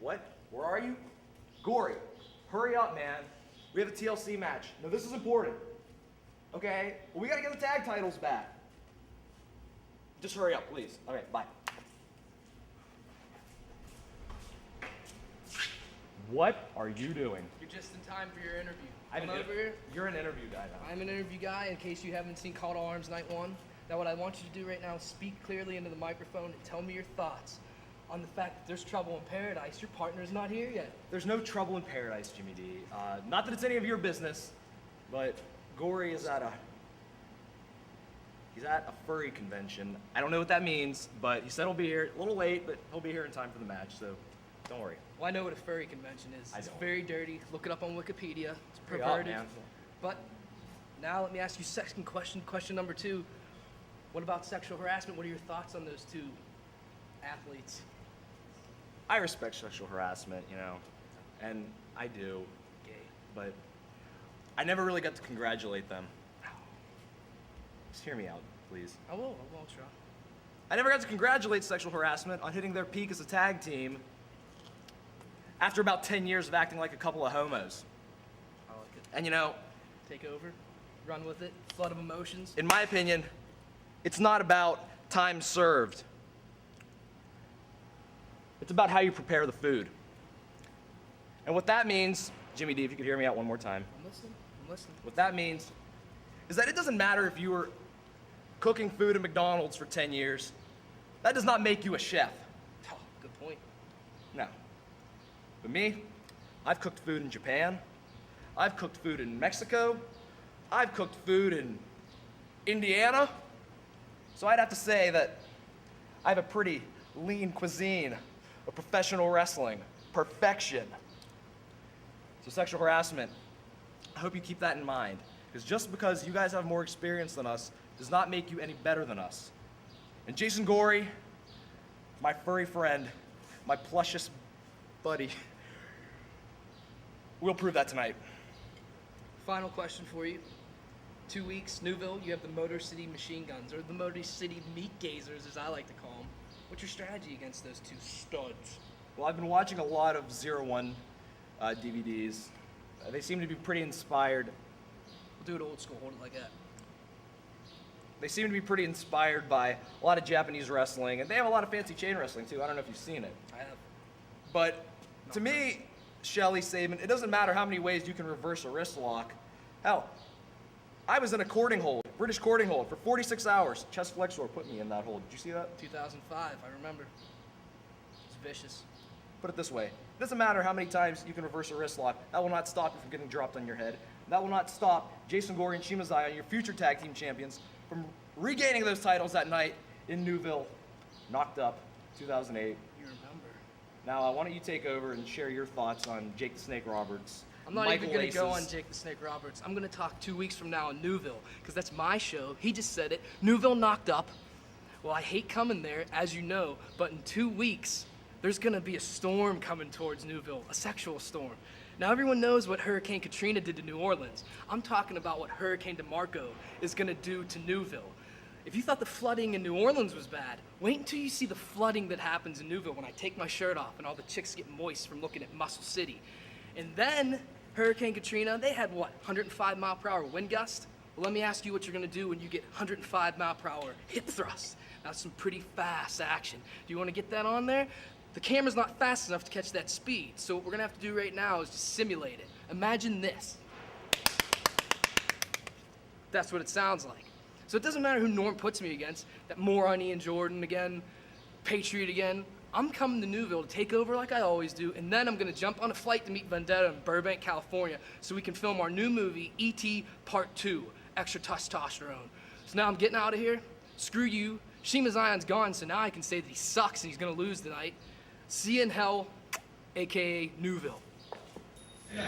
What? Where are you? Gory, hurry up, man. We have a TLC match. No, this is important. Okay? Well, we gotta get the tag titles back. Just hurry up, please. Okay, bye. What are you doing? You're just in time for your interview. Come over here. You're an interview guy now. I'm an interview guy, in case you haven't seen Call to Arms Night 1. Now what I want you to do right now is speak clearly into the microphone and tell me your thoughts on the fact that there's trouble in paradise. Your partner's not here yet. There's no trouble in paradise, Jimmy D. Not that it's any of your business, but Gory is he's at a furry convention. I don't know what that means, but he said he'll be here a little late, but he'll be here in time for the match, so don't worry. Well, I know what a furry convention is. It's very dirty. Look it up on Wikipedia. It's Hurry perverted. up, man. But now let me ask you second question. Question number 2. What about sexual harassment? What are your thoughts on those two athletes? I respect sexual harassment, you know, and I do, but I never really got to congratulate them. Just hear me out, please. I will try. I never got to congratulate sexual harassment on hitting their peak as a tag team after about 10 years of acting like a couple of homos. I like it. And you know, Take over, run with it, flood of emotions. in my opinion, it's not about time served. It's about how you prepare the food. And what that means, Jimmy D, if you could hear me out one more time. I'm listening. What that means is that it doesn't matter if you were cooking food at McDonald's for 10 years. That does not make you a chef. Oh, good point. No. But me, I've cooked food in Japan. I've cooked food in Mexico. I've cooked food in Indiana. So I'd have to say that I have a pretty lean cuisine of professional wrestling. Perfection. So sexual harassment, I hope you keep that in mind. Because just because you guys have more experience than us does not make you any better than us. And Jason Gory, my furry friend, my plushest buddy, we'll prove that tonight. Final question for you. 2 weeks, Newville, you have the Motor City Machine Guns, or the Motor City Meat Gazers, as I like to call them. What's your strategy against those two studs? Well, I've been watching a lot of 01 DVDs. They seem to be pretty inspired. We'll do it old school, hold it like that. They seem to be pretty inspired by a lot of Japanese wrestling, and they have a lot of fancy chain wrestling too. I don't know if you've seen it. I have. But to me, Shelly Saban, it doesn't matter how many ways you can reverse a wrist lock. Hell, I was in a cording hold, British cording hold, for 46 hours. Chest flexor put me in that hold. Did you see that? 2005, I remember. It's vicious. Put it this way. It doesn't matter how many times you can reverse a wrist lock. That will not stop you from getting dropped on your head. That will not stop Jason Gory and Shiima Xion, your future tag team champions, from regaining those titles that night in Newville. Knocked up, 2008. You remember. Now, why don't you take over and share your thoughts on Jake the Snake Roberts? I'm not Michael even going to go Laces. on Jake the Snake Roberts. I'm going to talk 2 weeks from now in Newville, because that's my show. He just said it. Newville knocked up. Well, I hate coming there, as you know, but in 2 weeks, there's going to be a storm coming towards Newville, a sexual storm. Now, everyone knows what Hurricane Katrina did to New Orleans. I'm talking about what Hurricane DeMarco is going to do to Newville. If you thought the flooding in New Orleans was bad, wait until you see the flooding that happens in Newville when I take my shirt off and all the chicks get moist from looking at Muscle City. And then Hurricane Katrina, they had what, 105 mile per hour wind gust? Well, let me ask you what you're gonna do when you get 105 mile per hour hip thrust. That's some pretty fast action. Do you wanna get that on there? The camera's not fast enough to catch that speed, so what we're gonna have to do right now is just simulate it. Imagine this. That's what it sounds like. So it doesn't matter who Norm puts me against, that moron Ian Jordan again, Patriot again. I'm coming to Newville to take over like I always do, and then I'm gonna jump on a flight to meet Vendetta in Burbank, California, so we can film our new movie, E.T. Part 2, Extra Testosterone. So now I'm getting out of here. Screw you. Shiima Xion's gone, so now I can say that he sucks and he's gonna lose tonight. See you in hell, AKA Newville. 9,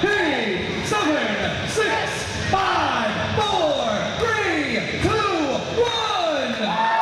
8, 7, 6, 5, 4, 3, 2, 1.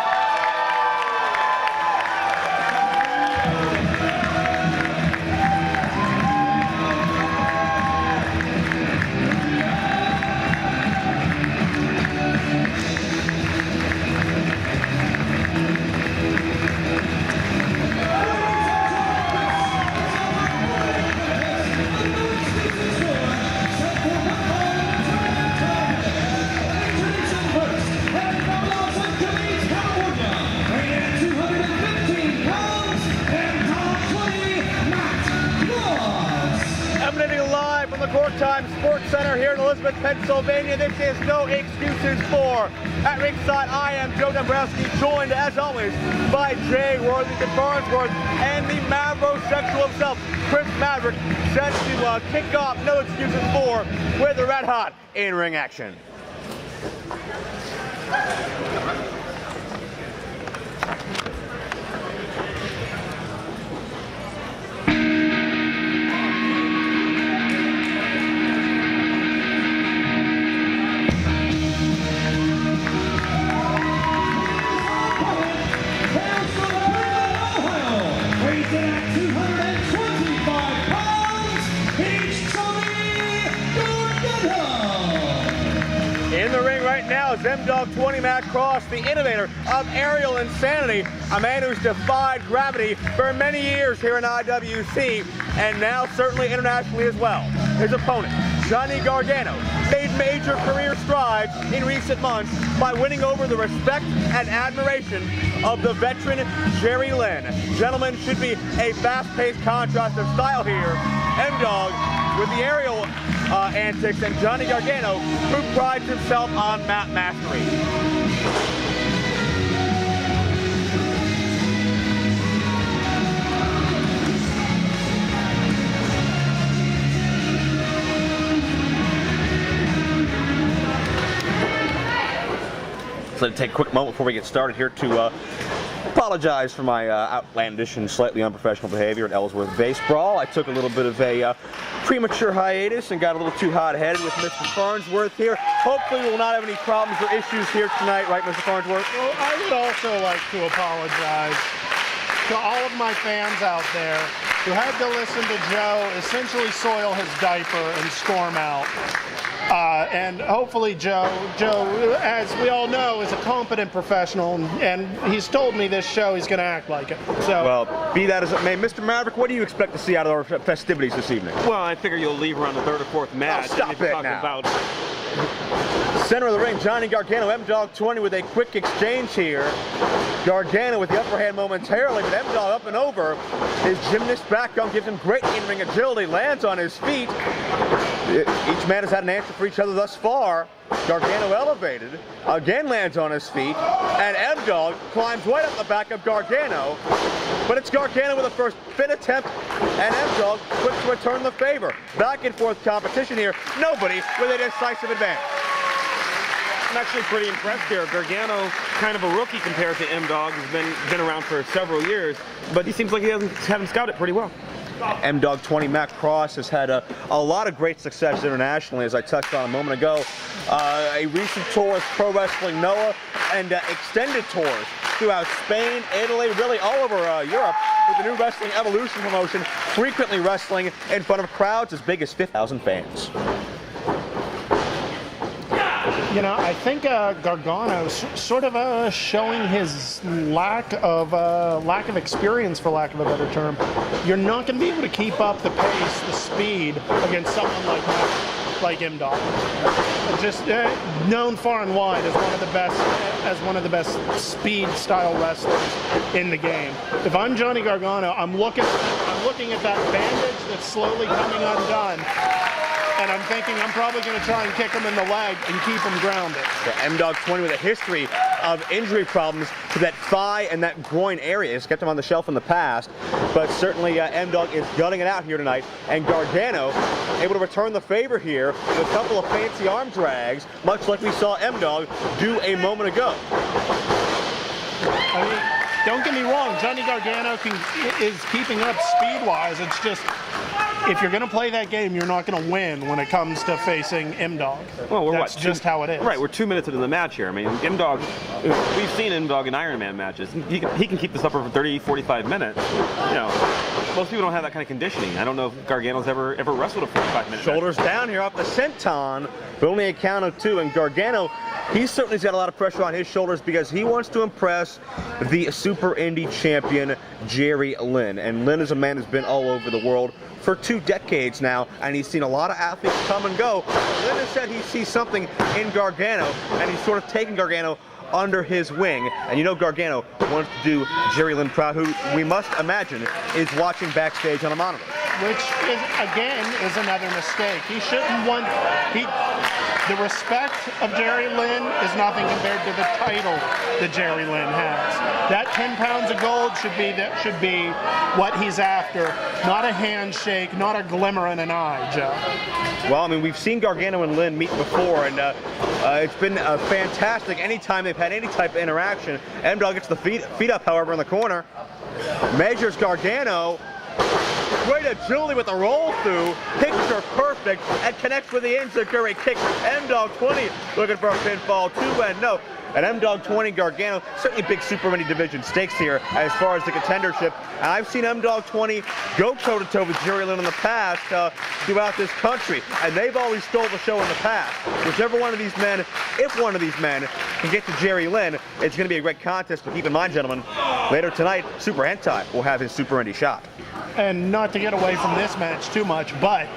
Elizabeth, Pennsylvania. This is No Excuses 4. At ringside, I am Joe Dombrowski, joined, as always, by Jay Worthington Farnsworth and the Mavrosexual himself, Chris Maverick, set to kick off No Excuses 4 with the red hot in-ring action. M-Dogg 20 Matt Cross, the innovator of aerial insanity, a man who's defied gravity for many years here in IWC and now certainly internationally as well. His opponent, Johnny Gargano, made major career strides in recent months by winning over the respect and admiration of the veteran Jerry Lynn. Gentlemen, should be a fast-paced contrast of style here. M-Dogg with the aerial antics, and Johnny Gargano, who prides himself on mat mastery. So to take a quick moment before we get started here to apologize for my outlandish and slightly unprofessional behavior at Ellsworth Base Brawl. I took a little bit of a premature hiatus and got a little too hot-headed with Mr. Farnsworth here. Hopefully we'll not have any problems or issues here tonight, right, Mr. Farnsworth? Well, I would also like to apologize to all of my fans out there who had to listen to Joe essentially soil his diaper and storm out. And hopefully Joe, as we all know, is a competent professional, and he's told me this show he's going to act like it. So, well, be that as it may, Mr. Maverick, what do you expect to see out of our festivities this evening? Well, I figure you'll leave around the third or fourth match. Oh, stop it now. About center of the ring, Johnny Gargano, M-Dogg 20 with a quick exchange here. Gargano with the upper hand momentarily, but M-Dogg up and over. His gymnast background gives him great in-ring agility, lands on his feet. Each man has had an answer for each other thus far. Gargano elevated, again lands on his feet, and M-Dogg climbs right up the back of Gargano. But it's Gargano with a first fit attempt, and M-Dogg quick to return the favor. Back and forth competition here, nobody with a decisive advantage. I'm actually pretty impressed here. Gargano, kind of a rookie compared to M-Dogg, has been around for several years, but he seems like he hasn't scouted pretty well. M-Dogg 20 Matt Cross has had a lot of great success internationally, as I touched on a moment ago. A recent tour with Pro Wrestling Noah and extended tours throughout Spain, Italy, really all over Europe with the new Wrestling Evolution promotion, frequently wrestling in front of crowds as big as 50,000 fans. you know, I think Gargano's sort of showing his lack of experience, for lack of a better term. You're not going to be able to keep up the pace, the speed against someone like M-Dogg. Just known far and wide as one of the best speed style wrestlers in the game. If I'm Johnny Gargano, I'm looking at that bandage that's slowly coming undone. And I'm thinking I'm probably going to try and kick him in the leg and keep him grounded. Yeah, M-Dogg 20 with a history of injury problems to that thigh and that groin area. It's kept him on the shelf in the past, but certainly M-Dogg is gutting it out here tonight. And Gargano able to return the favor here with a couple of fancy arm drags, much like we saw M-Dogg do a moment ago. I mean, don't get me wrong, Johnny Gargano is keeping up speed-wise. It's just, if you're going to play that game, you're not going to win when it comes to facing M-Dogg. Well, That's just how it is. Right, we're 2 minutes into the match here. I mean, M-Dogg, we've seen M-Dogg in Iron Man matches. He can keep this up for 30, 45 minutes. You know, most people don't have that kind of conditioning. I don't know if Gargano's ever wrestled a 45-minute Shoulders match. down here off the senton, but only a count of 2. And Gargano, he certainly's got a lot of pressure on his shoulders because he wants to impress the Super Indy champion, Jerry Lynn. And Lynn is a man who's been all over the world for 2 decades now, and he's seen a lot of athletes come and go. Lynn has said he sees something in Gargano, and he's sort of taken Gargano under his wing. And you know Gargano wants to do Jerry Lynn proud, who we must imagine is watching backstage on a monitor. Which, is another mistake. He shouldn't want... the respect of Jerry Lynn is nothing compared to the title that Jerry Lynn has. That 10 pounds of gold should be what he's after, not a handshake, not a glimmer in an eye, Joe. Well, I mean, we've seen Gargano and Lynn meet before, and it's been fantastic anytime they've had any type of interaction. M-Dogg gets the feet up, however, in the corner. Measures Gargano. Great agility with the roll through, picture perfect, and connects with the enziguri kick. M-Dogg 20 looking for a pinfall, 2-0. And M-Dogg 20, Gargano, certainly big Super Indy division stakes here as far as the contendership. And I've seen M-Dogg 20 go toe-to-toe with Jerry Lynn in the past throughout this country. And they've always stole the show in the past. Whichever one of these men, if one of these men can get to Jerry Lynn, it's going to be a great contest. But keep in mind, gentlemen, later tonight, Super Hentai will have his Super Indy shot. And not to get away from this match too much, but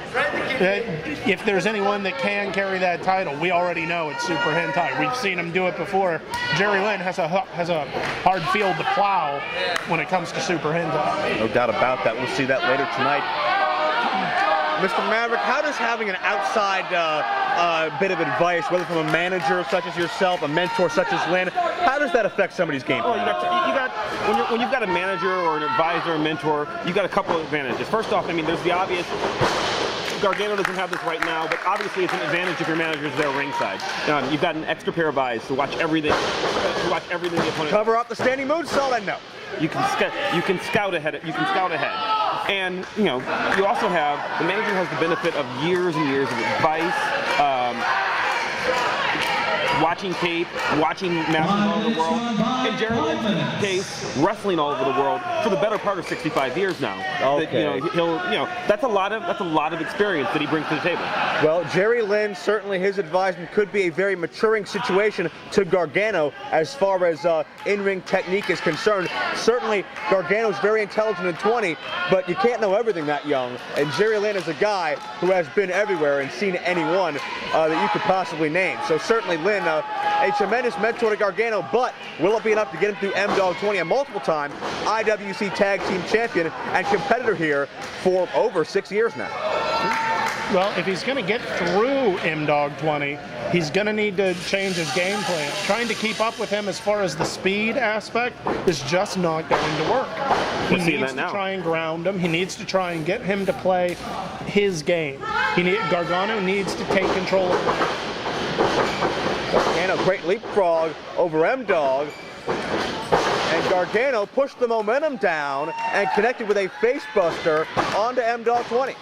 if there's anyone that can carry that title, we already know it's Super Hentai. We've seen him do it before. Jerry Lynn has a hard field to plow when it comes to Super Hentai. No doubt about that. We'll see that later tonight. Mr. Maverick, how does having an outside bit of advice, whether from a manager such as yourself, a mentor such as Lynn, how does that affect somebody's game plan? Well, when you've got a manager or an advisor or mentor, you've got a couple of advantages. First off, I mean, there's the obvious. Gargano doesn't have this right now, but obviously it's an advantage if your manager's there ringside. You've got an extra pair of eyes to watch everything. The opponent Cover up the standing moonsault, and no. You can scout ahead. And you also have the manager has the benefit of years and years of advice. Watching tape, watching matches all over the world. In Jerry Lynn's case, wrestling all over the world for the better part of 65 years now. Okay. That's a lot of experience that he brings to the table. Well, Jerry Lynn, certainly his advisement could be a very maturing situation to Gargano as far as in-ring technique is concerned. Certainly, Gargano's very intelligent at 20, but you can't know everything that young. And Jerry Lynn is a guy who has been everywhere and seen anyone that you could possibly name. So certainly Lynn, a tremendous mentor to Gargano, but will it be enough to get him through M-Dogg 20, a multiple-time IWC Tag Team Champion and competitor here for over 6 years now? Well, if he's going to get through M-Dogg 20, he's going to need to change his game plan. Trying to keep up with him as far as the speed aspect is just not going to work. He needs to try and ground him. He needs to try and get him to play his game. Gargano needs to take control of it. Gargano, great leapfrog over M-Dogg. And Gargano pushed the momentum down and connected with a facebuster onto M-Dogg 20.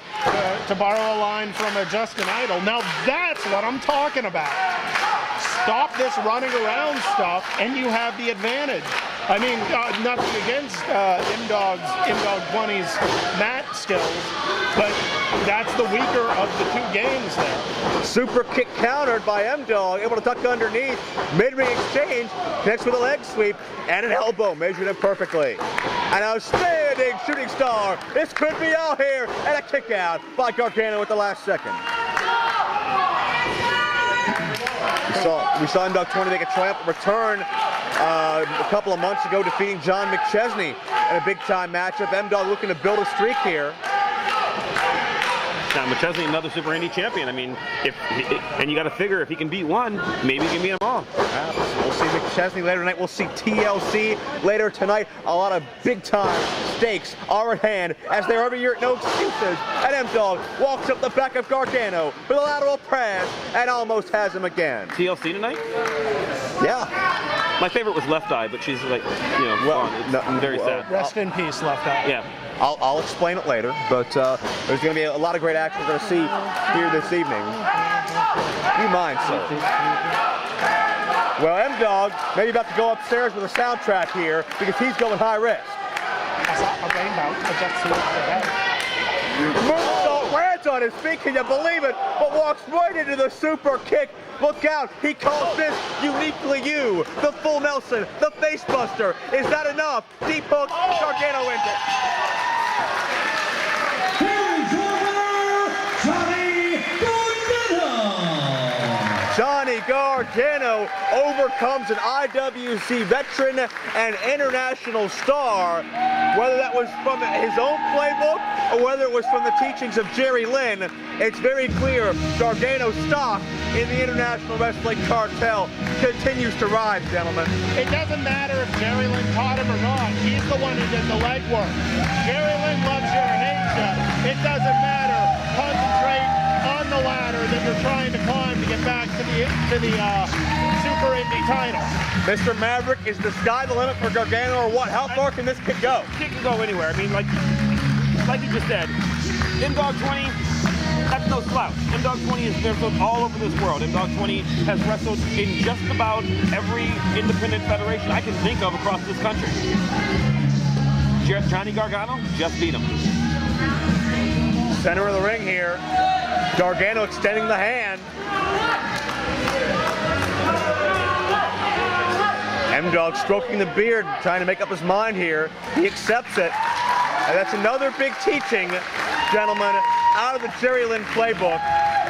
To borrow a line from Justin Idol, now that's what I'm talking about. Stop this running around stuff and you have the advantage. I mean, nothing against M-Dogg 20's mat skills, but that's the weaker of the two games there. Super kick countered by M-Dogg, able to duck underneath, mid-ring exchange, connects with a leg sweep and an elbow, measured it perfectly. An outstanding shooting star. This could be all here, and a kick out by Gargano at the last second. We saw M-Dogg 20 make a triumphant return a couple of months ago, defeating John McChesney in a big-time matchup. M-Dogg looking to build a streak here. Now, McChesney, another Super Indy champion. I mean, and you got to figure if he can beat one, maybe he can beat them all. Perhaps. We'll see McChesney later tonight. We'll see TLC later tonight. A lot of big-time stakes are at hand as they're every year at No Excuses. And M-Dogg walks up the back of Gargano with a lateral press and almost has him again. TLC tonight? Yeah. My favorite was Left Eye, but she's like, gone. It's very sad. Rest in peace, Left Eye. Yeah. I'll explain it later, but there's going to be a lot of great action we're going to see here this evening. You mind, sir? Well, M-Dogg maybe about to go upstairs with a soundtrack here because he's going high risk. Moonsault lands on his feet, can you believe it? But walks right into the super kick. Look out, he calls this uniquely you. The full Nelson, the face buster. Is that enough? Deep hook, Gargano wins it. Johnny Gargano overcomes an IWC veteran and international star, whether that was from his own playbook or whether it was from the teachings of Jerry Lynn. It's very clear Gargano's stock in the international wrestling cartel continues to rise, gentlemen. It doesn't matter if Jerry Lynn taught him or not. He's the one who did the legwork. Jerry Lynn loves you or hates you. It doesn't matter. Concentrate on the ladder that you're trying to climb to get back to the Super Indy Title. Mr. Maverick, is the sky the limit for Gargano or what? How far can this kid go? He can go anywhere. I mean, like you just said, M-Dogg 20, that's no slouch. M-Dogg 20 has wrestled all over this world. M-Dogg 20 has wrestled in just about every independent federation I can think of across this country. Johnny Gargano just beat him. Center of the ring here. Gargano extending the hand. M-Dogg stroking the beard, trying to make up his mind here. He accepts it. And that's another big teaching, gentlemen, out of the Jerry Lynn playbook.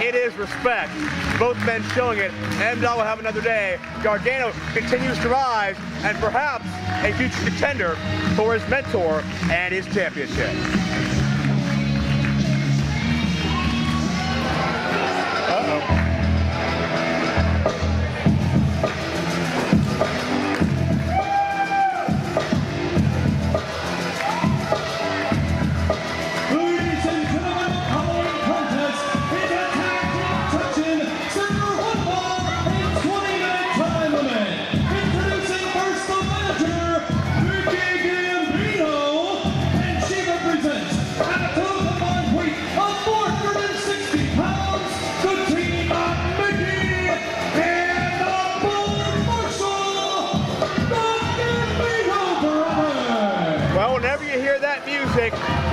It is respect. Both men showing it. M-Dogg will have another day. Gargano continues to rise, and perhaps a future contender for his mentor and his championship.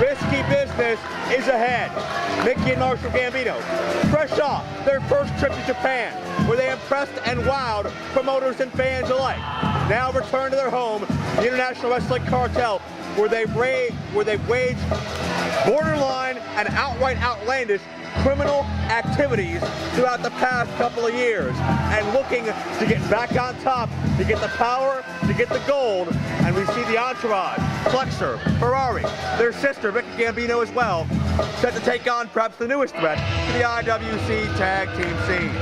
Risky business is ahead. Mickey and Marshall Gambino, fresh off their first trip to Japan, where they impressed and wowed promoters and fans alike. Now return to their home, the International Wrestling Cartel, where they've waged borderline and outright outlandish criminal activities throughout the past couple of years, and looking to get back on top, to get the power, to get the gold. And we see the entourage, Flexer, Ferrari, their sister Vicky Gambino as well, set to take on perhaps the newest threat to the IWC tag team scene.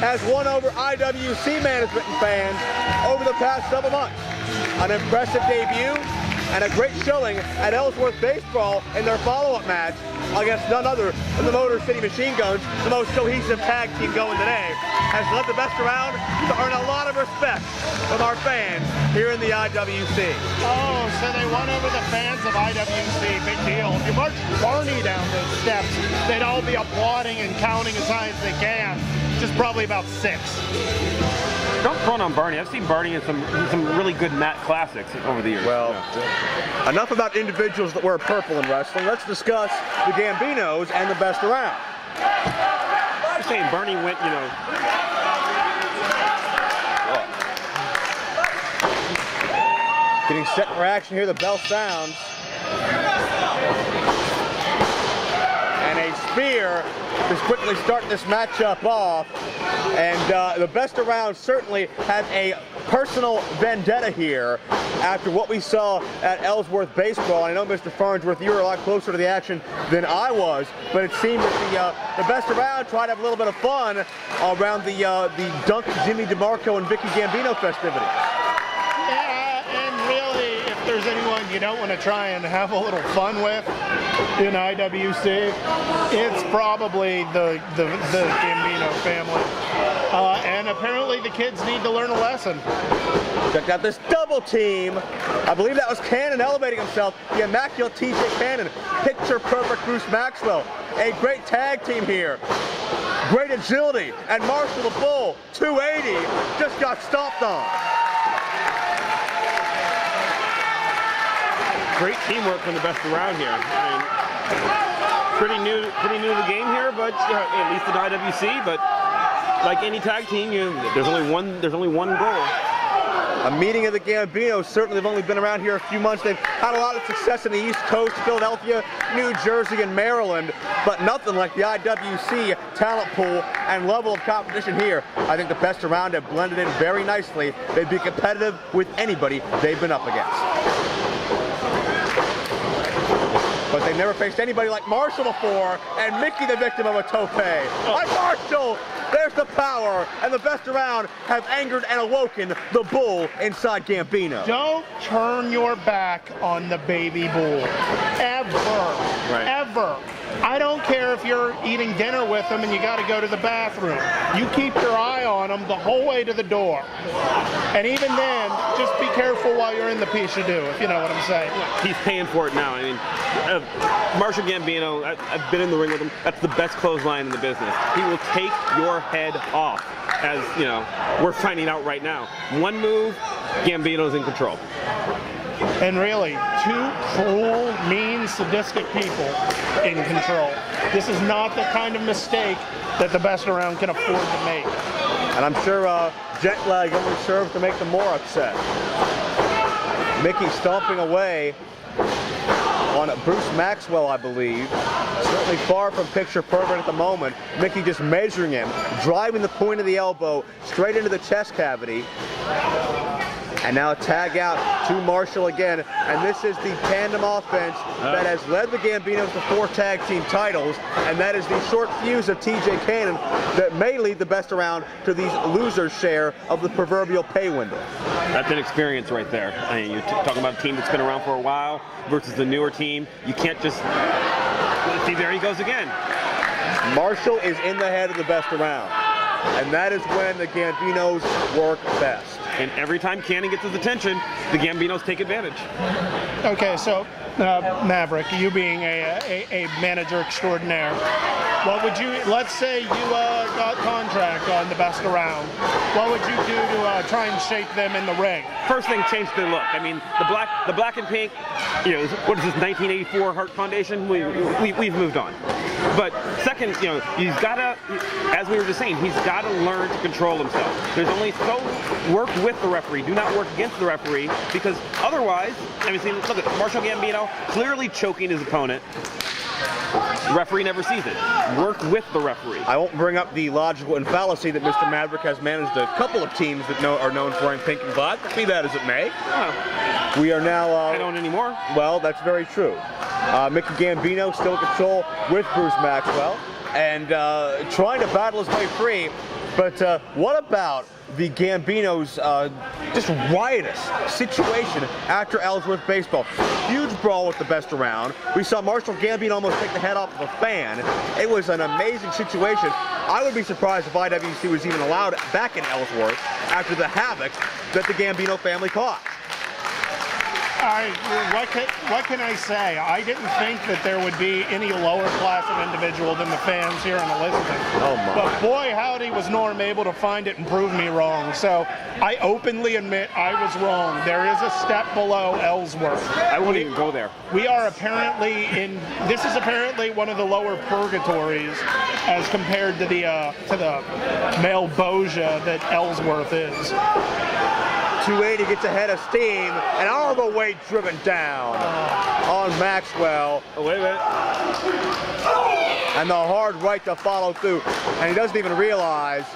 Has won over IWC management and fans over the past several months. An impressive debut and a great showing at Ellsworth Baseball in their follow-up match against none other than the Motor City Machine Guns, the most cohesive tag team going today, has led the best around to earn a lot of respect from our fans here in the IWC. Oh, so they won over the fans of IWC. Big deal. If you march Barney down those steps, they'd all be applauding and counting as high as they can. Just probably about 6. Don't front on Barney. I've seen Barney in some really good mat classics over the years. Well, enough about individuals that wear purple in wrestling. Let's discuss the Gambinos and the best around. I'm saying Barney went, Getting set for action here, the bell sounds. And a spear is quickly starting this matchup off. And the best around certainly has a personal vendetta here after what we saw at Ellsworth Baseball. I know, Mr. Farnsworth, you were a lot closer to the action than I was, but it seemed that the best around tried to have a little bit of fun around the Dunk Jimmy DeMarco and Vicky Gambino festivities. Yeah, and really, if there's anyone you don't want to try and have a little fun with in IWC, it's probably the Gambino family. And apparently the kids need to learn a lesson. Check out this double team. I believe that was Cannon elevating himself. The immaculate TJ Cannon. Picture perfect Bruce Maxwell. A great tag team here. Great agility. And Marshall the Bull, 280, just got stomped on. Great teamwork from the best around here. I mean, pretty new to the game here, but at least in IWC. But like any tag team, there's only one goal. A meeting of the Gambinos. Certainly they've only been around here a few months. They've had a lot of success in the East Coast, Philadelphia, New Jersey, and Maryland, but nothing like the IWC talent pool and level of competition here. I think the best around have blended in very nicely. They'd be competitive with anybody they've been up against. But they've never faced anybody like Marshall before, and Mickey the victim of a tope. Like Marshall, there's the power, and the best around have angered and awoken the bull inside Gambino. Don't turn your back on the baby bull. Ever. Right. Ever. I don't care if you're eating dinner with them and you got to go to the bathroom. You keep your eye on them the whole way to the door. And even then, just be careful while you're in the piece you do, if you know what I'm saying. He's paying for it now. I mean, Marshall Gambino, I've been in the ring with him. That's the best clothesline in the business. He will take your head off, as you know, we're finding out right now. One move, Gambino's in control. And really, two cruel, mean, sadistic people in control. This is not the kind of mistake that the best around can afford to make. And I'm sure jet lag only serves to make them more upset. Mickey stomping away on Bruce Maxwell, I believe. Certainly far from picture perfect at the moment. Mickey just measuring him, driving the point of the elbow straight into the chest cavity. And now a tag out to Marshall again. And this is the tandem offense that has led the Gambinos to 4 tag team titles. And that is the short fuse of TJ Cannon that may lead the best around to these losers' share of the proverbial pay window. That's an experience right there. I mean, you're talking about a team that's been around for a while versus the newer team. You can't just see, there he goes again. Marshall is in the head of the best around. And that is when the Gambinos work best. And every time Cannon gets his attention, the Gambinos take advantage. Okay, so Maverick, you being a manager extraordinaire, what would you, let's say you got contract on the best around, what would you do to try and shape them in the ring? First thing, change their look. I mean, the black and pink, you know, what is this, 1984 Heart Foundation? We've moved on. But second, you know, he's got to, as we were just saying, he's got to learn to control himself. There's only so work with the referee. Do not work against the referee, because otherwise, I mean, see, look at Marshall Gambino clearly choking his opponent. The referee never sees it. Work with the referee. I won't bring up the logical fallacy that Mr. Maverick has managed a couple of teams that are known for wearing pink and black. Be that as it may. Oh. We are now... I don't anymore. Well, that's very true. Mickey Gambino still in control with Bruce Maxwell and trying to battle his way free. But what about the Gambinos' just riotous situation after Ellsworth baseball? Huge brawl with the best around. We saw Marshall Gambino almost take the head off of a fan. It was an amazing situation. I would be surprised if IWC was even allowed back in Ellsworth after the havoc that the Gambino family caused. What can I say? I didn't think that there would be any lower class of individual than the fans here in Elizabeth. Oh my. But boy, howdy was Norm able to find it and prove me wrong. So I openly admit I was wrong. There is a step below Ellsworth. I wouldn't even go there. We are apparently this is apparently one of the lower purgatories as compared to the Malbosia that Ellsworth is. 280 gets ahead of steam, and all the weight driven down on Maxwell. Oh, wait a minute. And the hard right to follow through. And he doesn't even realize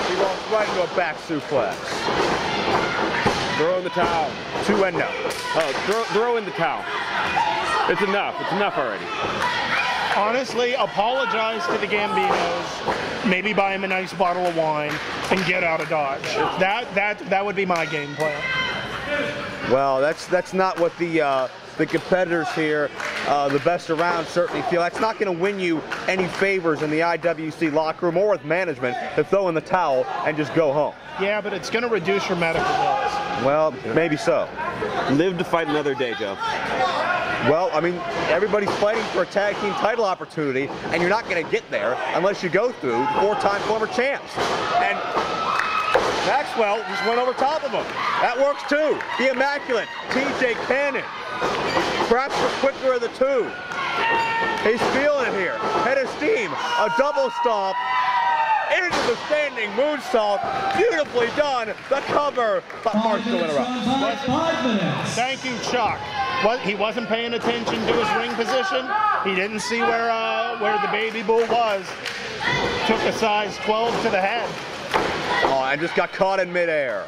he walks right into a back suplex. Throw in the towel. 2-0. Oh, throw in the towel. It's enough. It's enough already. Honestly, apologize to the Gambinos, maybe buy him a nice bottle of wine, and get out of Dodge. That would be my game plan. Well, that's not what the the competitors here, the best around, certainly feel that's not going to win you any favors in the IWC locker room or with management to throw in the towel and just go home. Yeah, but it's going to reduce your medical bills. Well, maybe so. Live to fight another day, Joe. Well, I mean, everybody's fighting for a tag team title opportunity, and you're not going to get there unless you go through four-time former champs. And Maxwell just went over top of him. That works too. The immaculate TJ Cannon. Perhaps the quicker of the two. He's feeling it here. Head of steam. A double stomp. Into the standing moonsault. Beautifully done. The cover. But Marshall interrupts. 5 minutes. Thank you, Chuck. He wasn't paying attention to his ring position. He didn't see where the baby bull was. Took a size 12 to the head. Oh, and just got caught in midair.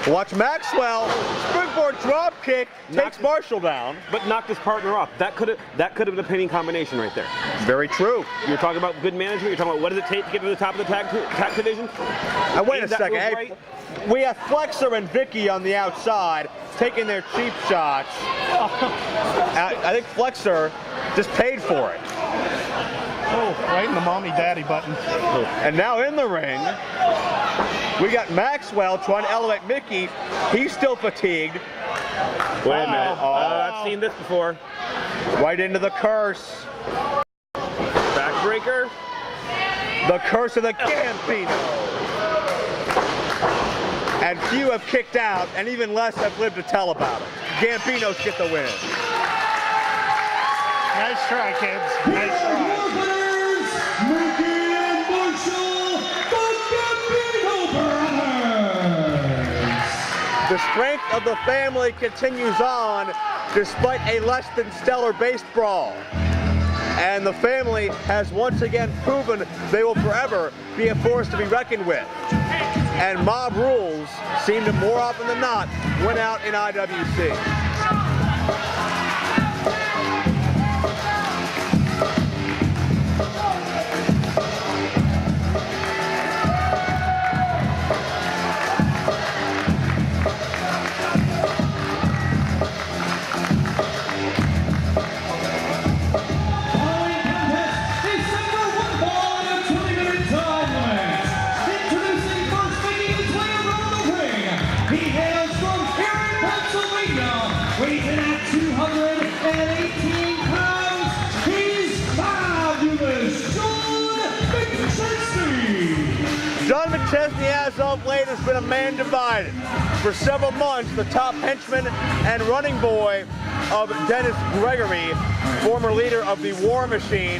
Watch Maxwell. Springboard drop kick. Takes Marshall down. But knocked his partner off. That could have been a pinning combination right there. Very true. You're talking about good management. You're talking about what does it take to get to the top of the tag division. And wait a Aimed that second. move Hey, right. we have Flexer and Vicky on the outside taking their cheap shots. I think Flexer just paid for it. Oh, right in the mommy-daddy button. And now in the ring, we got Maxwell trying to elevate Mickey. He's still fatigued. Wait a minute. I've seen this before. Right into the curse. Backbreaker. The curse of the Gambino. And few have kicked out, and even less have lived to tell about it. Gambinos get the win. Nice try, kids. Nice try. The strength of the family continues on despite a less than stellar base brawl. And the family has once again proven they will forever be a force to be reckoned with. And mob rules seem to more often than not win out in IWC. McChesney, as of late, has been a man divided. For several months, the top henchman and running boy of Dennis Gregory, former leader of the War Machine,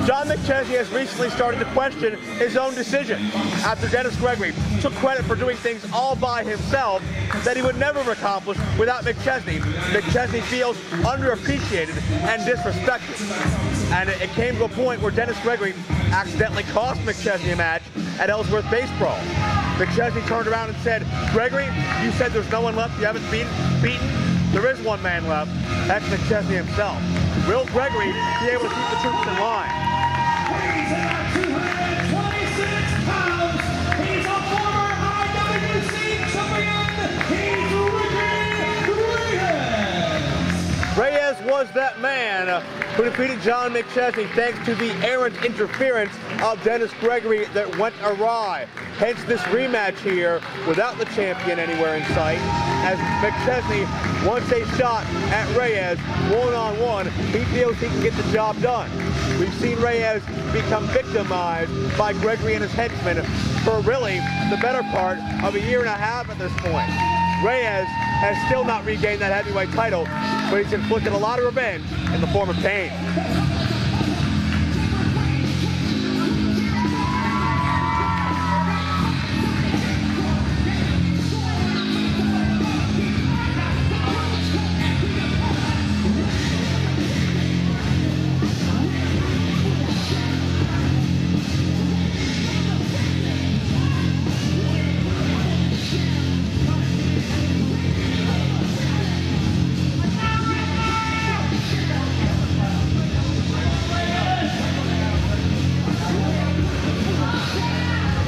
John McChesney has recently started to question his own decision after Dennis Gregory took credit for doing things all by himself that he would never have accomplished without McChesney. McChesney feels underappreciated and disrespected. And it came to a point where Dennis Gregory accidentally cost McChesney a match at Ellsworth Base Brawl. McChesney turned around and said, "Gregory, you said there's no one left you haven't beaten? There is one man left. That's McChesney himself. Will Gregory be able to keep the troops in line?" He's at 226 pounds. He's a former IWC champion. He's Reyes. Reyes was that man who defeated John McChesney thanks to the errant interference of Dennis Gregory that went awry. Hence this rematch here without the champion anywhere in sight, as McChesney wants a shot at Reyes one-on-one. He feels he can get the job done. We've seen Reyes become victimized by Gregory and his henchmen for really the better part of a year and a half at this point. Reyes has still not regained that heavyweight title, but he's inflicted a lot of revenge in the form of pain.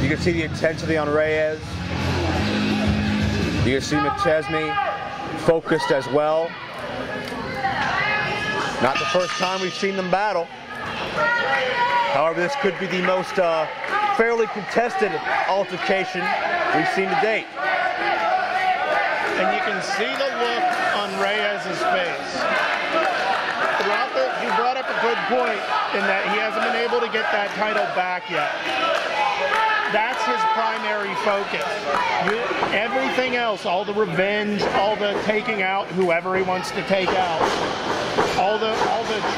You can see the intensity on Reyes. You can see McChesney focused as well. Not the first time we've seen them battle. However, this could be the most fairly contested altercation we've seen to date. And you can see the look on Reyes' face. You brought up a good point in that he hasn't been able to get that title back yet. That's his primary focus. Everything else, all the revenge, all the taking out whoever he wants to take out, all the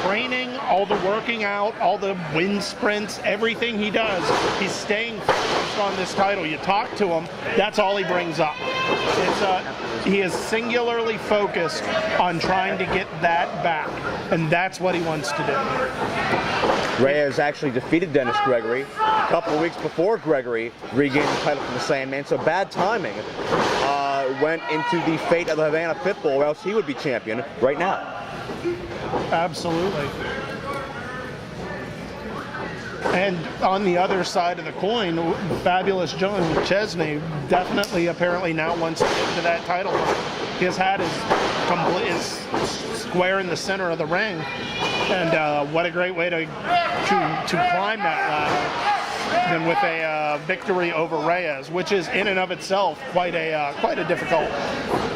training, all the working out, all the wind sprints, everything he does, he's staying focused on this title. You talk to him, that's all he brings up. He is singularly focused on trying to get that back, and that's what he wants to do. Reyes actually defeated Dennis Gregory a couple of weeks before Gregory regained the title from the Sandman, so bad timing went into the fate of the Havana Pitbull, or else he would be champion right now. Absolutely. And on the other side of the coin, Fabulous John McChesney definitely apparently now wants to get to that title. His hat is square in the center of the ring, and what a great way to climb that ladder than with a victory over Reyes, which is in and of itself quite a difficult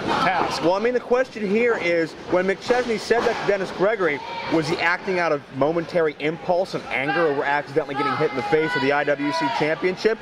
task. Well, I mean, the question here is, when McChesney said that to Dennis Gregory, was he acting out of momentary impulse and anger over accidentally getting hit in the face of the IWC Championship?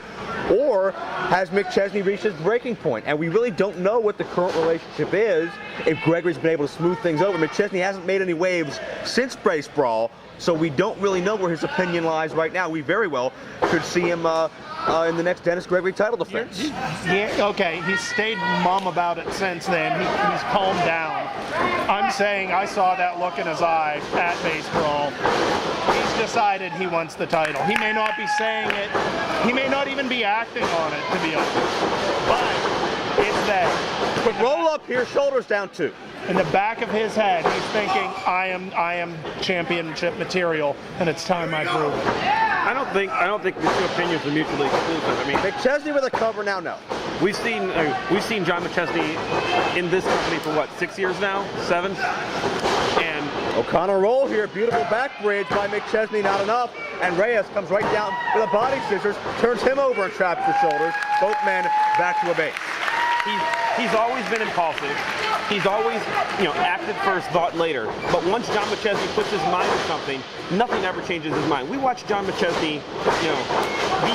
Or has McChesney reached his breaking point? And we really don't know what the current relationship is, if Gregory's been able to smooth things over. McChesney hasn't made any waves since Brace Brawl, so we don't really know where his opinion lies right now. We very well could see him in the next Dennis Gregory title defense. Yeah, okay, he's stayed mum about it since then. He's calmed down. I'm saying I saw that look in his eye at Base Brawl. He's decided he wants the title. He may not be saying it. He may not even be acting on it, to be honest. But it's there. But roll up here, shoulders down too. In the back of his head, he's thinking, I am championship material, and it's time I prove it. I don't think the two opinions are mutually exclusive. I mean, McChesney with a cover now, no. we've seen John McChesney in this company for what, 6 years now, 7, and O'Connor roll here, beautiful back bridge by McChesney, not enough, and Reyes comes right down with a body scissors, turns him over and traps the shoulders. Both men back to a base. He's always been impulsive. He's always, acted first, thought later. But once John McChesney puts his mind to something, nothing ever changes his mind. We watched John McChesney, be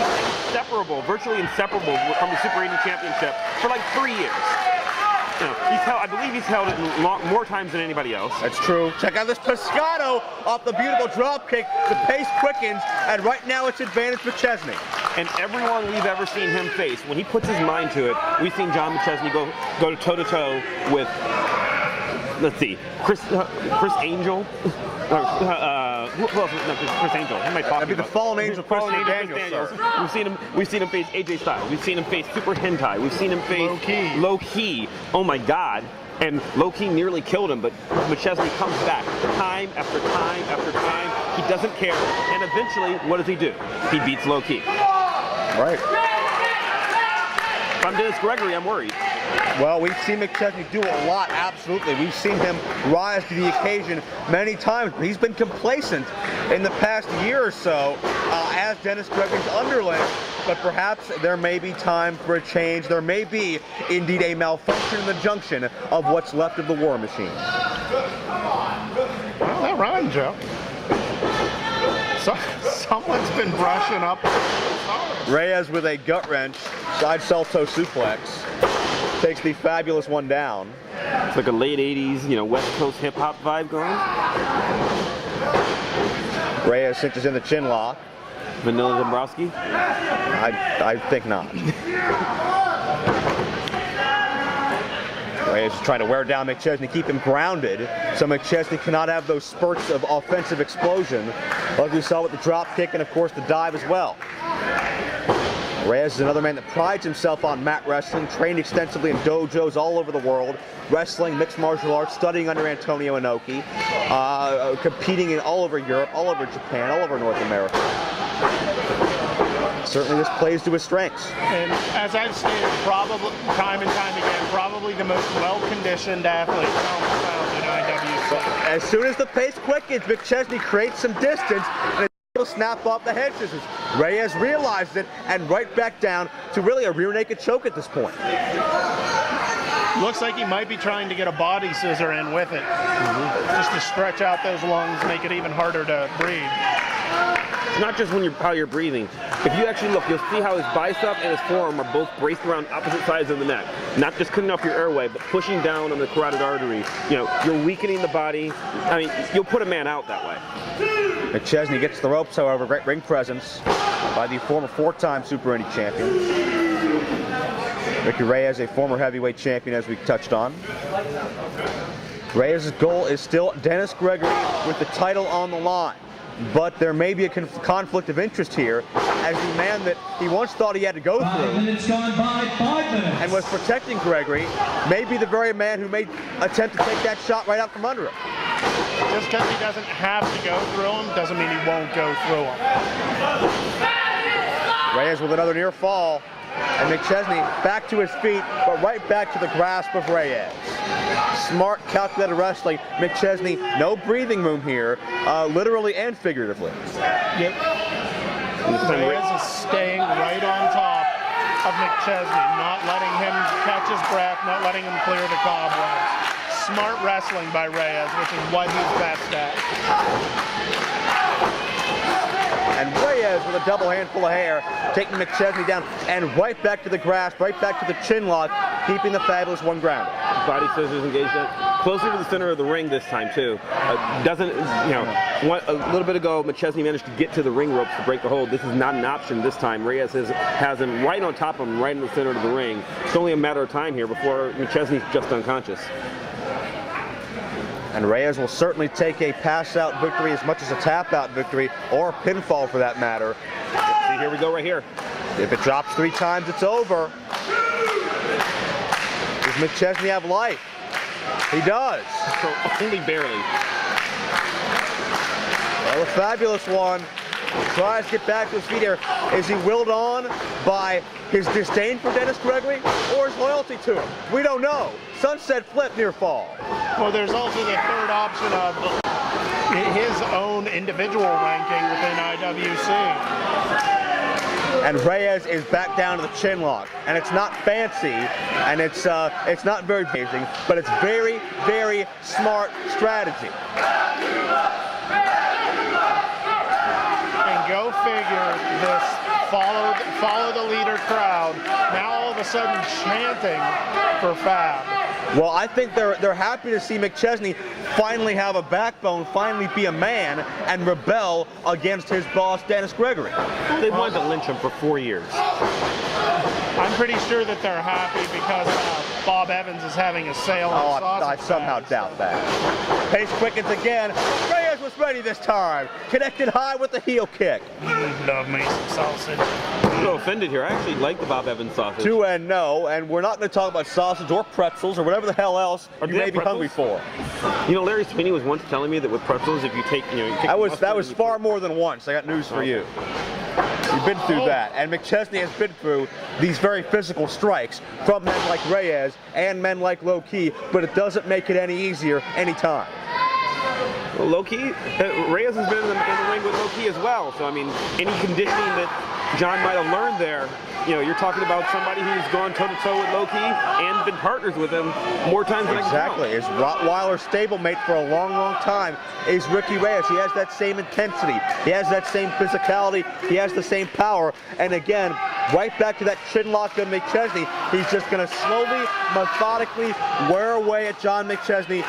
inseparable, virtually inseparable from the Super Indy Championship for like 3 years. I believe he's held it more times than anybody else. That's true. Check out this Pescado off the beautiful drop kick. The pace quickens, and right now it's advantage McChesney. And everyone we've ever seen him face, when he puts his mind to it, we've seen John McChesney go toe-to-toe with, let's see, Chris Angel. Who else? No, Chris Angel. Who am I talking That'd be the about? fallen angel, Chris Daniels, sir. We've seen him face AJ Styles. We've seen him face Super Hentai. We've seen him face Low Key. Oh my God. And Low Key nearly killed him, but McChesney comes back time after time after time. He doesn't care. And eventually, what does he do? He beats Low Key. Right. If I'm Dennis Gregory, I'm worried. Well, we've seen McChesney do a lot, absolutely. We've seen him rise to the occasion many times, but he's been complacent in the past year or so as Dennis Gregory's underling. But perhaps there may be time for a change. There may be, indeed, a malfunction in the junction of what's left of the War Machine. Well, that rhymed, Joe. Someone's been brushing up. Reyes with a gut wrench, side salto suplex, takes the fabulous one down. It's like a late 80s, West Coast hip hop vibe going. Reyes cinches in the chin lock. Vanilla Dombrowski? I think not. Reyes is trying to wear down McChesney, keep him grounded, so McChesney cannot have those spurts of offensive explosion, like we saw with the drop kick and, of course, the dive as well. Reyes is another man that prides himself on mat wrestling, trained extensively in dojos all over the world, wrestling, mixed martial arts, studying under Antonio Inoki, competing in all over Europe, all over Japan, all over North America. certainly this plays to his strengths. And as I've stated probably time and time again, probably the most well-conditioned athlete found in IWC. As soon as the pace quickens, McChesney creates some distance and is able to snap off the head scissors. Reyes realized it and right back down to really a rear naked choke at this point. Looks like he might be trying to get a body scissor in with it, just to stretch out those lungs, make it even harder to breathe. It's not just how you're breathing. If you actually look, you'll see how his bicep and his forearm are both braced around opposite sides of the neck. Not just cutting off your airway, but pushing down on the carotid artery. You know, you're weakening the body. I mean, you'll put a man out that way. McChesney gets the ropes, however, great ring presence by the former 4-time Super Indy champion. Ricky Reyes, a former heavyweight champion, as we touched on. Reyes' goal is still Dennis Gregory with the title on the line. But there may be a conflict of interest here as the man that he once thought he had to go 5 through minutes gone by, 5 minutes. and was protecting Gregory may be the very man who may attempt to take that shot right out from under him. Just because he doesn't have to go through him doesn't mean he won't go through him. Reyes with another near fall. And McChesney back to his feet, but right back to the grasp of Reyes. Smart, calculated wrestling. McChesney, no breathing room here, literally and figuratively. Yep. Reyes is staying right on top of McChesney, not letting him catch his breath, not letting him clear the cobwebs. Smart wrestling by Reyes, which is what he's best at. And Reyes with a double handful of hair, taking McChesney down and right back to the grasp, right back to the chin lock, keeping the Fabulous one grounded. Body scissors engaged closer to the center of the ring this time too. A little bit ago, McChesney managed to get to the ring ropes to break the hold. This is not an option this time. Reyes has him right on top of him, right in the center of the ring. It's only a matter of time here before McChesney's just unconscious. And Reyes will certainly take a pass-out victory as much as a tap-out victory, or a pinfall for that matter. See, here we go right here. If it drops 3 times, it's over. Does McChesney have life? He does. So only barely. Well, the Fabulous one tries to get back to his feet here. Is he willed on by his disdain for Dennis Gregory or his loyalty to him? We don't know. Sunset flip near fall. Well, there's also the third option of his own individual ranking within IWC. And Reyes is back down to the chin lock. And it's not fancy, and it's not very amazing, but it's very, very smart strategy. And go figure, this follow the leader crowd, now all of a sudden chanting for Fab. Well, I think they're happy to see McChesney finally have a backbone, finally be a man, and rebel against his boss, Dennis Gregory. They wanted to lynch him for 4 years. I'm pretty sure that they're happy because Bob Evans is having a sale on sausage I somehow bags. doubt that. Pace quickens again. Reyes was ready this time. Connected high with the heel kick. Love me some sausage. I'm a little offended here. I actually like the Bob Evans sausage. 2-0, and we're not going to talk about sausage or pretzels or whatever the hell else you may be hungry for. You know, Larry Sweeney was once telling me that with pretzels, if you take, That was far more men once. I got news for you. You've been through that, and McChesney has been through these very physical strikes from men like Reyes and men like Low Key, but it doesn't make it any easier anytime. Well, Low Key, Reyes has been in the ring with Low Key as well, so I mean, any conditioning that John might have learned there, you're talking about somebody who's gone toe-to-toe with Low Key and been partners with him more times than Exactly. His Rottweiler stablemate for a long, long time is Ricky Reyes. He has that same intensity. He has that same physicality. He has the same power. And again, right back to that chin lock of McChesney. He's just going to slowly, methodically wear away at John McChesney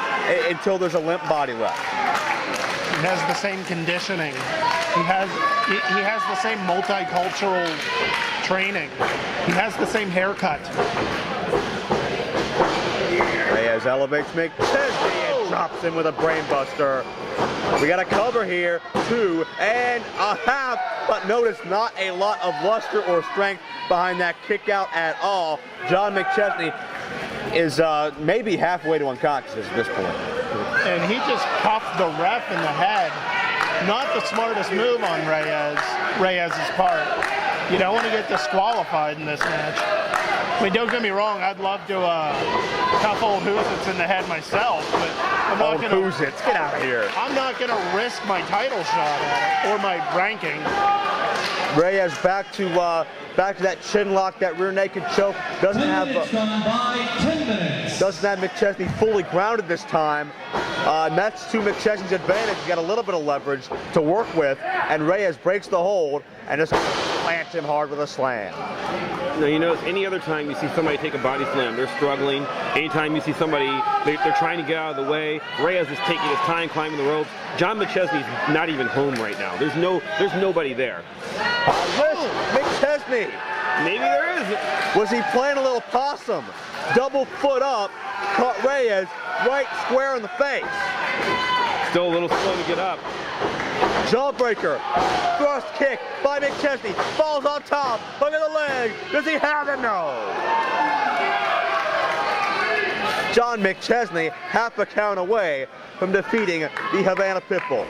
until there's a limp body left. He has the same conditioning. He has the same multicultural training. He has the same haircut. Reyes elevates McChesney and drops him with a brainbuster. We got a cover here, 2.5, but notice not a lot of luster or strength behind that kick out at all. John McChesney is maybe halfway to unconsciousness at this point. And he just cuffed the ref in the head. Not the smartest move on Reyes' part. You don't want to get disqualified in this match. I mean, don't get me wrong, I'd love to cuff old Hoozits in the head myself, but I'm not Old going to. Hoozits, get out of here. I'm not going to risk my title shot at it or my ranking. Reyes back to that chin lock, that rear naked choke. Doesn't 10 have minutes gone by, 10 minutes. doesn't have McChesney fully grounded this time. And that's to McChesney's advantage. He's got a little bit of leverage to work with, and Reyes breaks the hold and just plants him hard with a slam. Now, you notice any other time you see somebody take a body slam, they're struggling. Anytime you see somebody, they're trying to get out of the way. Reyes is taking his time climbing the ropes. John McChesney's not even home right now. There's nobody there. McChesney. Maybe there is. Was he playing a little possum? Double foot up, caught Reyes right square in the face. Still a little slow to get up. Jawbreaker, thrust kick by McChesney, falls on top, look at the leg, does he have it? No. John McChesney half a count away from defeating the Havana Pitbull.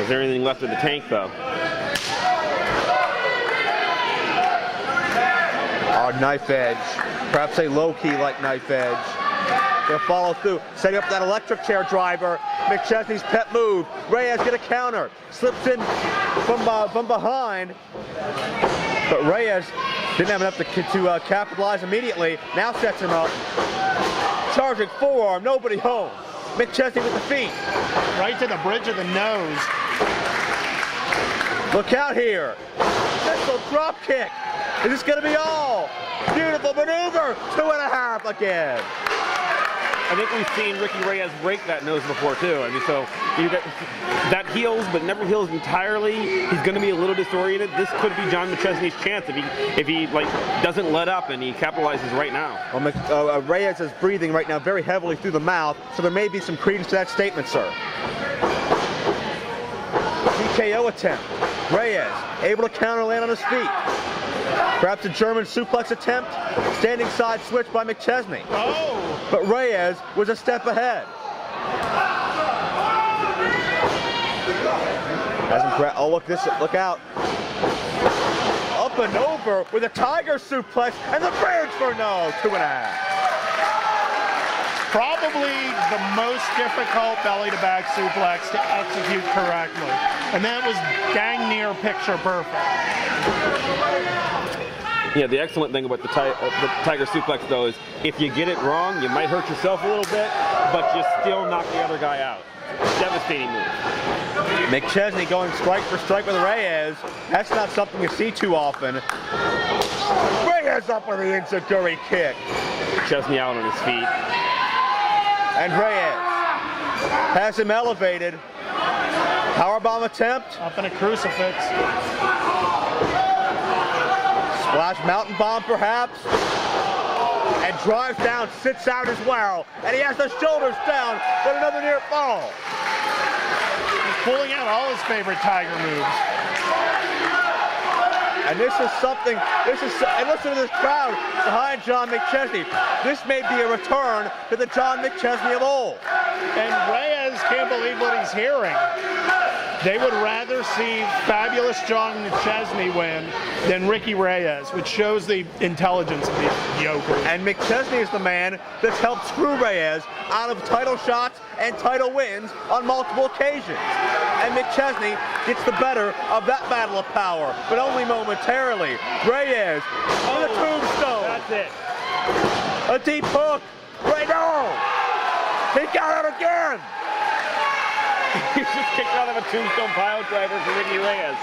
Is there anything left in the tank though? Oh, knife edge, perhaps a low-key like knife edge. They'll follow through, setting up that electric chair driver. McChesney's pet move. Reyes get a counter, slips in from behind, but Reyes didn't have enough to capitalize immediately. Now sets him up. Charging forearm, nobody home. McChesney with the feet. Right to the bridge of the nose. Look out here. Missile drop kick. Is this going to be all? Beautiful maneuver. 2.5 again. I think we've seen Ricky Reyes break that nose before too. I mean, so you got, that heals, but never heals entirely. He's going to be a little disoriented. This could be John McChesney's chance if he like doesn't let up and he capitalizes right now. Well, Reyes is breathing right now very heavily through the mouth, so there may be some credence to that statement, sir. TKO attempt. Reyes able to counter land on his feet. Perhaps a German suplex attempt. Standing side switch by McChesney. Oh! But Reyes was a step ahead. Oh, look out. Up and over with a tiger suplex and the bridge for no. 2.5. Probably the most difficult belly-to-back suplex to execute correctly. And that was dang near picture perfect. Yeah, the excellent thing about the tiger suplex though is if you get it wrong, you might hurt yourself a little bit, but you still knock the other guy out. Devastating move. McChesney going strike for strike with Reyes. That's not something you see too often. Reyes up with the enziguri kick. McChesney out on his feet. And Reyes has him elevated. Powerbomb attempt. Up in a crucifix. Splash mountain bomb perhaps. And drives down, sits out as well. And he has the shoulders down, but another near fall. He's pulling out all his favorite Tiger moves. And this is something, and listen to this crowd behind John McChesney. This may be a return to the John McChesney of old. And Reyes can't believe what he's hearing. They would rather see fabulous John McChesney win than Ricky Reyes, which shows the intelligence of these yokers. And McChesney is the man that's helped screw Reyes out of title shots and title wins on multiple occasions. And McChesney gets the better of that battle of power, but only momentarily. Reyes on the tombstone. That's it. A deep hook. Right now. He got it again. He's just kicked out of a tombstone pile driver for Ricky Reyes.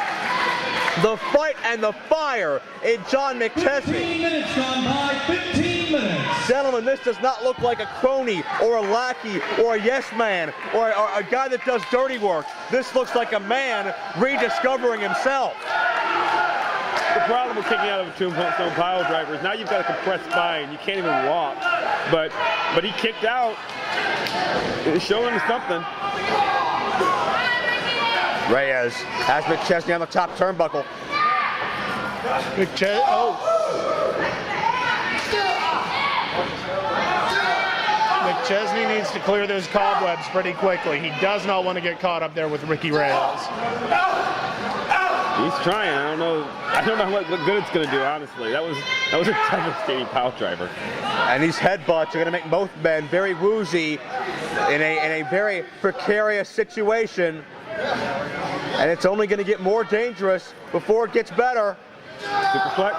The fight and the fire in John McChesney. 15 minutes gone by, 15 minutes. Gentlemen, this does not look like a crony or a lackey or a yes man or a guy that does dirty work. This looks like a man rediscovering himself. The problem with kicking out of a tombstone pile driver is now you've got a compressed spine. You can't even walk. But he kicked out. It's showing something. Reyes has McChesney on the top turnbuckle. McChesney needs to clear those cobwebs pretty quickly. He does not want to get caught up there with Ricky Reyes. He's trying. I don't know what good it's going to do, honestly. That was a devastating power driver. And these headbutts are going to make both men very woozy in a very precarious situation. And it's only going to get more dangerous before it gets better. Superflex.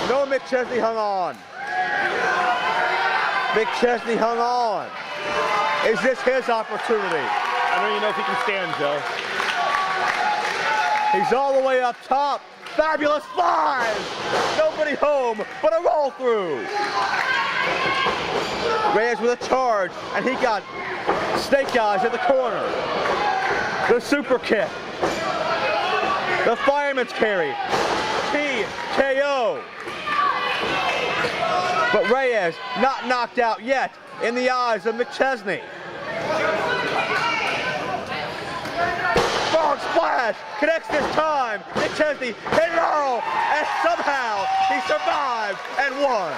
No, McChesney hung on. McChesney hung on. Is this his opportunity? I don't even know if he can stand, Joe. He's all the way up top. Fabulous 5. Nobody home, but a roll through. Reyes with a charge, and he got snake eyes at the corner. The super kick. The fireman's carry. TKO. But Reyes not knocked out yet in the eyes of McChesney. Frog splash connects this time. McChesney hit it all, and somehow he survived and won.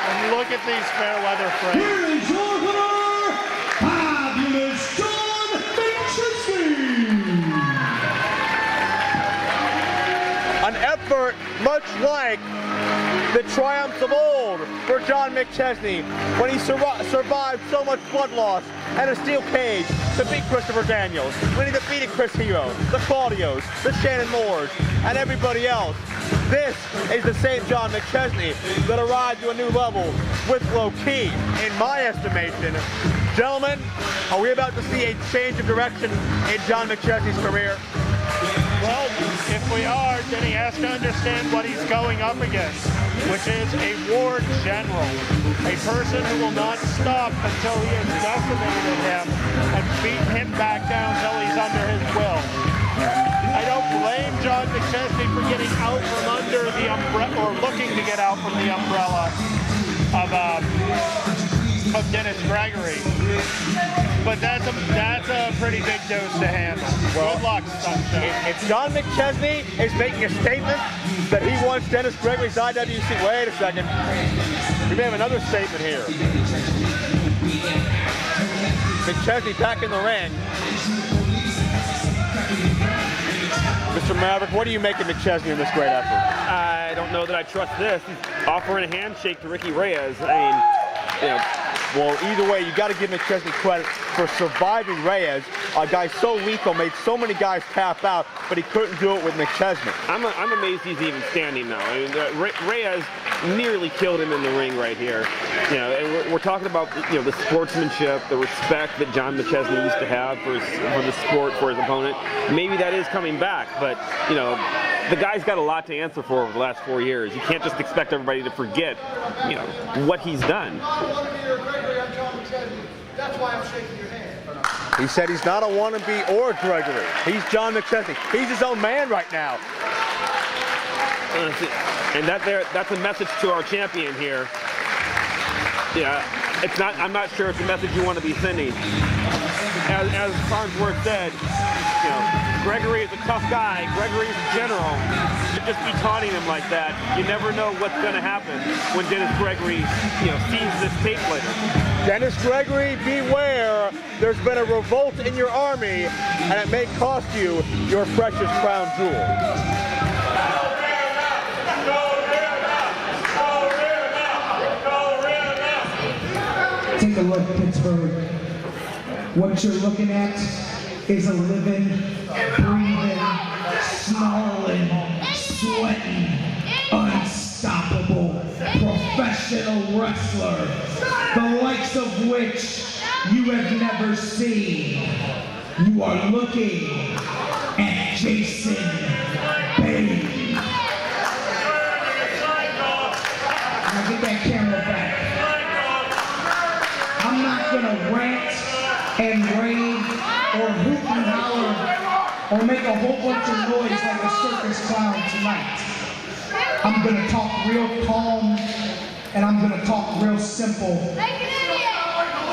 And look at these fair weather frames. Here is your winner, fabulous John McChesney. An effort much like the triumphs of old for John McChesney when he survived so much blood loss and a steel cage to beat Christopher Daniels, when he defeated Chris Hero, the Claudios, the Shannon Moores, and everybody else. This is the same John McChesney that arrived to a new level with Low Key, in my estimation. Gentlemen, are we about to see a change of direction in John McChesney's career? Well, if we are, then he has to understand what he's going up against, which is a war general, a person who will not stop until he has decimated him and beaten him back down until he's under his will. I don't blame John McChesney for getting out from under the umbrella, or looking to get out from the umbrella of Dennis Gregory. But that's a pretty big dose to handle. Well, good luck, Sunshine. If John McChesney is making a statement that he wants Dennis Gregory's IWC, wait a second. We may have another statement here. McChesney back in the ring. Mr. Maverick, what do you make of McChesney in this great effort? I don't know that I trust this. He's offering a handshake to Ricky Reyes. I mean, you know. Well, either way, you got to give McChesney credit for surviving Reyes, a guy so lethal, made so many guys tap out, but he couldn't do it with McChesney. I'm amazed he's even standing now. I mean, Reyes nearly killed him in the ring right here. You know, and we're talking about, you know, the sportsmanship, the respect that John McChesney used to have for the sport, for his opponent. Maybe that is coming back, but you know, the guy's got a lot to answer for over the last 4 years. You can't just expect everybody to forget, you know, what he's done. That's why I'm shaking your hand. He said he's not a wannabe or Gregory. He's John McChesney. He's his own man right now. And that's a message to our champion here. Yeah, it's not. I'm not sure it's a message you want to be sending. As Farnsworth said, you know, Gregory is a tough guy. Gregory is a general. To just be taunting him like that, you never know what's going to happen when Dennis Gregory, you know, sees this tape later. Dennis Gregory, beware. There's been a revolt in your army, and it may cost you your precious crown jewel. Take a look, Pittsburgh. What you're looking at is a living, breathing, snarling, sweating, unstoppable professional wrestler, the likes of which you have never seen. You are looking at Jason Bane. Now get that camera back. I'm not gonna rant and rave or hoot and holler or make a whole bunch of noise like a circus clown tonight. I'm gonna talk real calm and I'm gonna talk real simple.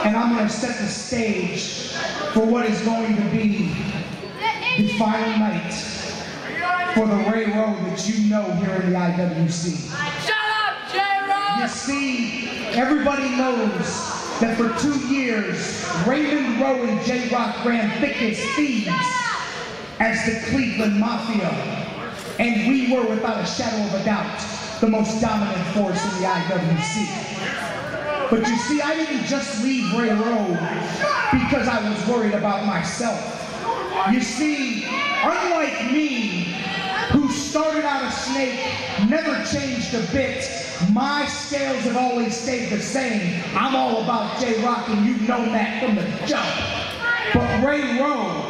And I'm gonna set the stage for what is going to be the final night for the Ray Rowe that you know here in the IWC. Shut up, J-Rowe! You see, everybody knows that for 2 years, Raymond Rowe and J-Rock ran thick as thieves as the Cleveland Mafia. And we were, without a shadow of a doubt, the most dominant force in the IWC. But you see, I didn't just leave Ray Rowe because I was worried about myself. You see, unlike me, who started out a snake, never changed a bit, my scales have always stayed the same. I'm all about J-Rock, and you've known that from the jump. But Ray Rowe,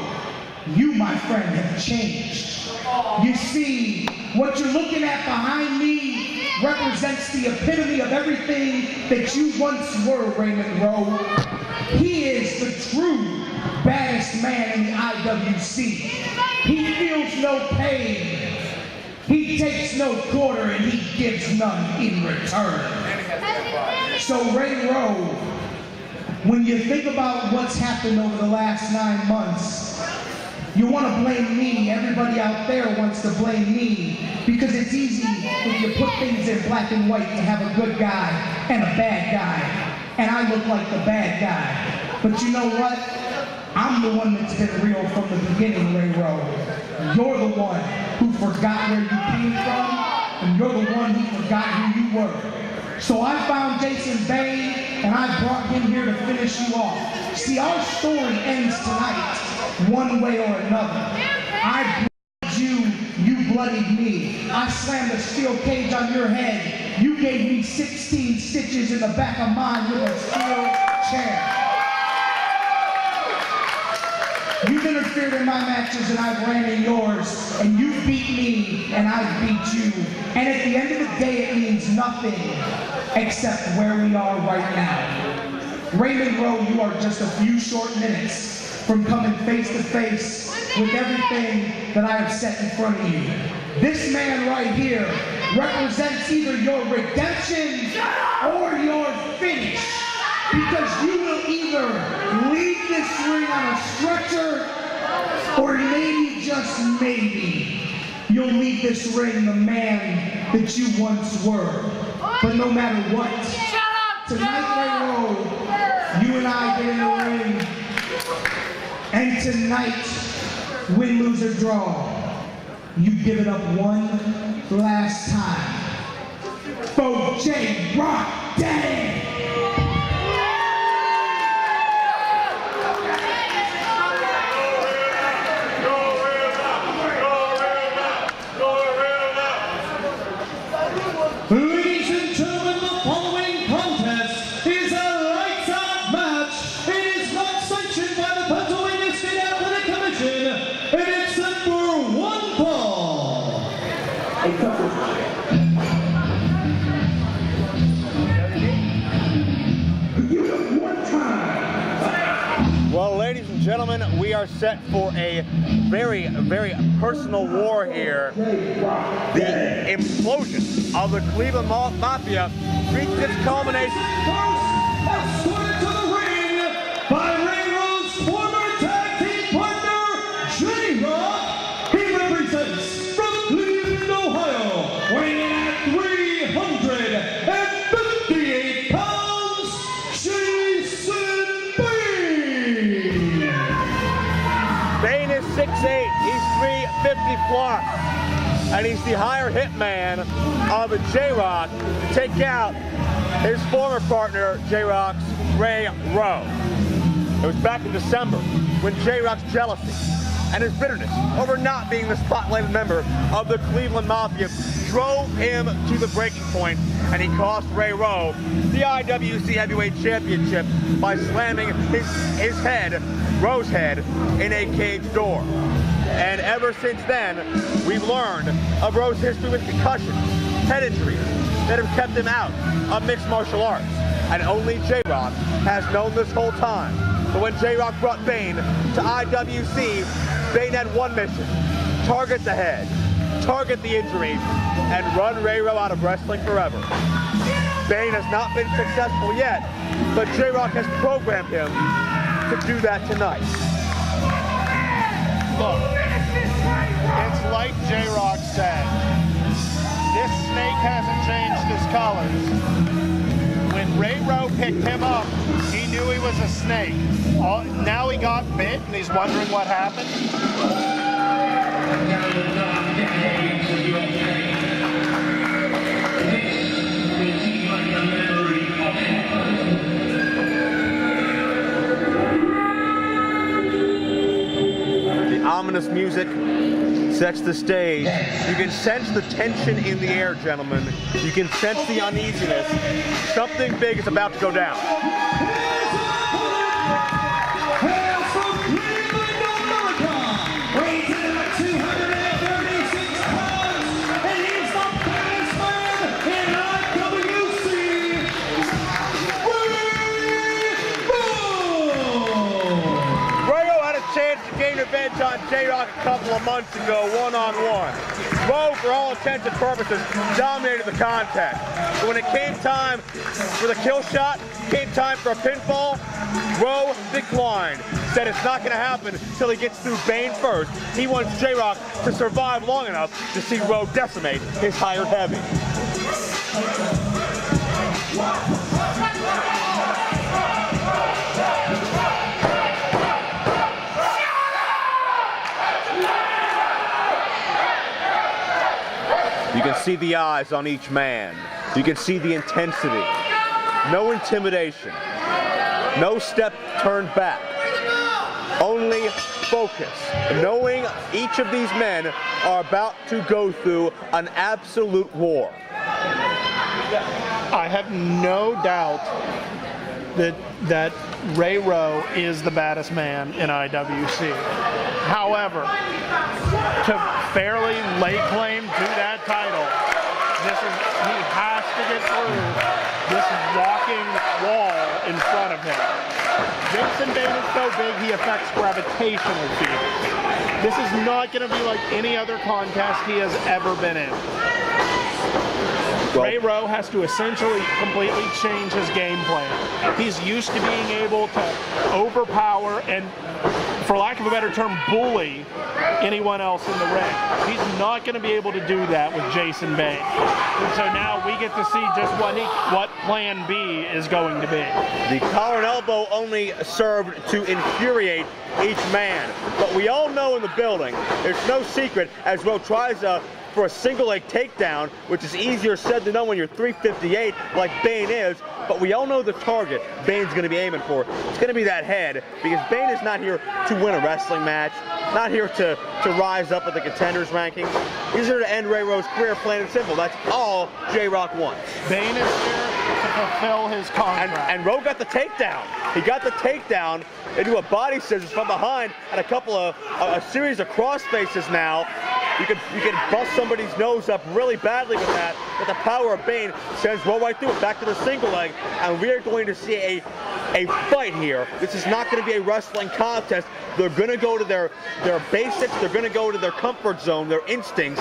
you, my friend, have changed. You see, what you're looking at behind me represents the epitome of everything that you once were, Raymond Rowe. He is the true baddest man in the IWC. He feels no pain. He takes no quarter and he gives none in return. So Ray Rowe, when you think about what's happened over the last 9 months, you want to blame me. Everybody out there wants to blame me because it's easy if you put things in black and white to have a good guy and a bad guy. And I look like the bad guy. But you know what? I'm the one that's been real from the beginning, Ray Rowe. You're the one who forgot where you came from, and you're the one who forgot who you were. So I found Jason Bane, and I brought him here to finish you off. See, our story ends tonight, one way or another. I bloodied you, you bloodied me. I slammed a steel cage on your head. You gave me 16 stitches in the back of mine with a steel chair. You've interfered in my matches and I've ran in yours, and you beat me and I beat you. And at the end of the day, it means nothing except where we are right now. Raymond Rowe, you are just a few short minutes from coming face to face with everything that I have set in front of you. This man right here represents either your redemption or your finish. Because you will either leave this ring on a stretcher, or maybe, just maybe, you'll leave this ring the man that you once were. But no matter what, tonight, Ray Rowe, you and I get in the ring, and tonight, win, lose, or draw, you give it up one last time for J-Rock Daddy. Ladies and gentlemen, the following contest is a lights-out match. It is not sanctioned by the Pennsylvania State Athletic Commission, and it's set for 1 fall. Well, ladies and gentlemen, we are set for a very, very personal war here. The implosion of the Cleveland Mafia reached its culmination. Escorted to the ring by Ray Rowe's former tag team partner, J-Rock. He represents from Cleveland, Ohio, weighing in at 358 pounds, Jason Bane. Bain is 6'8", he's 350 plus, and he's the higher hitman of J-Rock to take out his former partner, J-Rock's Ray Rowe. It was back in December when J-Rock's jealousy and his bitterness over not being the spotlighted member of the Cleveland Mafia drove him to the breaking point, and he cost Ray Rowe the IWC Heavyweight Championship by slamming his head, Rowe's head, in a cage door. And ever since then, we've learned of Rowe's history with concussions, head injuries that have kept him out of mixed martial arts. And only J-Rock has known this whole time. But when J-Rock brought Bain to IWC, Bain had one mission: target the head, target the injuries, and run Ray Rowe out of wrestling forever. Bain has not been successful yet, but J-Rock has programmed him to do that tonight. Look, it's like J-Rock said. This snake hasn't changed his colors. When Ray Rowe picked him up, he knew he was a snake. Now he got bit and he's wondering what happened. The ominous music sets the stage. You can sense the tension in the air, gentlemen. You can sense the uneasiness. Something big is about to go down. Hails from Cleveland, America, weighs in at 236 pounds, and he's the baddest man in IWC. Rowe had a chance to gain revenge on J-Rock a couple of months ago, one-on-one. Rowe, for all intents and purposes, dominated the contest. But when it came time for the kill shot, came time for a pinfall, Rowe declined. Said it's not going to happen until he gets through Bain first. He wants J-Rock to survive long enough to see Rowe decimate his hired heavy. You can see the eyes on each man. You can see the intensity. No intimidation. No step turned back. Only focus. Knowing each of these men are about to go through an absolute war. I have no doubt that Ray Rowe is the baddest man in IWC. However, to fairly lay claim to that title, he has to get through this walking wall in front of him. Jason Bane is so big he affects gravitational fields. This is not going to be like any other contest he has ever been in. Ray Rowe has to essentially completely change his game plan. He's used to being able to overpower and, for lack of a better term, bully anyone else in the ring. He's not going to be able to do that with Jason Bane. And so now we get to see just what plan B is going to be. The collar and elbow only served to infuriate each man. But we all know in the building, there's no secret, as Rowe tries for a single leg takedown, which is easier said than done when you're 358 like Bain is, but we all know the target Bane's going to be aiming for. It's going to be that head, because Bain is not here to win a wrestling match, not here to rise up at the contenders rankings. He's here to end Ray Rowe's career, plain and simple. That's all J-Rock wants. Bain is here to fulfill his contract. And Rowe got the takedown. He got the takedown into a body scissors from behind and a series of cross faces now. You can bust somebody's nose up really badly with that, but the power of Bain sends Rowe right through it, back to the single leg, and we are going to see a fight here. This is not going to be a wrestling contest. They're going to go to their basics, they're going to go to their comfort zone, their instincts.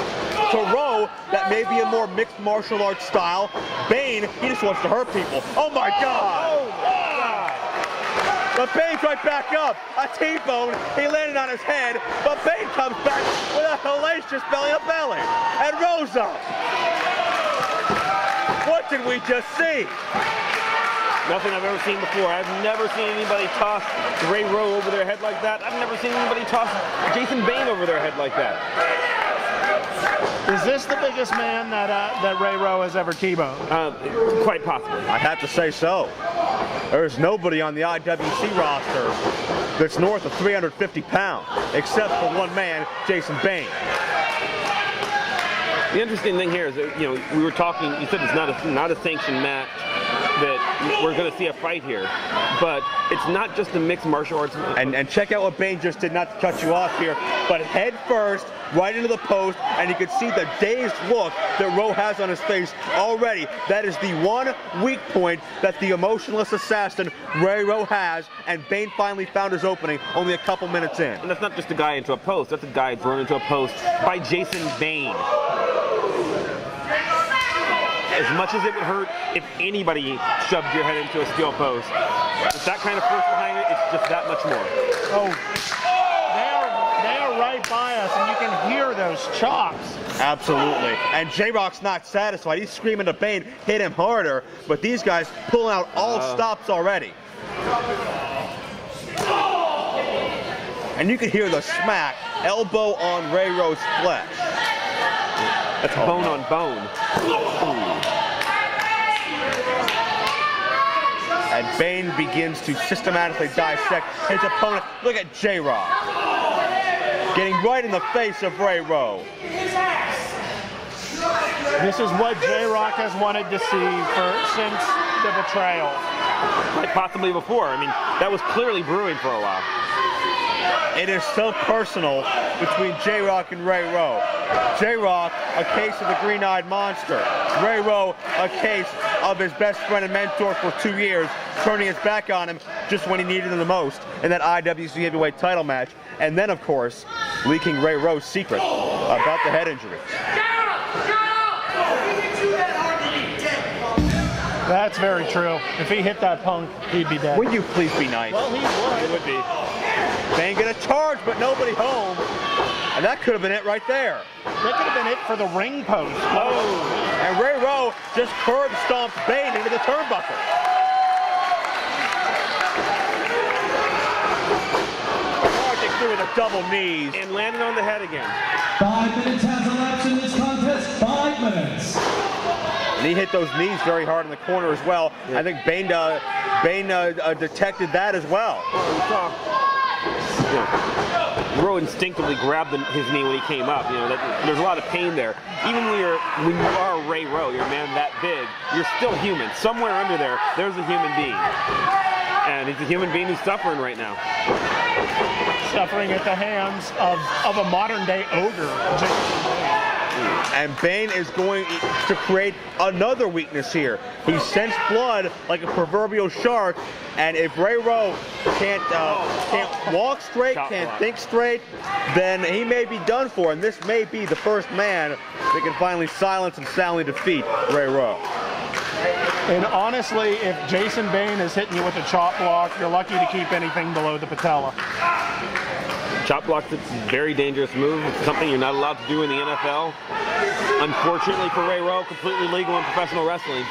To Rowe, that may be a more mixed martial arts style. Bain, he just wants to hurt people. Oh my God! But Bane's right back up. A T-bone. He landed on his head, but Bain comes back with a hellacious belly-to-belly. And Rowe's up. What did we just see? Nothing I've ever seen before. I've never seen anybody toss Ray Rowe over their head like that. I've never seen anybody toss Jason Bane over their head like that. Is this the biggest man that Ray Rowe has ever T-boned? Quite possibly. I have to say so. There's nobody on the IWC roster that's north of 350 pounds, except for one man, Jason Bane. The interesting thing here is that, we were talking, you said it's not a sanctioned match, that we're going to see a fight here, but it's not just a mixed martial arts. And check out what Bain just did, not to cut you off here, but head first, right into the post, and you can see the dazed look that Rowe has on his face already. That is the one weak point that the emotionless assassin Ray Rowe has, and Bain finally found his opening only a couple minutes in. And that's not just a guy into a post, that's a guy thrown into a post by Jason Bane. As much as it would hurt if anybody shoved your head into a steel post, with that kind of force behind it, it's just that much more. Oh, they are right by us, and you can hear those chops. Absolutely. And J-Rock's not satisfied. He's screaming to Bain, hit him harder, but these guys pulling out all stops already. And you can hear the smack, elbow on Ray Rowe's flesh. That's bone on bone. And Bain begins to systematically dissect his opponent. Look at J-Rock. Getting right in the face of Ray Rowe. This is what J-Rock has wanted to see since the betrayal. Like possibly before. I mean, that was clearly brewing for a while. It is so personal between J-Rock and Ray Rowe. J-Rock, a case of the green-eyed monster. Ray Rowe, a case of his best friend and mentor for 2 years, turning his back on him just when he needed him the most in that IWC heavyweight title match. And then, of course, leaking Ray Rowe's secret about the head injury. That's very true. If he hit that Punk, he'd be dead. Would you please be nice? Well, he would. It would be. Bain get a charge, but nobody home. And that could have been it right there. That could have been it for the ring post. Oh. And Ray Rowe just curb stomps Bain into the turnbuckle. Charging through with a double knees. And landing on the head again. 5 minutes has elapsed in this contest. 5 minutes. And he hit those knees very hard in the corner as well. Yeah. I think Bain detected that as well. Rowe instinctively grabbed his knee when he came up. You know, there's a lot of pain there. Even when you are Ray Rowe, you're a man that big, you're still human. Somewhere under there's a human being. And he's a human being who's suffering right now. Suffering at the hands of a modern-day ogre. And Bain is going to create another weakness here. He sensed blood like a proverbial shark, and if Ray Rowe can't walk straight, can't think straight, then he may be done for, and this may be the first man that can finally silence and soundly defeat Ray Rowe. And honestly, if Jason Bane is hitting you with a chop block, you're lucky to keep anything below the patella. Chop block's a very dangerous move. It's something you're not allowed to do in the NFL. Unfortunately for Ray Rowe, completely legal in professional wrestling.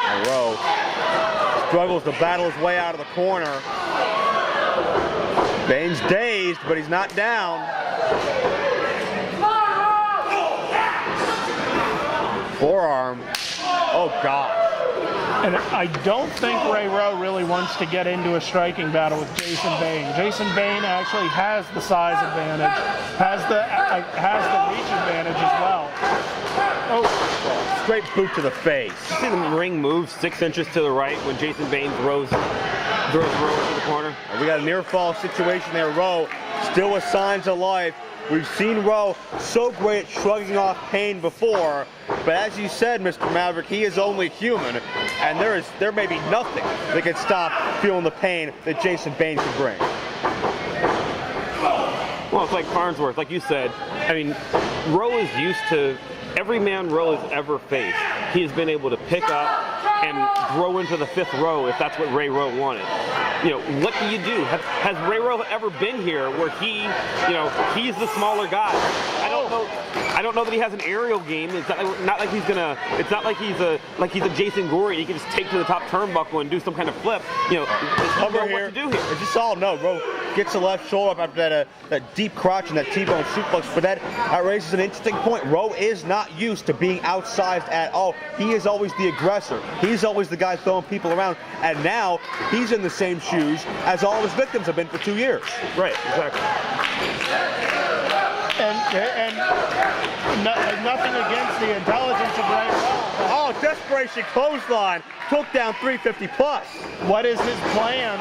And Rowe struggles to battle his way out of the corner. Bane's dazed, but he's not down. Forearm. Oh, God. And I don't think Ray Rowe really wants to get into a striking battle with Jason Bane. Jason Bane actually has the size advantage, has the reach advantage as well. Oh, straight boot to the face. You see the ring move 6 inches to the right when Jason Bane throws Rowe into the corner? And we got a near fall situation there. Rowe still with signs of life. We've seen Rowe so great at shrugging off pain before, but as you said, Mr. Maverick, he is only human, and there may be nothing that can stop feeling the pain that Jason Bane can bring. Well, it's like Farnsworth, like you said. I mean, Rowe is used to every man Rowe has ever faced. He has been able to pick up and grow into the 5th row if that's what Ray Rowe wanted. You know, what do you do? Has Ray Rowe ever been here where he's the smaller guy? I don't know that he has an aerial game. It's not like he's a Jason Gory. He can just take to the top turnbuckle and do some kind of flip. You know, over here. What to do here? It's just all no. Rowe gets the left shoulder up after that deep crotch and that T-bone suplex. But that raises an interesting point. Rowe is not used to being outsized at all. He is always the aggressor. He's always the guy throwing people around. And now he's in the same shoes as all of his victims have been for 2 years. Right, exactly. And nothing against the intelligence of Ray Rowe. Oh, desperation clothesline. Took down 350 plus. What is his plan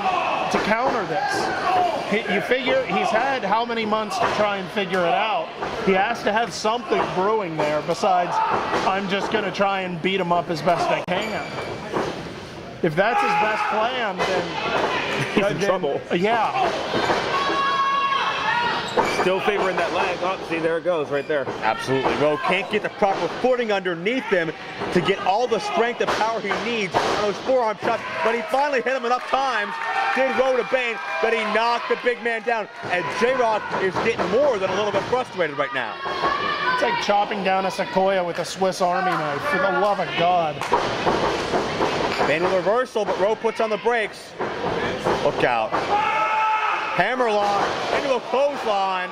to counter this? You figure he's had how many months to try and figure it out? He has to have something brewing there besides, I'm just going to try and beat him up as best I can. If that's his best plan, then he's in trouble. Yeah. Still favoring that leg. Oh, see, there it goes, right there. Absolutely. Rowe can't get the proper footing underneath him to get all the strength and power he needs on those forearm shots, but he finally hit him enough times did Rowe to Bain, but he knocked the big man down. And J-Rock is getting more than a little bit frustrated right now. It's like chopping down a sequoia with a Swiss Army knife, for the love of God. Bain with reversal, but Rowe puts on the brakes. Look out. Hammerlock into a clothesline.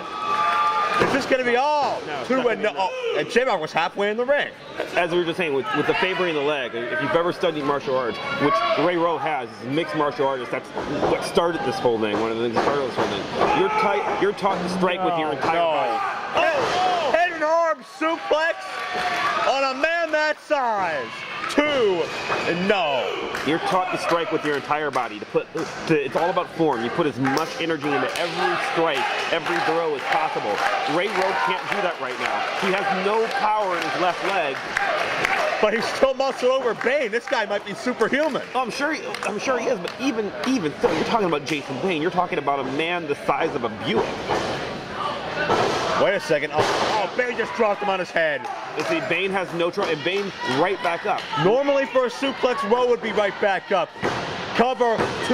Is this going to be all? No, Two and no. Oh, and J-Rock was halfway in the ring. As we were just saying, with the favoring the leg, if you've ever studied martial arts, which Ray Rowe has, is a mixed martial artist. That's what started this whole thing. One of the things that started this whole thing. You're taught to strike with your entire body. Oh, head and arm suplex on a man that size. 2 and no. You're taught to strike with your entire body. It's all about form. You put as much energy into every strike, every throw as possible. Ray Rowe can't do that right now. He has no power in his left leg. But he's still muscle over Bain. This guy might be superhuman. Oh, I'm sure he is. But even so, you're talking about Jason Bane. You're talking about a man the size of a Buick. Wait a second. Oh, Bain just dropped him on his head. You see, Bain has no trouble, and Bain right back up. Normally for a suplex, Rowe would be right back up. Cover, 2,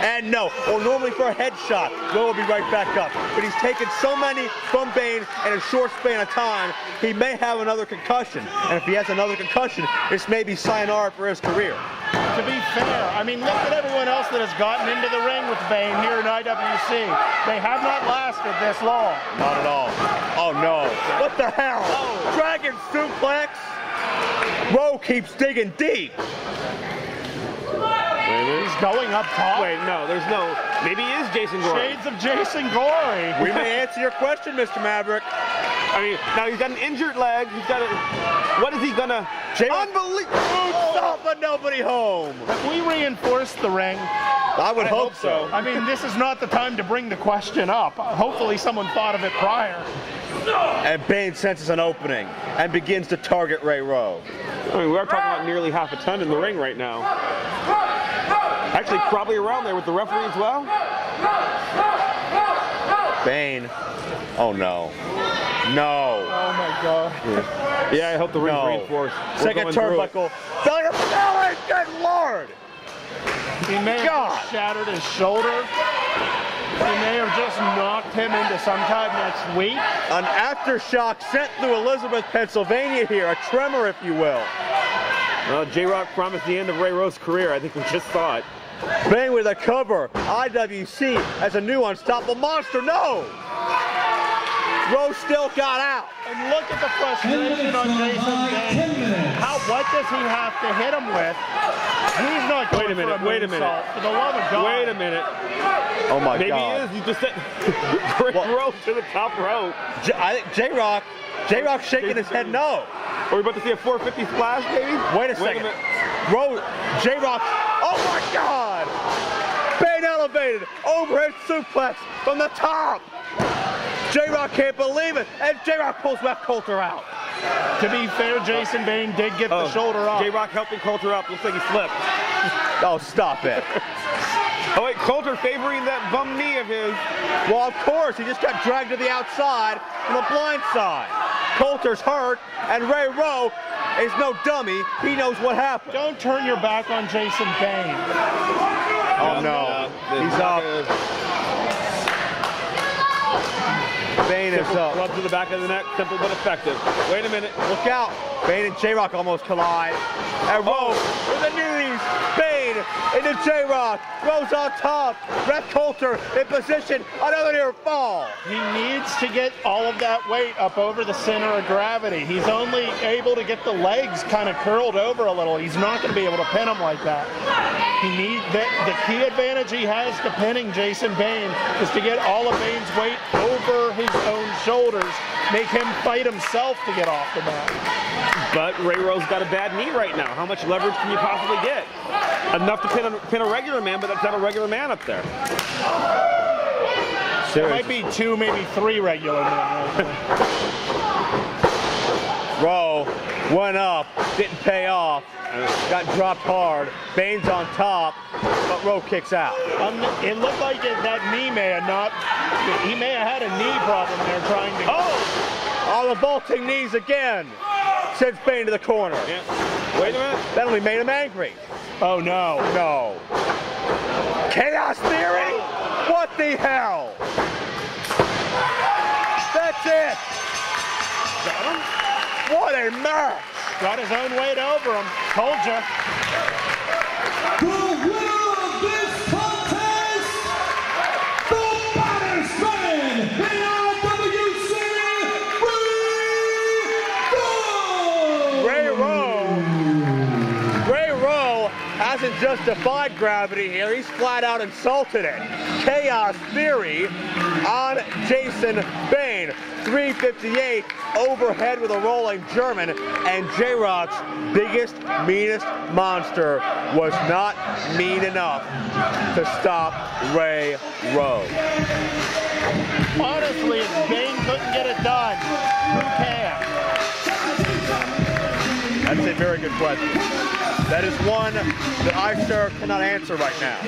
and no. Or normally for a headshot, Rowe would be right back up. But he's taken so many from Bain in a short span of time, he may have another concussion. And if he has another concussion, this may be sayonara for his career. To be fair, I mean, look at everyone else that has gotten into the ring with Bain here in IWC. They have not lasted this long. Not at all. Oh, no. What the hell? Oh. Dragon suplex. Rowe keeps digging deep. He's going up top. Wait, no, there's no. Maybe he is Jason Gory. Shades of Jason Gory. We may answer your question, Mr. Maverick. I mean, now he's got an injured leg. He's got a. What is he gonna? Unbelievable! Stop, but nobody home. If we reinforce the ring, I would hope so. I mean, this is not the time to bring the question up. Hopefully someone thought of it prior. And Bain senses an opening and begins to target Ray Rowe. I mean, we are talking about nearly half a ton in the ring right now. Actually, probably around there with the referee as well. Bain. Oh, no. No. Oh, my God. Yeah, I hope the ring's reinforced. Second turnbuckle. Belly belly. Good Lord. He may have shattered his shoulder. He may have just knocked him into sometime next week. An aftershock sent through Elizabeth, Pennsylvania here. A tremor, if you will. Well, J-Rock promised the end of Ray Rowe's career. I think we just saw it. Bain with a cover. IWC as a new unstoppable monster. No! Rowe still got out. And look at the frustration on Jason Bane. What does he have to hit him with? He's not going for a moonsault. For the love of God. Wait a minute. Oh my God. God. Maybe he is. He just said rope to the top rope. I think J-Rock shaking his head no. Are we about to see a 450 splash, maybe? Wait a second. J-Rock. Oh my God. Bain elevated. Overhead suplex from the top. J-Rock can't believe it. And J-Rock pulls Wes Coulter out. To be fair, Jason Bane did get the shoulder off. J-Rock helping Coulter up. Looks like he slipped. Oh, stop it. Oh, wait, Coulter favoring that bum knee of his. Well, of course. He just got dragged to the outside from the blind side. Coulter's hurt, and Ray Rowe is no dummy. He knows what happened. Don't turn your back on Jason Bane. Oh, no. He's up. Bain is up. Club to the back of the neck, simple but effective. Wait a minute. Look out. Bain and J-Rock almost collide. And Rowe with the knees. Bain into J-Rock. Rowe's on top. Wes Coulter in position. Another near fall. He needs to get all of that weight up over the center of gravity. He's only able to get the legs kind of curled over a little. He's not going to be able to pin him like that. He needs the key advantage he has to pinning Jason Bane is to get all of Bane's weight over his own shoulders, make him fight himself to get off the mat. But Ray Rowe's got a bad knee right now. How much leverage can you possibly get? Enough to pin a regular man, but that's not a regular man up there. There might be 2, maybe 3 regular men right now. Rowe went up, didn't pay off, got dropped hard. Bane's on top, but Rowe kicks out. It looked like that knee may have not. He may have had a knee problem there trying to. Oh, the vaulting knees again. Sends Bain to the corner. Yeah. Wait a minute. That only made him angry. Oh no. No. Chaos Theory? What the hell? That's it. Got him. What a match. Got his own weight over him. Told ya. The winner of this contest, the baddest man in IWC, Ray Rowe hasn't just defied gravity here, he's flat out insulted it. Chaos Theory on Jason Bane. 358 overhead with a rolling German, and J-Rock's biggest, meanest monster was not mean enough to stop Ray Rowe. Honestly, if Bain couldn't get it done, who can? That's a very good question. That is one that I, sir, cannot answer right now.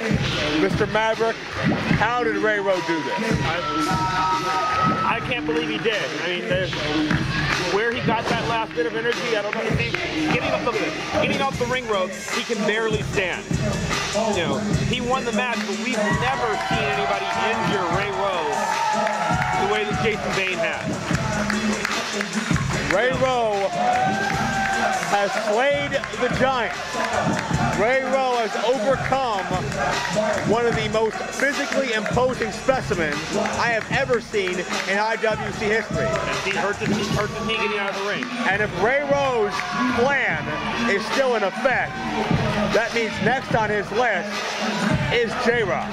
Mr. Maverick, how did Ray Rowe do this? I can't believe he did. I mean, where he got that last bit of energy, I don't know. Getting off the ring rope, he can barely stand. You know, he won the match, but we've never seen anybody injure Ray Rowe the way that Jason Bane has. Ray Rowe has slayed the giant. Ray Rowe has overcome one of the most physically imposing specimens I have ever seen in IWC history. And he hurt the knee getting out of the ring. And if Ray Rowe's plan is still in effect, that means next on his list is J-Rock.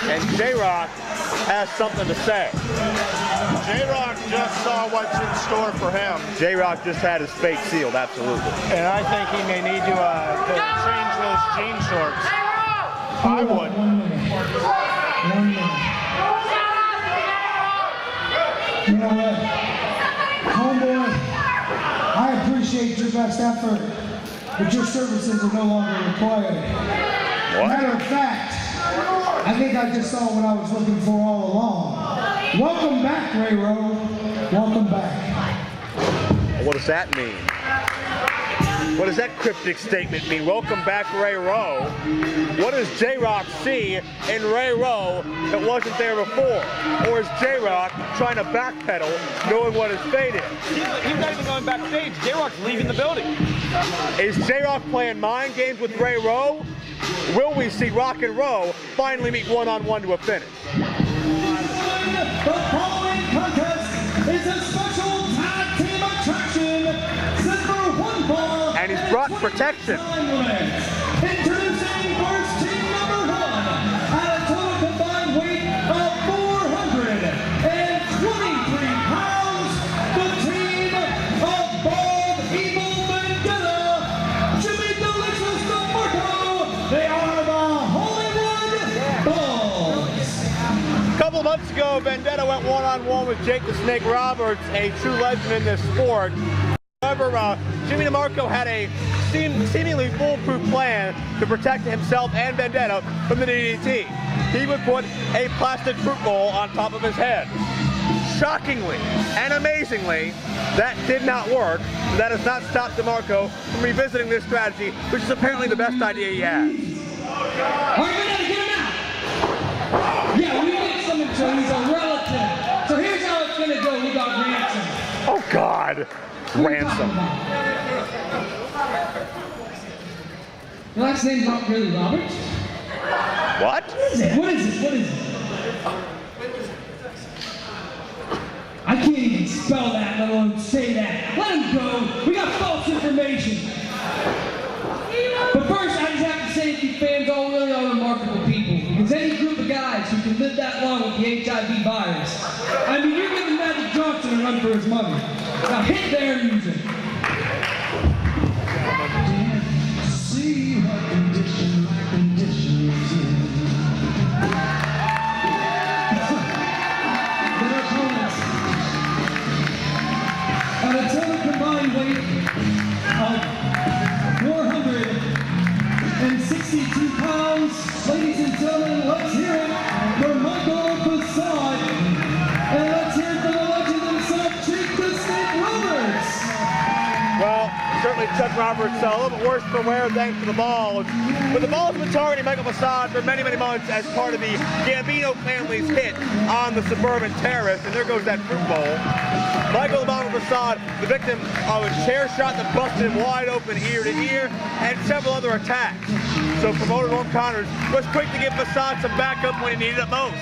And J-Rock has something to say. J-Rock just saw what's in store for him. J-Rock just had his fate sealed, absolutely. And I think he may need to change those jean shorts. I would. 1 minute. 1 minute. You know what? Homeboy, I appreciate your best effort, but your services are no longer required. Matter of fact, I think I just saw what I was looking for all along. Welcome back, Ray Rowe. Welcome back. What does that mean? What does that cryptic statement mean? Welcome back, Ray Rowe. What does J-Rock see in Ray Rowe that wasn't there before? Or is J-Rock trying to backpedal, knowing what his fate is? He's not even going backstage. J-Rock's leaving the building. Is J-Rock playing mind games with Ray Rowe? Will we see Rock and Rowe finally meet one-on-one to a finish? The following contest is a special tag team attraction set for 1 fall. And he's brought protection. Introducing first team number 1 at a total combined weight of 423 pounds. The team of Bald Evil Vendetta, Jimmy Delicious DeMarco. They are the Hollywood Balls. A couple of months ago, Vendetta went one-on-one with Jake the Snake Roberts, a true legend in this sport. However, Jimmy DeMarco had a seemingly foolproof plan to protect himself and Vendetta from the DDT. He would put a plastic fruit bowl on top of his head. Shockingly and amazingly, that did not work. But that has not stopped DeMarco from revisiting this strategy, which is apparently the best idea he has. All right, we gotta get him out. Yeah, we get something to him. He's a relative. So here's how it's gonna go. We got ransom. Oh God, ransom. Your last name's not really Robert? What? What is it? What is it? I can't even spell that, let alone say that. Let him go. We got false information. But first, I just have to say that you fans all really are remarkable people. Because any group of guys who can live that long with the HIV virus, I mean, you're giving Magic Johnson a run for his money. Now hit their music. See what condition my condition is in. Their opponents at a total combined weight of 462 pounds. Ladies and gentlemen, let's hear it for Michael Facade. And let's hear it for the legend himself, Chief the Snake Roberts. Well, certainly Chuck Roberts a little bit worse for wear thanks to the balls. But the balls have been targeting Michael Facade for many, many months as part of the Gambino family's hit on the Suburban Terrace. And there goes that fruit bowl. Michael the Bomber Facade, the victim of a chair shot that busted him wide open ear to ear, and several other attacks. So promoter Norm Connors was quick to give Facade some backup when he needed it most.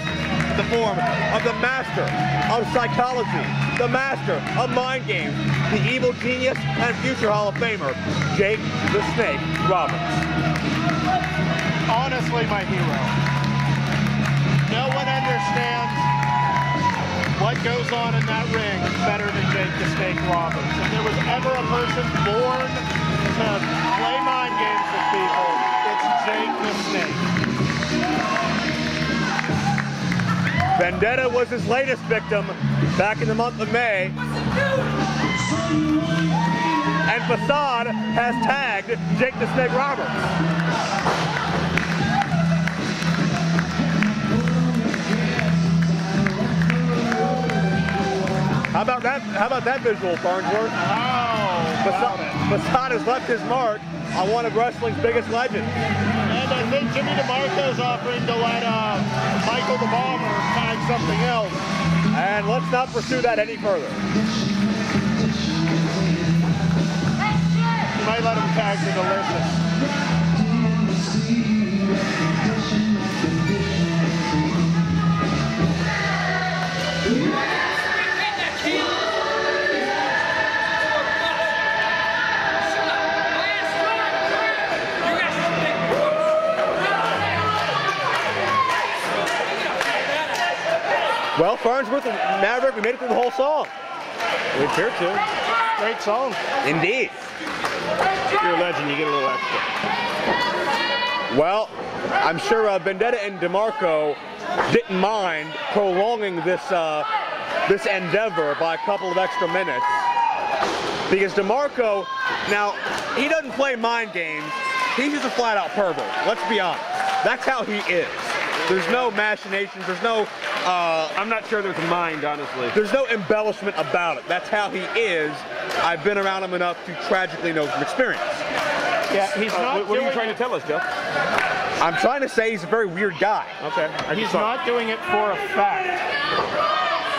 In the form of the master of psychology, the master of mind games, the evil genius and future Hall of Famer, Jake the Snake Roberts. Honestly, my hero. No one understands what goes on in that ring better than Jake the Snake Roberts. If there was ever a person born to play mind games with people, it's Jake the Snake. Vendetta was his latest victim back in the month of May. And Facade has tagged Jake the Snake Roberts. How about that visual, Farnsworth? Facade has left his mark on one of wrestling's biggest legends. And I think Jimmy DeMarco's offering to let Michael the Bomber tag something else. And let's not pursue that any further. You might let him tag the Delicious. Well, Farnsworth and Maverick, we made it through the whole song. We appear to. Great song. Indeed. You're a legend, you get a little extra. Well, I'm sure Vendetta and DeMarco didn't mind prolonging this this endeavor by a couple of extra minutes. Because DeMarco, now, he doesn't play mind games. He's just a flat-out pervert. Let's be honest. That's how he is. There's no machinations. There's no... I'm not sure there's a mind, honestly. There's no embellishment about it. That's how he is. I've been around him enough to tragically know from experience. Yeah, he's not. What are you trying to tell us, Joe? I'm trying to say he's a very weird guy. Okay. He's not doing it for effect.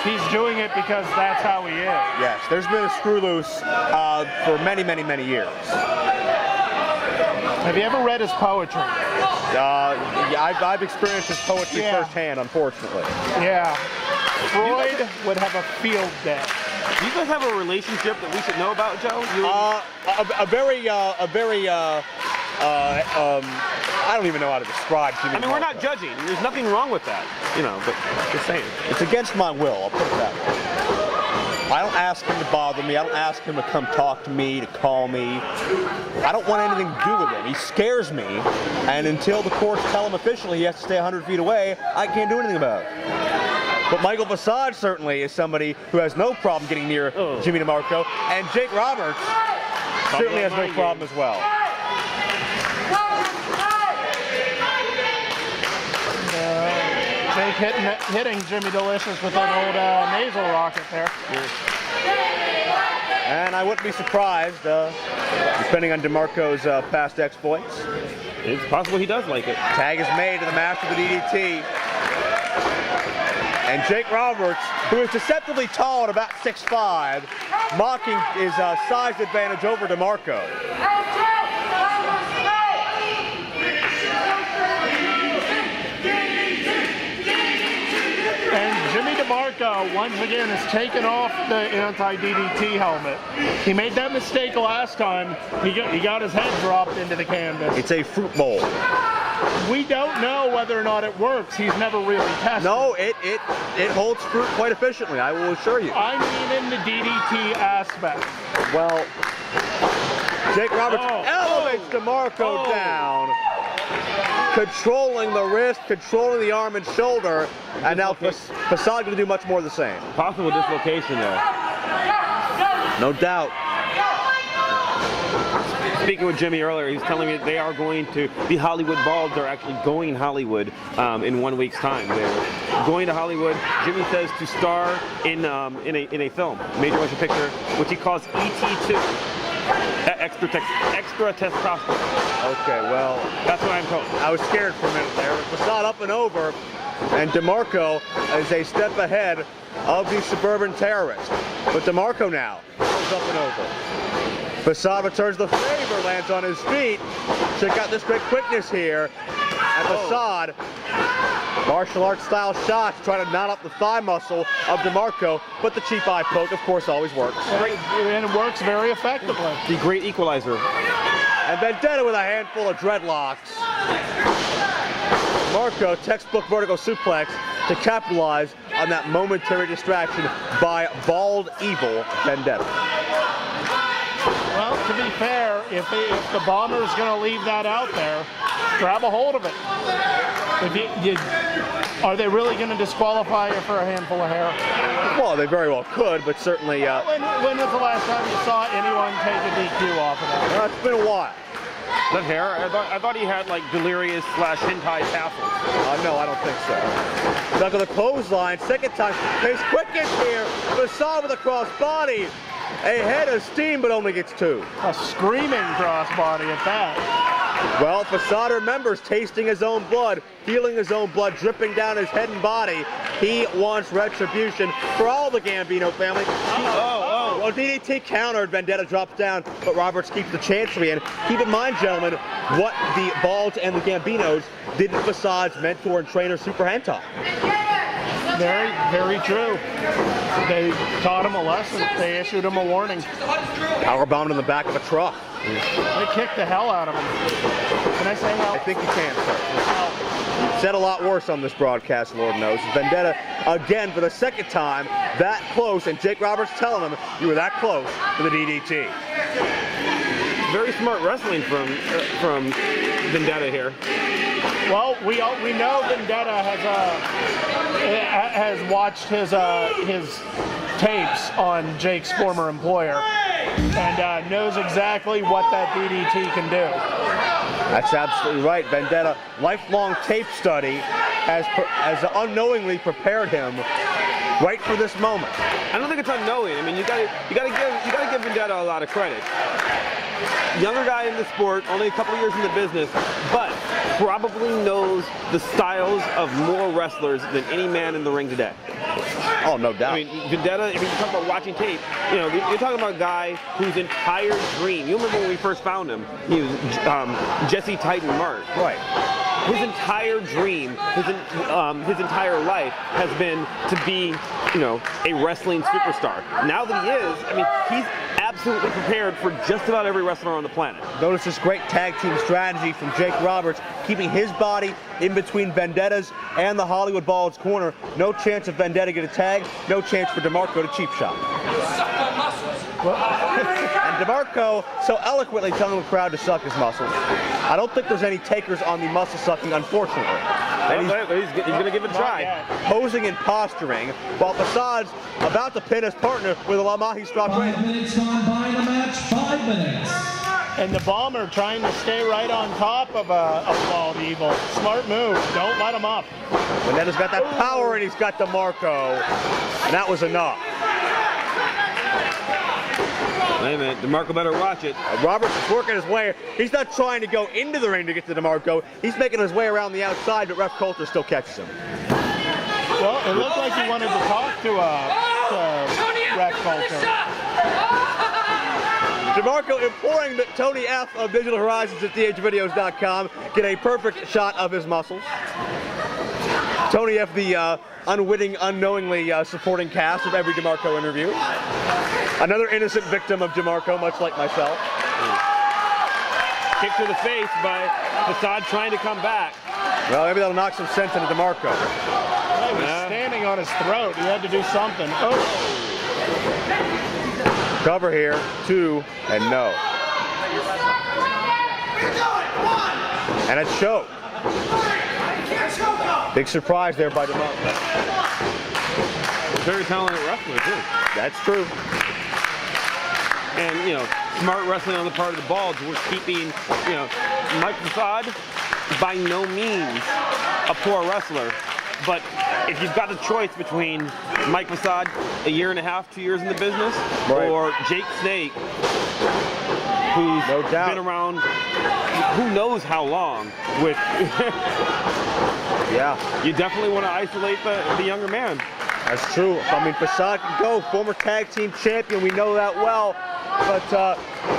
He's doing it because that's how he is. Yes, there's been a screw loose for many, many, many years. Have you ever read his poetry? Yeah, I've experienced his poetry firsthand, unfortunately. Yeah. Freud would have a field day. Do you guys have a relationship that we should know about, Joe? I don't even know how to describe Jimmy. I mean, we're not judging. There's nothing wrong with that, you know, but just saying. It's against my will, I'll put it that way. I don't ask him to bother me. I don't ask him to come talk to me, to call me. I don't want anything to do with him. He scares me, and until the courts tell him officially he has to stay 100 feet away, I can't do anything about it. But Michael Facade certainly is somebody who has no problem getting near Jimmy DeMarco, and Jake Roberts certainly has no problem as well. Jake hitting Jimmy Delicious with an old nasal rocket there. And I wouldn't be surprised, depending on DeMarco's past exploits. It's possible he does like it. Tag is made to the master of the DDT. And Jake Roberts, who is deceptively tall at about 6'5", mocking his size advantage over DeMarco. And Jimmy DeMarco, once again, has taken off the anti-DDT helmet. He made that mistake last time. He got his head dropped into the canvas. It's a fruit bowl. We don't know whether or not it works. He's never really tested. No, it holds fruit quite efficiently, I will assure you. I mean in the DDT aspect. Well, Jake Roberts elevates DeMarco down, controlling the wrist, controlling the arm and shoulder, and now Facade going to do much more of the same. Possible dislocation there. No doubt. Speaking with Jimmy earlier, he was telling me they are going to, the Hollywood Balls are actually going Hollywood in 1 week's time. They're going to Hollywood, Jimmy says, to star in a film, major motion picture, which he calls E.T. 2. Extra testosterone. Okay, well, That's what I'm told. I was scared for a minute there. Facade up and over, and DeMarco is a step ahead of the suburban terrorist. But DeMarco now goes up and over. Facade returns the favor, lands on his feet. Check out this great quickness here. And Facade, martial arts style shots, trying to knot up the thigh muscle of DeMarco, but the cheap eye poke, of course, always works. And it works very effectively. The great equalizer. And Vendetta with a handful of dreadlocks. DeMarco, textbook vertical suplex to capitalize on that momentary distraction by bald, evil Vendetta. Well, to be fair, if the Bomber's going to leave that out there, grab a hold of it. Are they really going to disqualify you for a handful of hair? Well, they very well could, but certainly... when was the last time you saw anyone take a DQ off of that? It's been a while. That hair? I thought he had like delirious / hentai tassels. No, I don't think so. Stuck on the clothesline, second time. Pace quickens here. Facade with a crossbody. A head of steam, but only gets 2. A screaming crossbody at that. Well, Facade remembers tasting his own blood, feeling his own blood dripping down his head and body. He wants retribution for all the Gambino family. Well, DDT countered, Vendetta drops down, but Roberts keeps the chancery in. Keep in mind, gentlemen, what the Balds and the Gambinos did to Facade's mentor and trainer, Super Hentai. Very, very true. They taught him a lesson. They issued him a warning. Powerbombed in the back of a truck. They kicked the hell out of him. Can I say hell? I think you can, sir. Said a lot worse on this broadcast, Lord knows. Vendetta, again, for the second time, that close, and Jake Roberts telling him, you were that close to the DDT. Very smart wrestling from Vendetta here. Well, we know Vendetta has watched his tapes on Jake's former employer and knows exactly what that DDT can do. That's absolutely right. Vendetta, lifelong tape study, has unknowingly prepared him right for this moment. I don't think it's unknowing. I mean, you gotta give Vendetta a lot of credit. Younger guy in the sport, only a couple years in the business, but probably knows the styles of more wrestlers than any man in the ring today. Oh, no doubt. I mean, Vendetta, I mean, you talk about watching tape, you know, you're talking about a guy whose entire dream, you remember when we first found him, he was Jesse Titan Mark. Right. His entire dream, his entire life has been to be, you know, a wrestling superstar. Now that he is, I mean, he's absolutely prepared for just about every wrestler on the planet. Notice this great tag team strategy from Jake Roberts, keeping his body in between Vendetta's and the Hollywood Balls corner. No chance of Vendetta get a tag, no chance for DeMarco to cheap shot. And DeMarco so eloquently telling the crowd to suck his muscles. I don't think there's any takers on the muscle sucking, unfortunately. And He's going to give it a try. Posing and posturing, while Facade's about to pin his partner with a La Mahi Strap. 5 minutes gone by in the match, 5 minutes. And the Bomber trying to stay right on top of Bald Evil. Smart move. Don't let him up. Vendetta's got that power, and he's got DeMarco. And that was enough. Wait a minute, DeMarco better watch it. Roberts is working his way. He's not trying to go into the ring to get to DeMarco. He's making his way around the outside, but Ref Coulter still catches him. Well, it looked like he wanted to talk to Ref Coulter. DeMarco imploring that Tony F. of Digital Horizons at dhvideos.com get a perfect shot of his muscles. Tony F., the unwitting, unknowingly supporting cast of every DeMarco interview. Another innocent victim of DeMarco, much like myself. Kick to the face by Facade trying to come back. Well, maybe that'll knock some sense into DeMarco. Well, he was standing on his throat. He had to do something. Oh. Cover here, 2, and no. And it showed. Big surprise there by DeMarco. Very talented wrestler, too. That's true. And, you know, smart wrestling on the part of the Balds. We're keeping, you know, Mike Facade, by no means a poor wrestler. But if you've got a choice between Mike Facade, a year and a half, 2 years in the business, right, or Jake Snake, who's No doubt. been around who knows how long with Yeah, you definitely want to isolate the younger man. that's true. I mean, Facade can go, former tag team champion, we know that well. But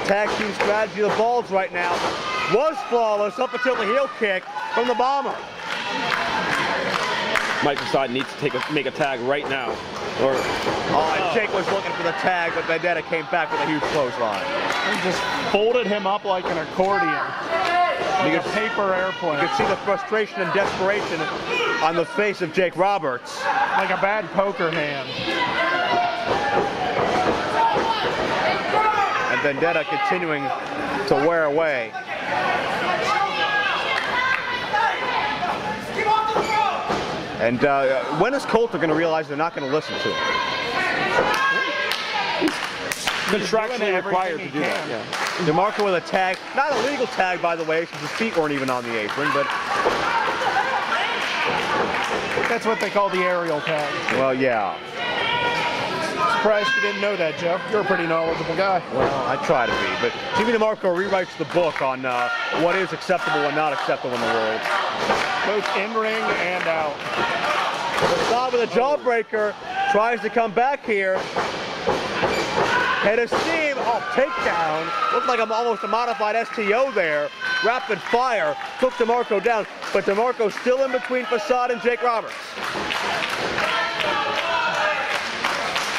tag team strategy of the Balls right now was flawless up until the heel kick from the Bomber. Mike Facade needs to make a tag right now. Or And Jake was looking for the tag, but Vendetta came back with a huge clothesline. And just folded him up like an accordion. Like a paper airplane. You could see the frustration and desperation on the face of Jake Roberts. Like a bad poker hand. And Vendetta continuing to wear away. And when is Coulter going to realize they're not going to listen to him? contractually required to do that. Yeah. DeMarco with a tag, not a legal tag by the way, since his feet weren't even on the apron, but That's what they call the aerial tag. well, yeah. Surprised you didn't know that, Joe. You're a pretty knowledgeable guy. Well, I try to be, but Jimmy DeMarco rewrites the book on what is acceptable and not acceptable in the world. Both in ring and out. Facade with a jawbreaker, tries to come back here. Head of steam, takedown. Looked like almost a modified STO there. Rapid fire, took DeMarco down, but DeMarco's still in between Facade and Jake Roberts.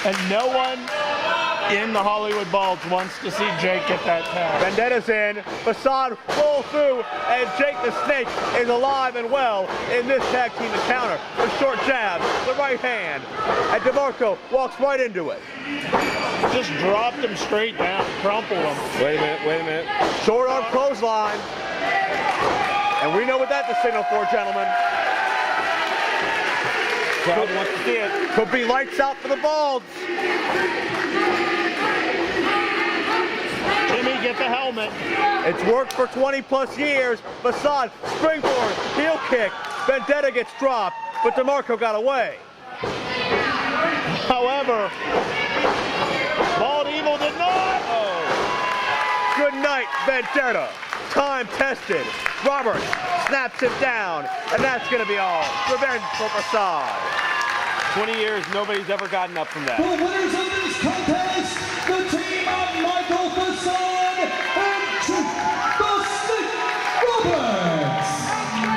And no one in the Hollywood Balls wants to see Jake get that tag. Vendetta's in, Facade rolls through, and Jake the Snake is alive and well in this tag team encounter. The short jab, the right hand, and DeMarco walks right into it. Just dropped him straight down, crumpled him. Wait a minute. Short arm clothesline. And we know what that's a signal for, gentlemen. Crowd wants to see it. Could be lights out for the Balls. Jimmy, get the helmet. It's worked for 20 plus years. Facade, springboard, heel kick. Vendetta gets dropped, but DeMarco got away. However, Bald Evil did not. Good night, Vendetta. Time tested. Roberts snaps him down, and that's going to be all. Revenge for Facade. 20 years, nobody's ever gotten up from that. The winners of this contest, the team of Michael Facade and Jake the Snake Roberts.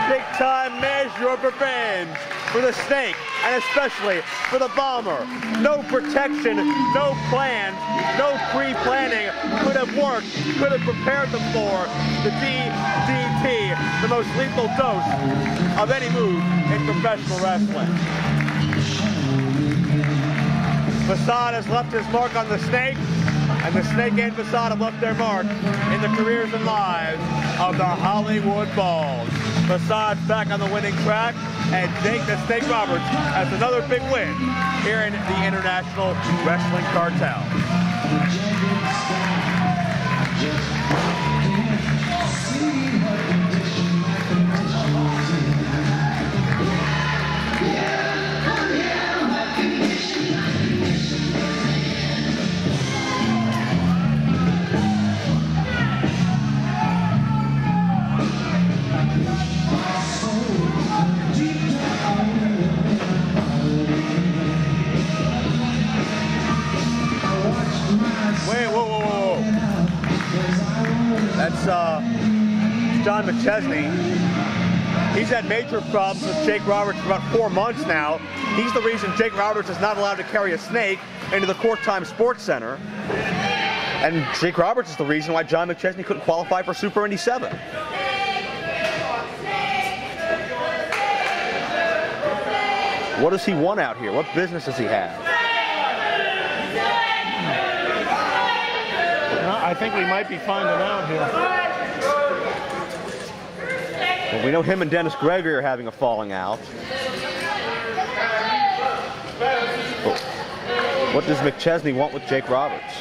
Big time measure of revenge for the Snake, and especially for the Bomber. No protection, no plans, no pre-planning could have worked, could have prepared them for the DDT, the most lethal dose of any move in professional wrestling. Facade has left his mark on the Snake, and the Snake and Facade have left their mark in the careers and lives of the Hollywood Balls. Facade's back on the winning track, and Jake the Snake Roberts has another big win here in the International Wrestling Cartel. Wait, whoa. That's John McChesney. He's had major problems with Jake Roberts for about 4 months now. He's the reason Jake Roberts is not allowed to carry a snake into the Court Time Sports Center. And Jake Roberts is the reason why John McChesney couldn't qualify for Super Indy 7. What does he want out here? What business does he have? I think we might be finding out here. Well, we know him and Dennis Gregory are having a falling out. What does McChesney want with Jake Roberts?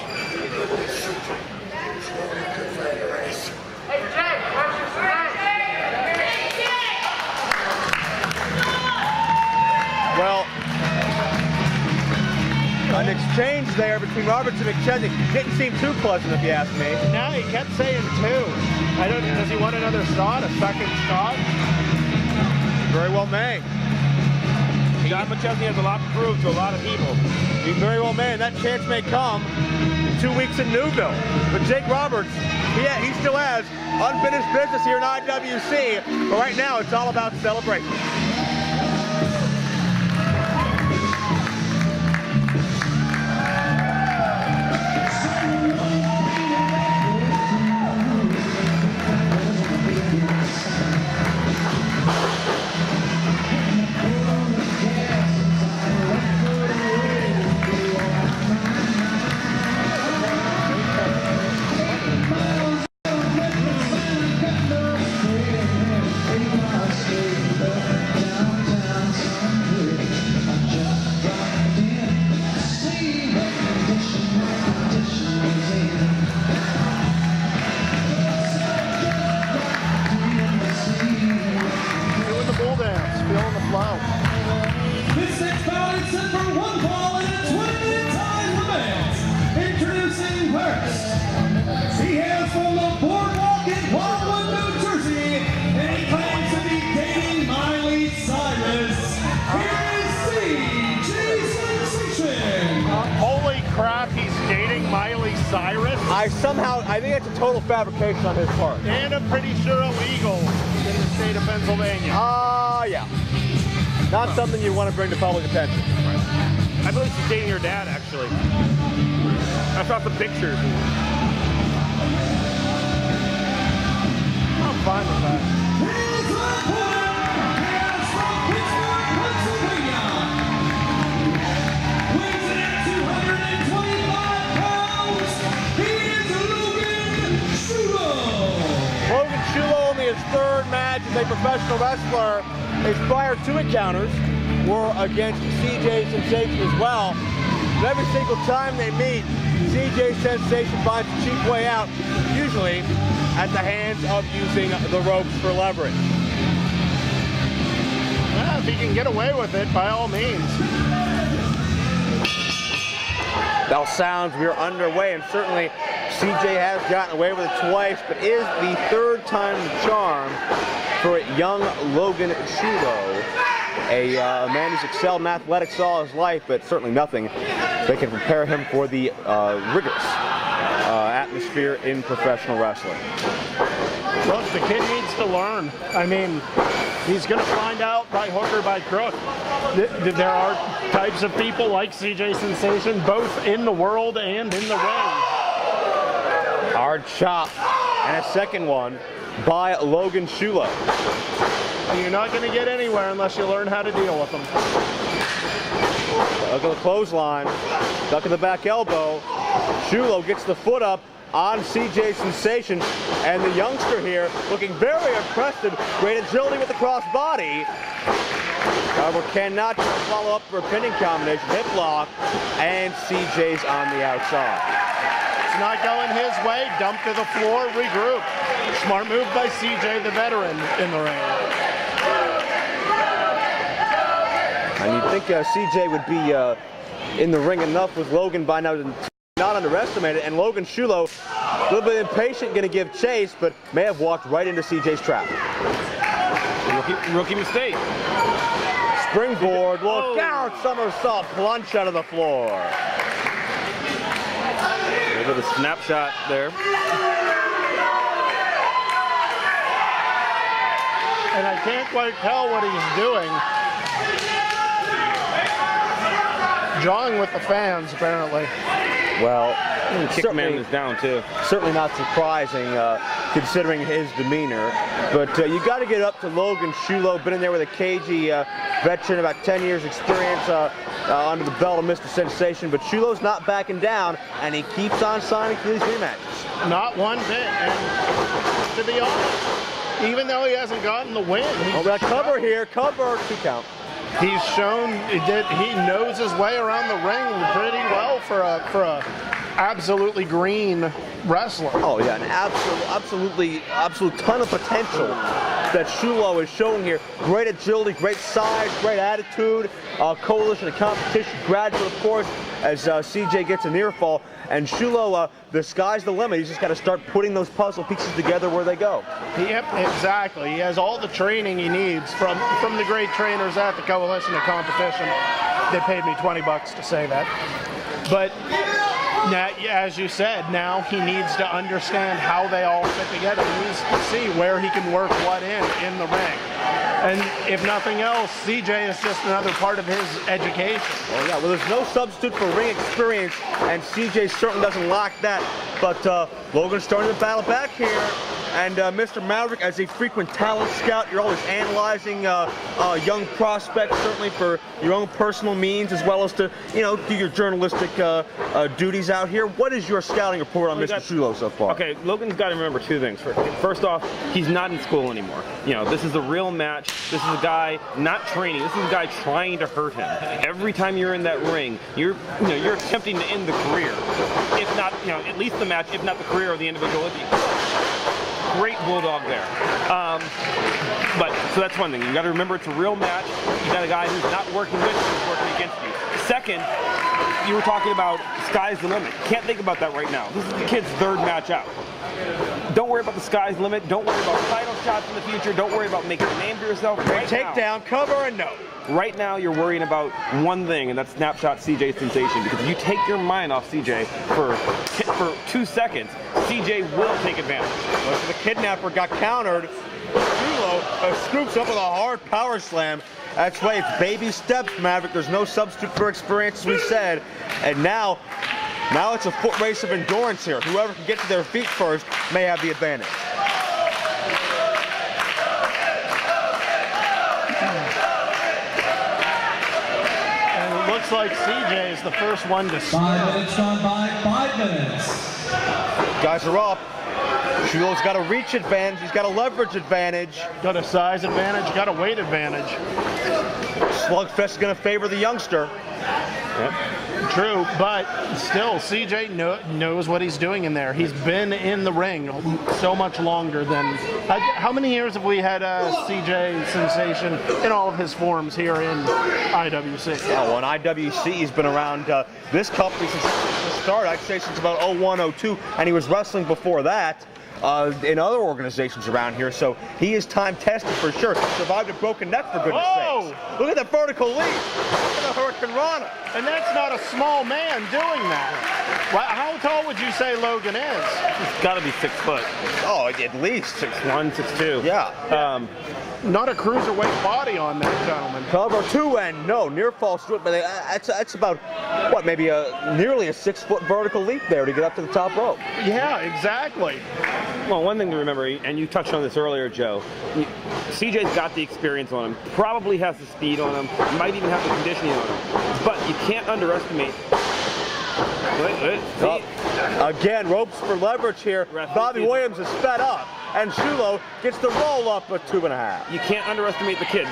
Well, an exchange there between Roberts and McChesney didn't seem too pleasant, if you ask me. No, he kept saying 2. I don't. Does he want another shot? A second shot? Very well may. John McChesney has a lot to prove to a lot of people. He very well may, and that chance may come in 2 weeks in Newville. But Jake Roberts, he still has unfinished business here in IWC, but right now it's all about celebration. This next bout is set for 1 fall in a 20-minute time limit. Introducing first, he hails from the boardwalk in Wildwood, New Jersey, and he claims to be dating Miley Cyrus. Here is CJ Sensation. Holy crap, he's dating Miley Cyrus? I think that's a total fabrication on his part. And I'm pretty sure illegal in the state of Pennsylvania. Yeah. Not something you want to bring to public attention. I believe she's dating your dad, actually. I saw some pictures. I'm fine with that. His opponent hails from Pittsburgh, Pennsylvania. Weighs in at 225 pounds. He is Logan Shulo. Logan Shulo, only his 3rd match as a professional wrestler. His prior 2 encounters were against CJ Sensation as well. But every single time they meet, CJ Sensation finds a cheap way out, usually at the hands of using the ropes for leverage. Well, if he can get away with it, by all means. Bell sounds, we are underway, and certainly CJ has gotten away with it twice, but is the 3rd time the charm for young Logan Shulo, a man who's excelled in athletics all his life, but certainly nothing that can prepare him for the rigorous atmosphere in professional wrestling. Look, the kid needs to learn. I mean, he's going to find out by hook or by crook. There are types of people like CJ Sensation, both in the world and in the ring. Hard chop, and a second one by Logan Shulo. You're not going to get anywhere unless you learn how to deal with them. Look at the clothesline, duck in the back elbow. Shulo gets the foot up on CJ Sensation, and the youngster here looking very impressive. Great agility with the cross body. However, cannot follow up for a pinning combination. Hip lock, and CJ's on the outside. It's not going his way. Dump to the floor, regroup. Smart move by CJ, the veteran, in the ring. And you'd think CJ would be in the ring enough with Logan by now to not underestimate it. And Logan Shulo, a little bit impatient, going to give chase, but may have walked right into CJ's trap. Rookie mistake. Springboard, look out, somersault, plunge out of the floor. A little bit of snapshot there. And I can't quite tell what he's doing. Jawing with the fans, apparently. Well, Kickman is down too. Certainly not surprising considering his demeanor. But you got to get up to Logan Shulo, been in there with a cagey veteran, about 10 years experience under the belt of Mr. Sensation. But Shulo's not backing down, and he keeps on signing for these rematches. Not one bit. And to be honest, even though he hasn't gotten the win, that cover here, cover, 2 count. He's shown that he knows his way around the ring pretty well for a absolutely green wrestler. Oh yeah, an absolute ton of potential that Shulo is showing here. Great agility, great size, great attitude, coalition of competition, graduate of course, as CJ gets a near fall. And Shulo, the sky's the limit. He's just got to start putting those puzzle pieces together where they go. Yep, exactly. He has all the training he needs from the great trainers at the Coalition of Competition. They paid me $20 to say that. But now, as you said, now he needs to understand how they all fit together. He needs to see where he can work what in the ring. And if nothing else, CJ is just another part of his education. Oh yeah, well there's no substitute for ring experience, and CJ certainly doesn't lack that. But Logan's starting to battle back here. And Mr. Maverick, as a frequent talent scout, you're always analyzing young prospects, certainly for your own personal means, as well as to, do your journalistic duties out here. What is your scouting report on Mr. Shulo so far? Okay, Logan's got to remember two things. First off, he's not in school anymore. This is a real match. This is a guy not training. This is a guy trying to hurt him. Every time you're in that ring, you're attempting to end the career, if not, at least the match, if not the career of the individual with you. Great bulldog there. So that's one thing. You got to remember it's a real match. You got a guy who's not working with you, who's working against you. Second, you were talking about sky's the limit. Can't think about that right now. This is the kid's third match out. Don't worry about the sky's limit. Don't worry about title shots in the future. Don't worry about making a name for yourself. Right Take down, cover, and no. Right now, you're worrying about one thing, and that's snapshot CJ sensation. Because if you take your mind off CJ for 2 seconds, CJ will take advantage. Look, the kidnapper got countered. Shulo scoops up with a hard power slam. That's why it's baby steps, Maverick. There's no substitute for experience, as we said. And now it's a foot race of endurance here. Whoever can get to their feet first may have the advantage. And it looks like CJ is the first one to start. 5 minutes gone by, 5 minutes. Guys are up. Shulo's got a reach advantage. He's got a leverage advantage. Got a size advantage, got a weight advantage. Slugfest is going to favor the youngster. Yep. True, but still, CJ knows what he's doing in there. He's been in the ring so much longer than... How many years have we had CJ Sensation in all of his forms here in IWC? Oh, well, in IWC, he's been around this company since the start. I'd say since about 01, 02, and he was wrestling before that. In other organizations around here, so he is time-tested for sure. Survived a broken neck, for goodness sakes. Look at that vertical leap. Look at the Hurricane Rana. And that's not a small man doing that. How tall would you say Logan is? He's got to be 6 foot. Oh, at least 6'1", 6'2". Yeah. Not a cruiserweight body on that gentleman. Cover 2 and no, near fall strip, but that's about, what, maybe nearly a 6 foot vertical leap there to get up to the top rope. Yeah, exactly. Well, one thing to remember, and you touched on this earlier, Joe, CJ's got the experience on him, probably has the speed on him, might even have the conditioning on him, but you can't underestimate. Again, ropes for leverage here. Bobby Williams is fed up, and Shulo gets the roll up at 2.5. You can't underestimate the kid.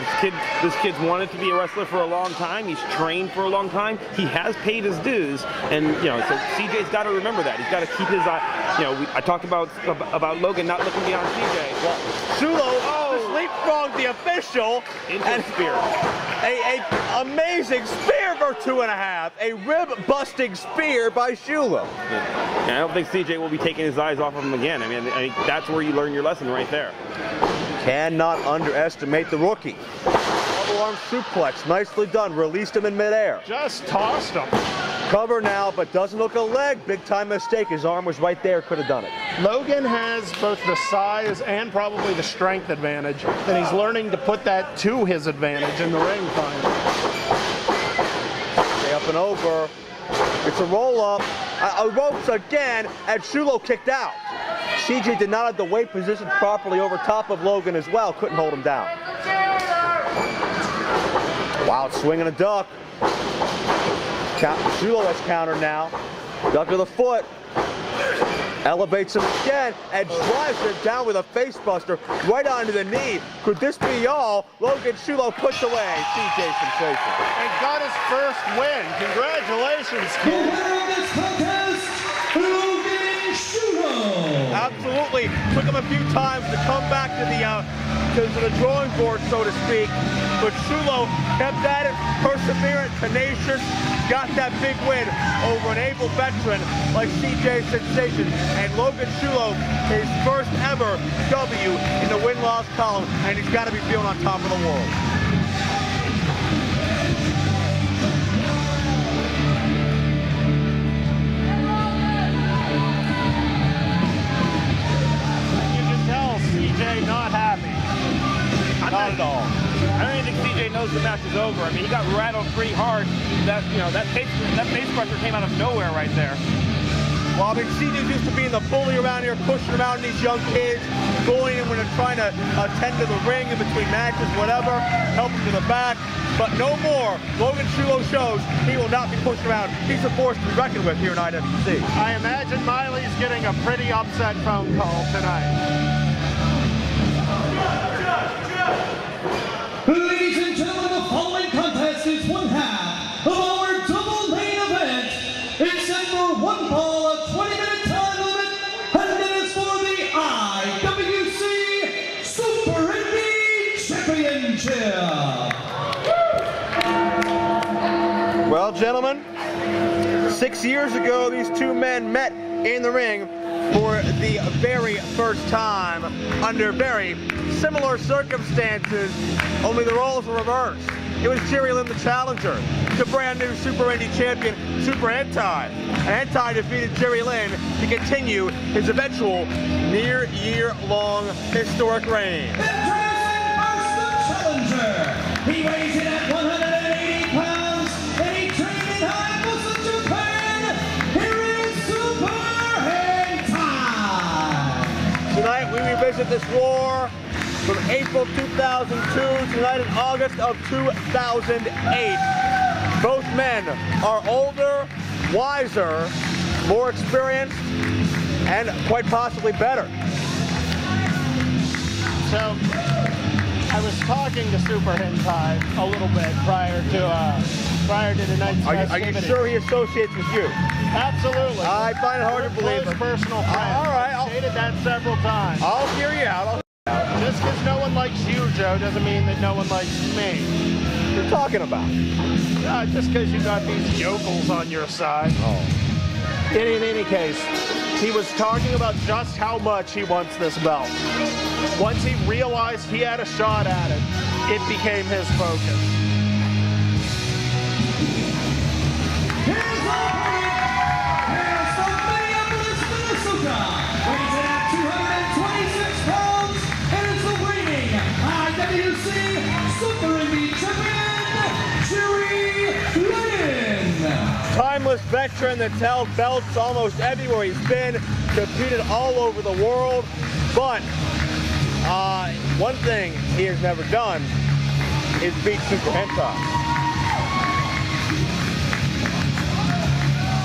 This kid's wanted to be a wrestler for a long time. He's trained for a long time. He has paid his dues, and so CJ's got to remember that. He's got to keep his eye. I talked about Logan not looking beyond CJ. Well, Shulo just leapfrogged the official into spear. A amazing spear for 2.5. A rib-busting spear by Shulo. Yeah, I don't think CJ will be taking his eyes off of him again. I mean, that's where you learn your lesson right there. Cannot underestimate the rookie. Double arm suplex, nicely done. Released him in midair. Just tossed him. Cover now, but doesn't hook a leg. Big time mistake. His arm was right there. Could have done it. Logan has both the size and probably the strength advantage, and he's learning to put that to his advantage in the ring finally. Stay up and over. It's a roll-up. Ropes again, and Shulo kicked out. CJ did not have the weight positioned properly over top of Logan as well. Couldn't hold him down. Wow, swing and a duck. Shulo has countered now. Duck of the foot. Elevates him again and drives him down with a facebuster right onto the knee. Could this be all? Logan Shulo puts away CJ Sensation. And got his first win. Congratulations, The winner of this contest, Logan Shulo. Absolutely. Took him a few times to come back to the drawing board, so to speak. But Shulo kept at it, perseverant, tenacious, got that big win over an able veteran like CJ Sensation. And Logan Shulo, his first ever W in the win-loss column, and he's got to be feeling on top of the world. CJ not happy. Not at all. I don't even think CJ knows the match is over. I mean, he got rattled pretty hard. That face pressure came out of nowhere right there. Well, I mean, CJ's used to being the bully around here, pushing around these young kids, bullying them when they're trying to attend to the ring in between matches, whatever, help them to the back. But no more. Logan Shulo shows he will not be pushed around. He's a force to be reckoned with here in IWC. I imagine Miley's getting a pretty upset phone call tonight. Ladies and gentlemen, the following contest is one half of our double main event. It's set for one fall, a 20-minute time limit, and it is for the IWC Super Indy Championship. Well, gentlemen, 6 years ago, these two men met in the ring for the very first time under very similar circumstances, only the roles were reversed. It was Jerry Lynn, the challenger, the brand new Super Indy champion, Super Hentai. And Hentai defeated Jerry Lynn to continue his eventual near-year-long historic reign. Introducing first the challenger. He weighs in at 180 pounds, and he trained in Hayabusa, Japan. Here is Super Hentai. Tonight we revisit this war from April 2002 tonight in August of 2008. Both men are older, wiser, more experienced, and quite possibly better. So, I was talking to Super Hentai a little bit prior to tonight's Are you sure he associates with you? Absolutely. I find it hard to believe. Close personal friend. All right, I've stated that several times. I'll hear you out. Just because no one likes you, Joe, doesn't mean that no one likes me. What are you talking about? Just because you got these yokels on your side. Oh. In any case, he was talking about just how much he wants this belt. Once he realized he had a shot at it, it became his focus. Here's our opponent, from Minneapolis, Minnesota, weighs in at 226 pounds, and is the reigning IWC Super Indy Champion, Jerry Lynn. Timeless veteran that's held belts almost everywhere he's been, competed all over the world, but one thing he has never done is beat Super Hentai.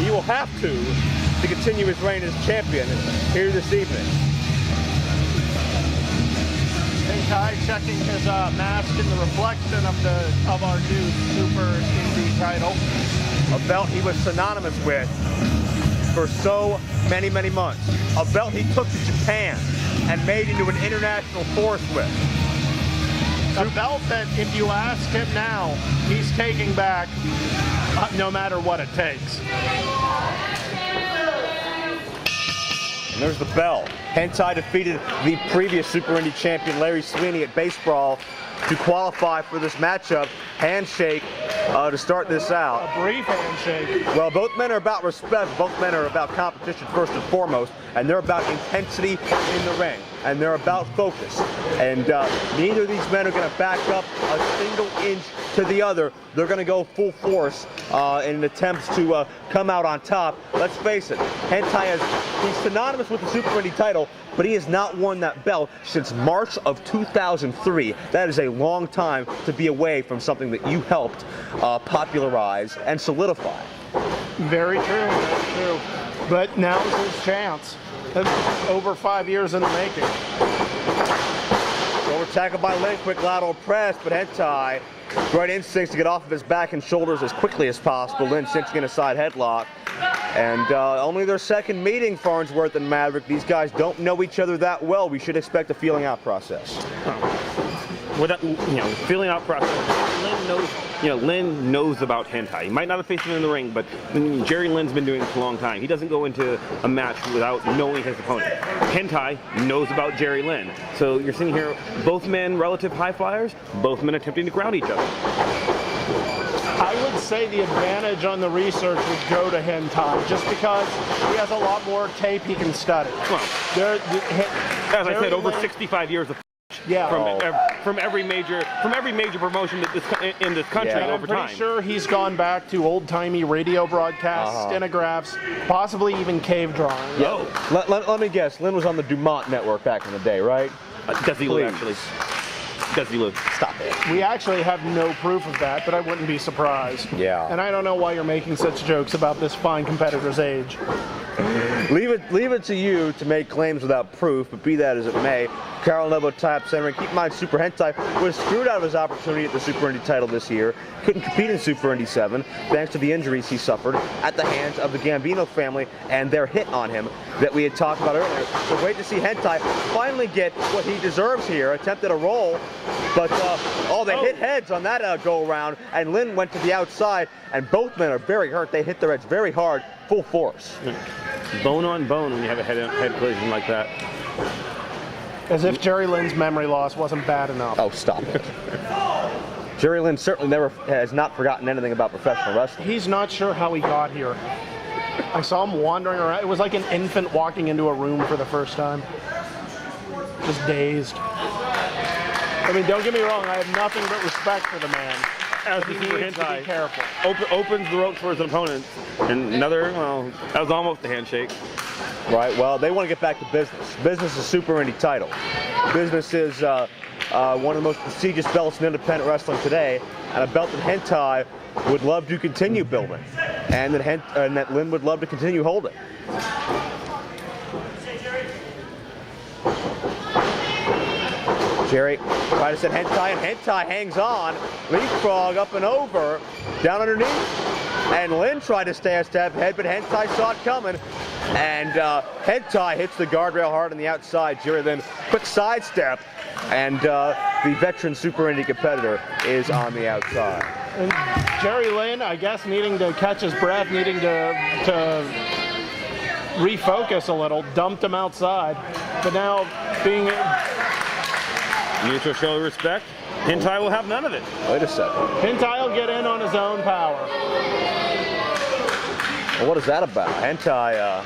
He will have to continue his reign as champion here this evening. Hentai checking his mask in the reflection of our new Super Indy title. A belt he was synonymous with for so many, many months. A belt he took to Japan and made into an international force with. A belt that, if you ask him now, he's taking back no matter what it takes. And there's the bell. Hentai defeated the previous Super Indy champion Larry Sweeney at Base Brawl to qualify for this matchup. Handshake to start this out. A brief handshake. Well, both men are about respect. Both men are about competition first and foremost, and they're about intensity in the ring, and they're about focus. And neither of these men are going to back up a single inch to the other. They're going to go full force in an attempt to come out on top. Let's face it, Hentai he's synonymous with the Super Indy title, but he has not won that belt since March of 2003. That is a long time to be away from something that you helped popularize and solidify. Very true, very true. But now's his chance. Over 5 years in the making. Over tackled by Lynn, quick lateral press, but Hentai, great instincts to get off of his back and shoulders as quickly as possible. Lynn cinching in a side headlock. And only their second meeting, Farnsworth and Maverick. These guys don't know each other that well. We should expect a feeling out process. Without, feeling out process. Lynn knows about hentai. He might not have faced him in the ring, but Jerry Lynn's been doing it for a long time. He doesn't go into a match without knowing his opponent. Hentai knows about Jerry Lynn. So you're seeing here both men relative high flyers, both men attempting to ground each other. I would say the advantage on the research would go to Hentai, just because he has a lot more tape he can study. Well, as I said, over 65 years of from every major promotion in this country over time. I'm pretty sure he's gone back to old-timey radio broadcasts, stenographs, possibly even cave drawings. Yeah. Let me guess. Lynn was on the Dumont network back in the day, right? Does he live, actually? Does he live? Stop it. We actually have no proof of that, but I wouldn't be surprised. Yeah. And I don't know why you're making such jokes about this fine competitor's age. Leave it to you to make claims without proof, but be that as it may, Carl Nebo top center, and keep in mind Super Hentai was screwed out of his opportunity at the Super Indy title this year. Couldn't compete in Super Indy 7 thanks to the injuries he suffered at the hands of the Gambino family and their hit on him that we had talked about earlier. So great to see Hentai finally get what he deserves here. Attempted a roll, but they hit heads on that go around, and Lynn went to the outside, and both men are very hurt. They hit their heads very hard, full force. Bone on bone when you have a head collision like that. As if Jerry Lynn's memory loss wasn't bad enough. Oh, stop it. Jerry Lynn certainly has not forgotten anything about professional wrestling. He's not sure how he got here. I saw him wandering around. It was like an infant walking into a room for the first time. Just dazed. I mean, don't get me wrong, I have nothing but respect for the man. As the Super Hentai opens the ropes for his opponent. And another, that was almost a handshake. Right, well, they want to get back to business. Business is Super Indy title. Business is one of the most prestigious belts in independent wrestling today, and a belt that Hentai would love to continue building, and that Lynn would love to continue holding. Jerry tried to set Hentai, and Hentai hangs on. Leapfrog up and over, down underneath. And Lynn tried to stay a step ahead, but Hentai saw it coming. And Hentai hits the guardrail hard on the outside. Jerry Lynn, quick sidestep. And the veteran Super Indy competitor is on the outside. And Jerry Lynn, I guess, needing to catch his breath, needing to refocus a little, dumped him outside. But now being... Mutual show of respect. Hentai will have none of it. Wait a second. Hentai will get in on his own power. Well, what is that about? Hentai,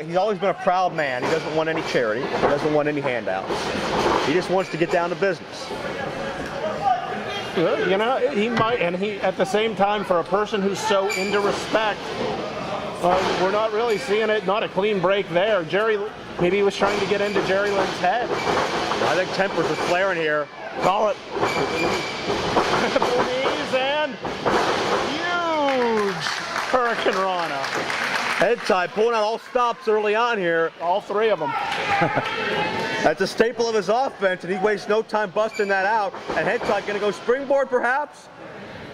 he's always been a proud man. He doesn't want any charity. He doesn't want any handouts. He just wants to get down to business. You know, he might, and he, at the same time, for a person who's so into respect, we're not really seeing it, not a clean break there. Jerry, maybe he was trying to get into Jerry Lynn's head. I think tempers are flaring here. Call it. Triple knees and huge Hurricane Rana. Hentai pulling out all stops early on here. All three of them. That's a staple of his offense, and he wastes no time busting that out. And Hentai going to go springboard, perhaps?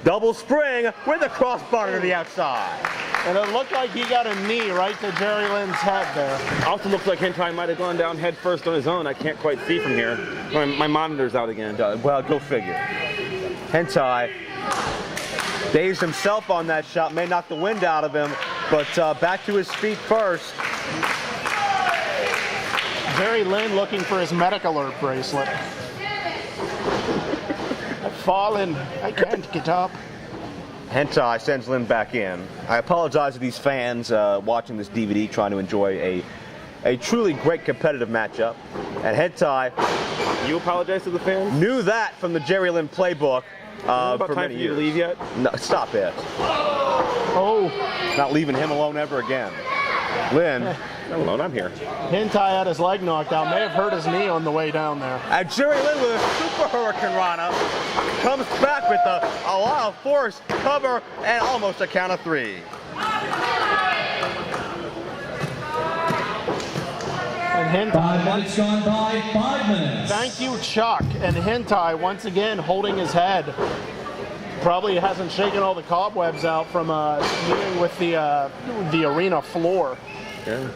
Double spring with a crossbar to the outside. And it looked like he got a knee right to Jerry Lynn's head there. Also looks like Hentai might have gone down head first on his own. I can't quite see from here. My monitor's out again. Well, go figure. Hentai dazed himself on that shot, may knock the wind out of him, but back to his feet first. Jerry Lynn looking for his medic alert bracelet. I've fallen. I can't get up. Hentai sends Lynn back in. I apologize to these fans watching this DVD trying to enjoy a truly great competitive matchup. And Hentai... You apologize to the fans? Knew that from the Jerry Lynn playbook for many years. You to leave yet? No, stop it. Oh. Not leaving him alone ever again. Lynn. Not alone, I'm here. Hentai had his leg knocked out. May have hurt his knee on the way down there. And Jerry Lynn with a super Hurricane Rana comes back with a lot of force, cover, and almost a count of three. And Hentai, 5 minutes gone by, 5 minutes. Thank you, Chuck. And Hentai once again holding his head. probably hasn't shaken all the cobwebs out from dealing with the arena floor. Yeah.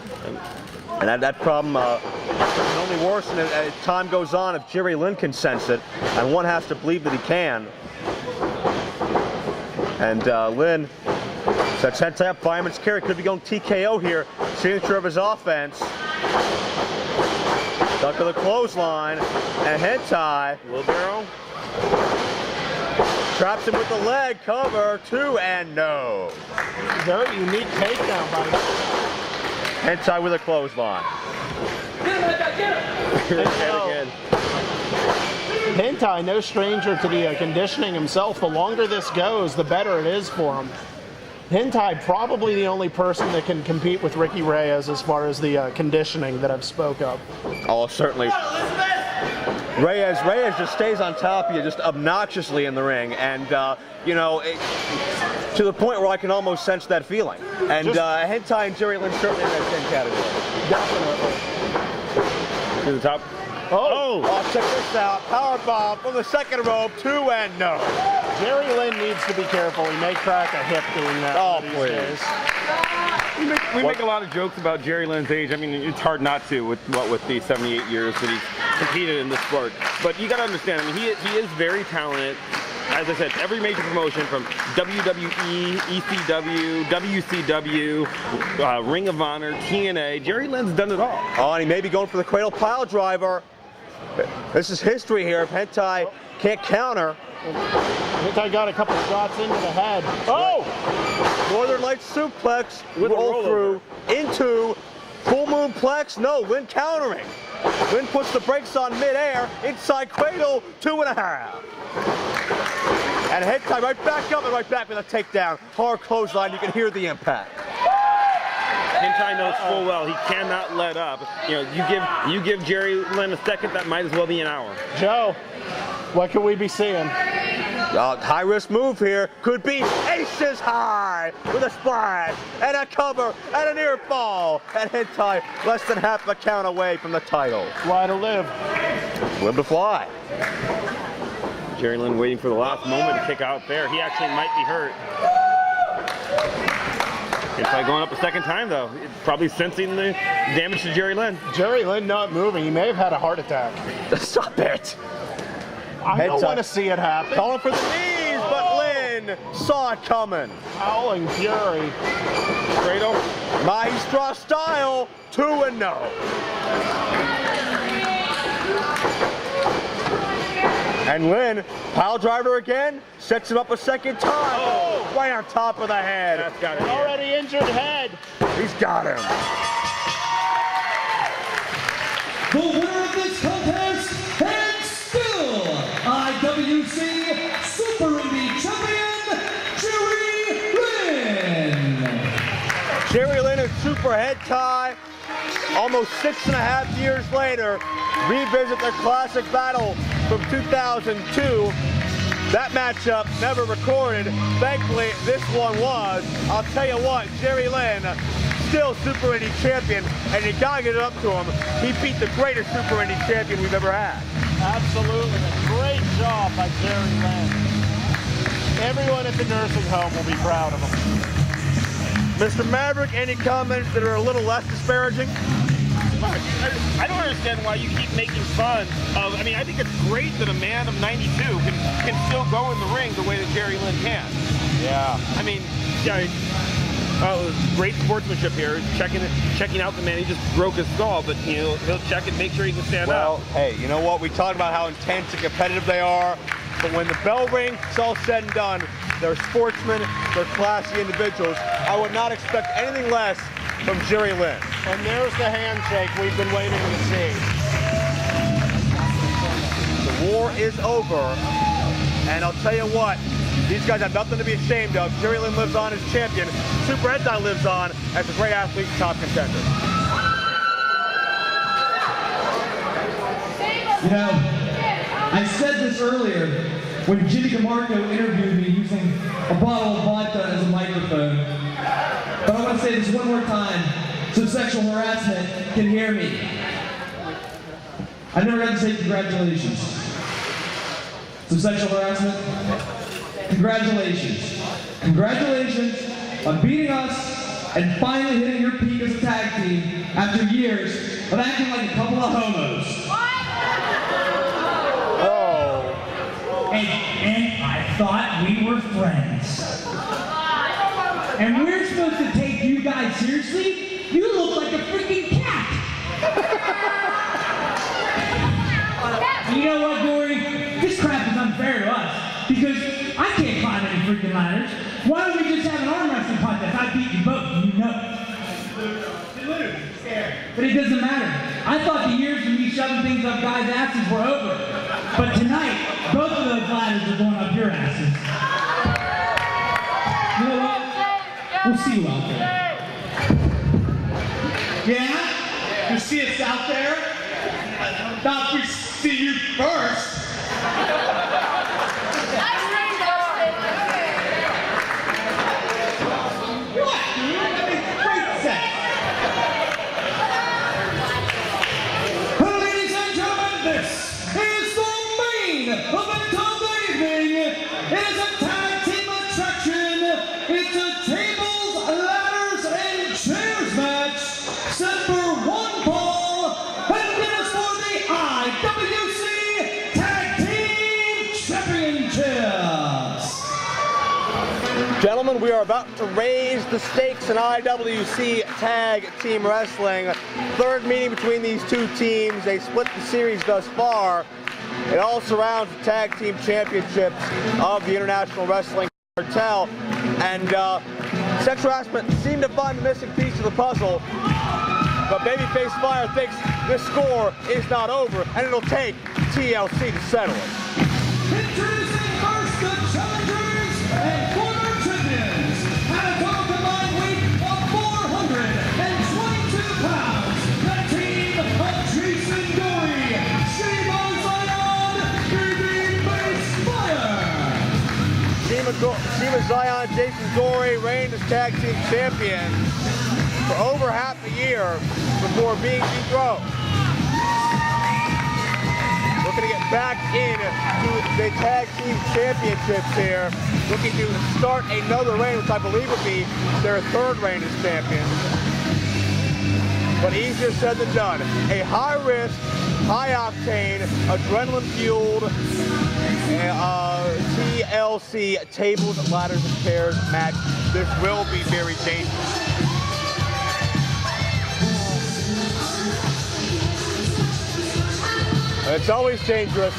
And that problem can only worsen as time goes on if Jerry Lynn can sense it, and one has to believe that he can. And Lynn sets Hentai up, fireman's carry, could be going TKO here, signature of his offense. Stuck to the clothesline, and Hentai, wheelbarrow, traps him with the leg, cover, 2 and no. Very unique takedown by Hentai with a clothesline. Hentai, no stranger to the conditioning himself. The longer this goes, the better it is for him. Hentai, probably the only person that can compete with Ricky Reyes as far as the conditioning that I've spoke of. Oh, certainly. Reyes just stays on top of you, just obnoxiously in the ring, and you know, to the point where I can almost sense that feeling. And Hentai and Jerry Lynn certainly in that same category. Definitely. To the top. Oh, check this out. Powerbomb from the second rope, 2 and no. Jerry Lynn needs to be careful. He may crack a hip doing that. Oh, these please. days. We make a lot of jokes about Jerry Lynn's age. I mean, it's hard not to with the 78 years that he's competed in the sport. But you got to understand, I mean, he is very talented. As I said, every major promotion from WWE, ECW, WCW, Ring of Honor, TNA, Jerry Lynn's done it all. Oh, and he may be going for the cradle pile driver. This is history here. If Hentai can't counter. Hentai got a couple shots into the head. Oh! Northern Lights suplex, With a roll through into full moon plex. No, Lynn countering. Lynn puts the brakes on midair, inside cradle, 2.5. And Hentai right back up and right back with a takedown. Hard clothesline, you can hear the impact. Hentai knows full well he cannot let up. You know, you give Jerry Lynn a second, that might as well be an hour. Joe, what could we be seeing? High risk move here. Could be aces high with a splash and a cover and a near fall. And Hentai less than half a count away from the title. Fly to live. Live to fly. Jerry Lynn waiting for the last moment to kick out there. He actually might be hurt. Hentai going up a second time though. Probably sensing the damage to Jerry Lynn. Jerry Lynn not moving. He may have had a heart attack. Stop it. I don't want to see it happen. Calling for the knees, but Lynn saw it coming. Howling fury. Cradle, Maestro style, 2 and no. And Lynn, pile driver again, sets him up a second time. Oh, right on top of the head. That's got it. Already injured head. He's got him. The winner of this contest and still IWC Super Indy Champion, Jerry Lynn. Jerry Lynn is Super Hentai. Almost 6.5 years later, revisit their classic battle from 2002. That matchup never recorded. Thankfully, this one was. I'll tell you what, Jerry Lynn, still Super Indy champion, and you gotta get it up to him. He beat the greatest Super Indy champion we've ever had. Absolutely. A great job by Jerry Lynn. Everyone at the nursing home will be proud of him. Mr. Maverick, any comments that are a little less disparaging? I don't understand why you keep making fun of, I mean, I think it's great that a man of 92 can still go in the ring the way that Jerry Lynn can. Yeah. I mean, yeah, great sportsmanship here, checking out the man. He just broke his skull, but you know, he'll check and make sure he can stand Well, out. hey, you know what? We talked about how intense and competitive they are, but when the bell rings, it's all said and done. They're sportsmen, they're classy individuals. I would not expect anything less from Jerry Lynn. And there's the handshake we've been waiting to see. The war is over, and I'll tell you what, these guys have nothing to be ashamed of. Jerry Lynn lives on as champion. Super Hentai lives on as a great athlete, top contender. You know, I said this earlier when Jimmy DeMarco interviewed me using a bottle of vodka as a microphone. But I want to say this one more time so sexual harassment can hear me. I never got to say congratulations. So sexual harassment, congratulations. Congratulations on beating us and finally hitting your peak as a tag team after years of acting like a couple of homos. Oh. And I thought we were friends. And we're supposed to take you guys seriously? You look like a freaking cat. You know what, Gory? This crap is unfair to us because I can't climb any freaking ladders. Why don't we just have an arm wrestling contest? I beat you both, you know. But it doesn't matter. I thought the years of me shoving things up guys' asses were over. But tonight, both of those ladders are going up your asses. You know what? We'll see you out there. Yeah? You see us out there? Thought we see you first. What, dude? That makes great sense. Ladies and gentlemen, this is the main event of the evening. It is a tag team attraction. It's a tables, ladders, and chairs match set for one fall. And it is for the IWC Tag Team Championships. Gentlemen, we are about to raise the stakes in IWC Tag Team Wrestling. Third meeting between these two teams. They split the series thus far. It all surrounds the Tag Team Championships of the International Wrestling Cartel. And sexual harassment seemed to find the missing piece of the puzzle. But Babyface Fire thinks this score is not over, and it'll take TLC to settle it. Introducing first the challengers and former champions at a total combined weight of 422 pounds. The team of Jason Gory, Shiima, Babyface Fire. Shiima, Xion, Jason Gory reigned as tag team champions for over half a year before being dethroned. Looking to get back into the tag team championships here. Looking to start another reign, which I believe would be their third reign as champions. But easier said than done. A high-risk, high-octane, adrenaline-fueled TLC tables, ladders, and chairs match. This will be very dangerous. It's always dangerous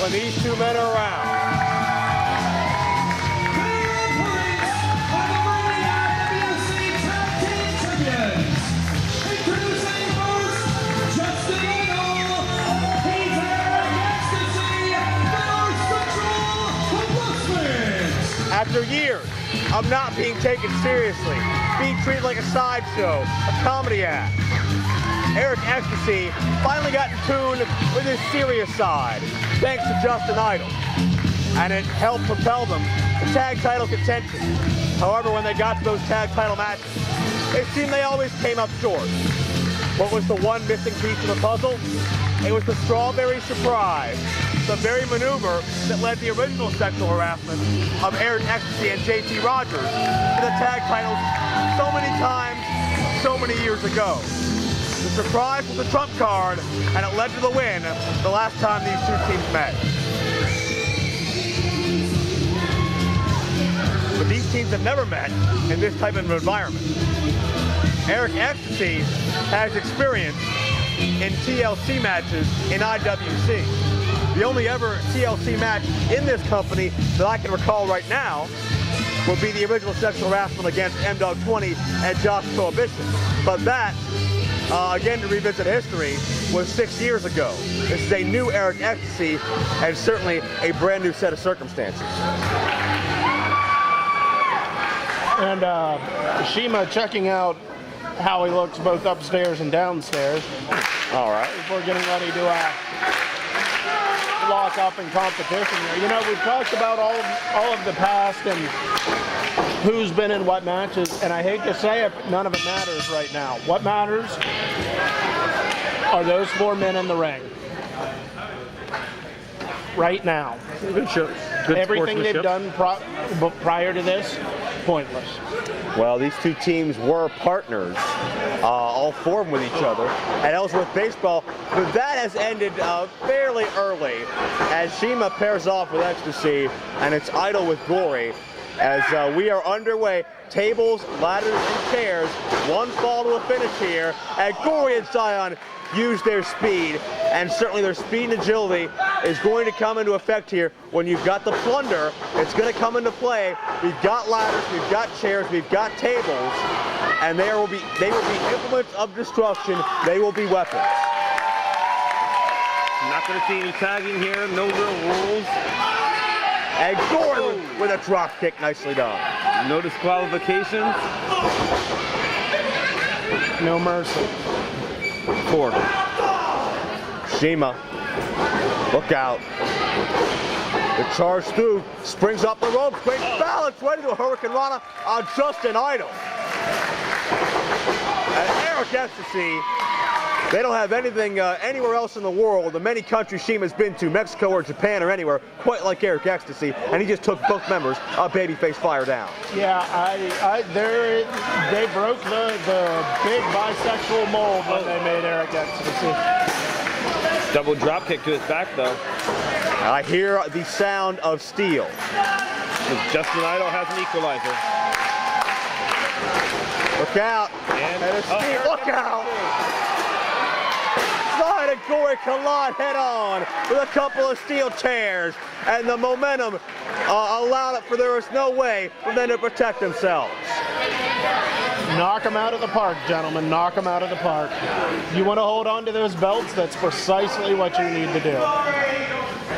when these two men are around. After years of not being taken seriously, being treated like a sideshow, a comedy act, Eric Ecstasy finally got in tune with his serious side, thanks to Justin Idol. And it helped propel them to tag title contention. However, when they got to those tag title matches, it seemed they always came up short. What was the one missing piece of the puzzle? It was the strawberry surprise, the very maneuver that led the original sexual harassment of Eric Ecstasy and JT Rogers to the tag titles so many times, so many years ago. The surprise was the trump card, and it led to the win the last time these two teams met. But these teams have never met in this type of environment. Eric Ecstasy has experience in TLC matches in IWC. The only ever TLC match in this company that I can recall right now will be the original sexual harassment against M-Dogg 20 and Josh Prohibition. But that, again to revisit history, was 6 years ago. This is a new Eric Ecstasy and certainly a brand new set of circumstances. And Shiima checking out how he looks both upstairs and downstairs. All right. Before getting ready to lock up in competition here. You know, we've talked about all of the past and who's been in what matches, and I hate to say it, but none of it matters right now. What matters are those four men in the ring. right now. Good show. Good Everything they've sportsmanship. done prior to this, pointless. Well, these two teams were partners, all four of them with each other at Ellsworth Baseball, but that has ended fairly early as Shiima pairs off with Ecstasy and it's Idol with Gory as we are underway. Tables, ladders, and chairs, one fall to a finish here, and Gory and Xion use their speed, and certainly their speed and agility is going to come into effect here. When you've got the plunder, it's going to come into play. We've got ladders, we've got chairs, we've got tables, and they will be implements of destruction. They will be weapons. Not going to see any tagging here, no real rules. And Gory with a drop kick, nicely done. No disqualifications. No mercy. 4. Shiima, look out. The charge through, springs up the rope, great balance, ready to a Hurricane Rana on Justin Idol. And Eric Ecstasy, they don't have anything anywhere else in the world, the many countries Shiima's been to, Mexico or Japan or anywhere, quite like Eric Ecstasy, and he just took both members of Babyface Fire down. Yeah, they broke the big bisexual mold when they made Eric Ecstasy. Double drop kick to his back, though. I hear the sound of steel. Justin Idol has an equalizer. Look out. And it's steel. Look out. Side and Gory collide head on with a couple of steel chairs, and the momentum allowed it for there is no way for them to protect themselves. Knock them out of the park, gentlemen. Knock them out of the park. You want to hold on to those belts? That's precisely what you need to do.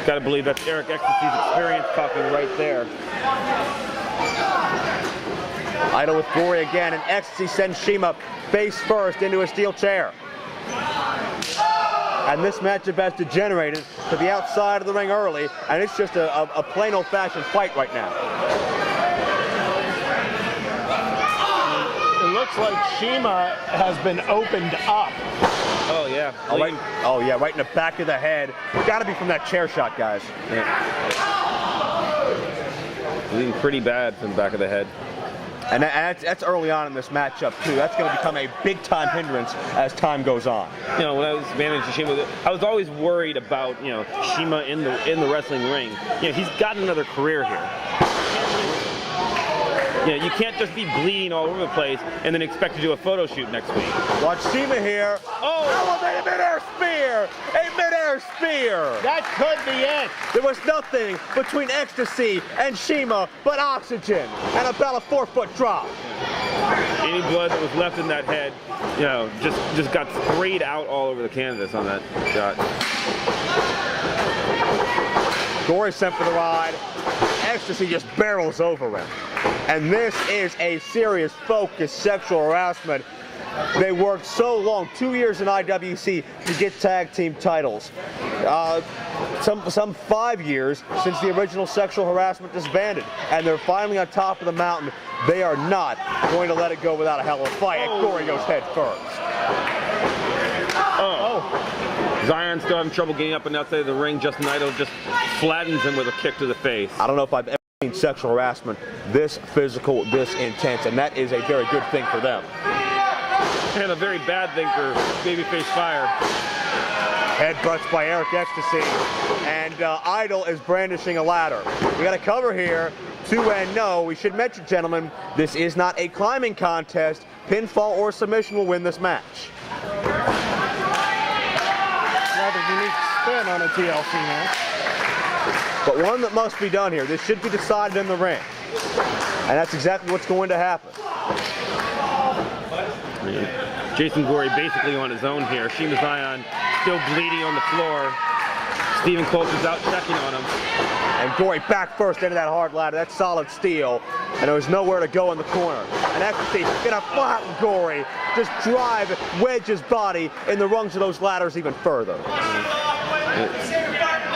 Got to believe that's Eric Ecstasy's experience talking right there. Idol with Gory again, and Ecstasy sends Shiima face first into a steel chair. And this matchup has degenerated to the outside of the ring early, and it's just a plain old-fashioned fight right now. It looks like Shiima has been opened up. Oh, yeah. Right in the back of the head. Got to be from that chair shot, guys. Yeah. Bleeding pretty bad from the back of the head. And that's early on in this matchup, too. That's going to become a big-time hindrance as time goes on. You know, when I was managing Shiima, I was always worried about, you know, Shiima in the wrestling ring. You know, he's got another career here. You know, you can't just be bleeding all over the place and then expect to do a photo shoot next week. Watch Shiima here. Oh! Elevated midair spear! A midair spear! That could be it. There was nothing between Ecstasy and Shiima but oxygen and about a 4-foot drop. Any blood that was left in that head, you know, just got sprayed out all over the canvas on that shot. Gory sent for the ride. Ecstasy just barrels over him. And this is a serious, focused sexual harassment. They worked so long, 2 years in IWC, to get tag team titles. Some 5 years since the original sexual harassment disbanded. And they're finally on top of the mountain. They are not going to let it go without a hell of a fight. And Gory goes head first. Xion still having trouble getting up and outside of the ring. Justin Idol just flattens him with a kick to the face. I don't know if I've ever seen sexual harassment this physical, this intense, and that is a very good thing for them. And a very bad thing for Babyface Fire. Headbutts by Eric Ecstasy, and Idol is brandishing a ladder. We got a cover here, 2-0. We should mention, gentlemen, this is not a climbing contest. Pinfall or submission will win this match. Rather unique spin on a TLC match. But one that must be done here. This should be decided in the ring. And that's exactly what's going to happen. Jason Gory basically on his own here. Shiima Xion still bleeding on the floor. Stephen Coulter's out checking on him. And Gory back first into that hard ladder. That's solid steel. And there was nowhere to go in the corner. And Ecstasy gonna flatten Gory. Just drive, wedge his body in the rungs of those ladders even further.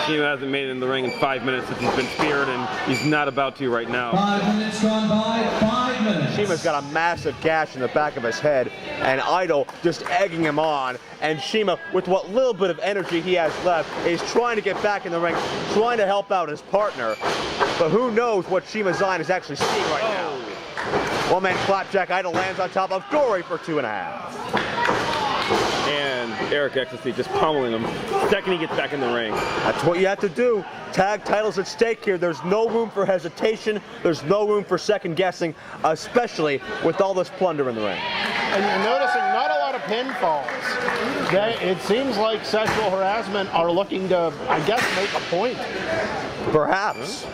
Shiima hasn't made it in the ring in 5 minutes since he's been speared, and he's not about to right now. 5 minutes gone by, 5 minutes. Shiima's got a massive gash in the back of his head, and Idol just egging him on. And Shiima, with what little bit of energy he has left, is trying to get back in the ring, trying to help out his partner. But who knows what Shiima Xion is actually seeing right now. One-man flapjack. Idol lands on top of Gory for 2.5. And Eric Ecstasy just pummeling him the second he gets back in the ring. That's what you have to do. Tag titles at stake here. There's no room for hesitation. There's no room for second guessing, especially with all this plunder in the ring. And you're noticing not a lot of pinfalls. It seems like Sexual Harassment are looking to, I guess, make a point. Perhaps.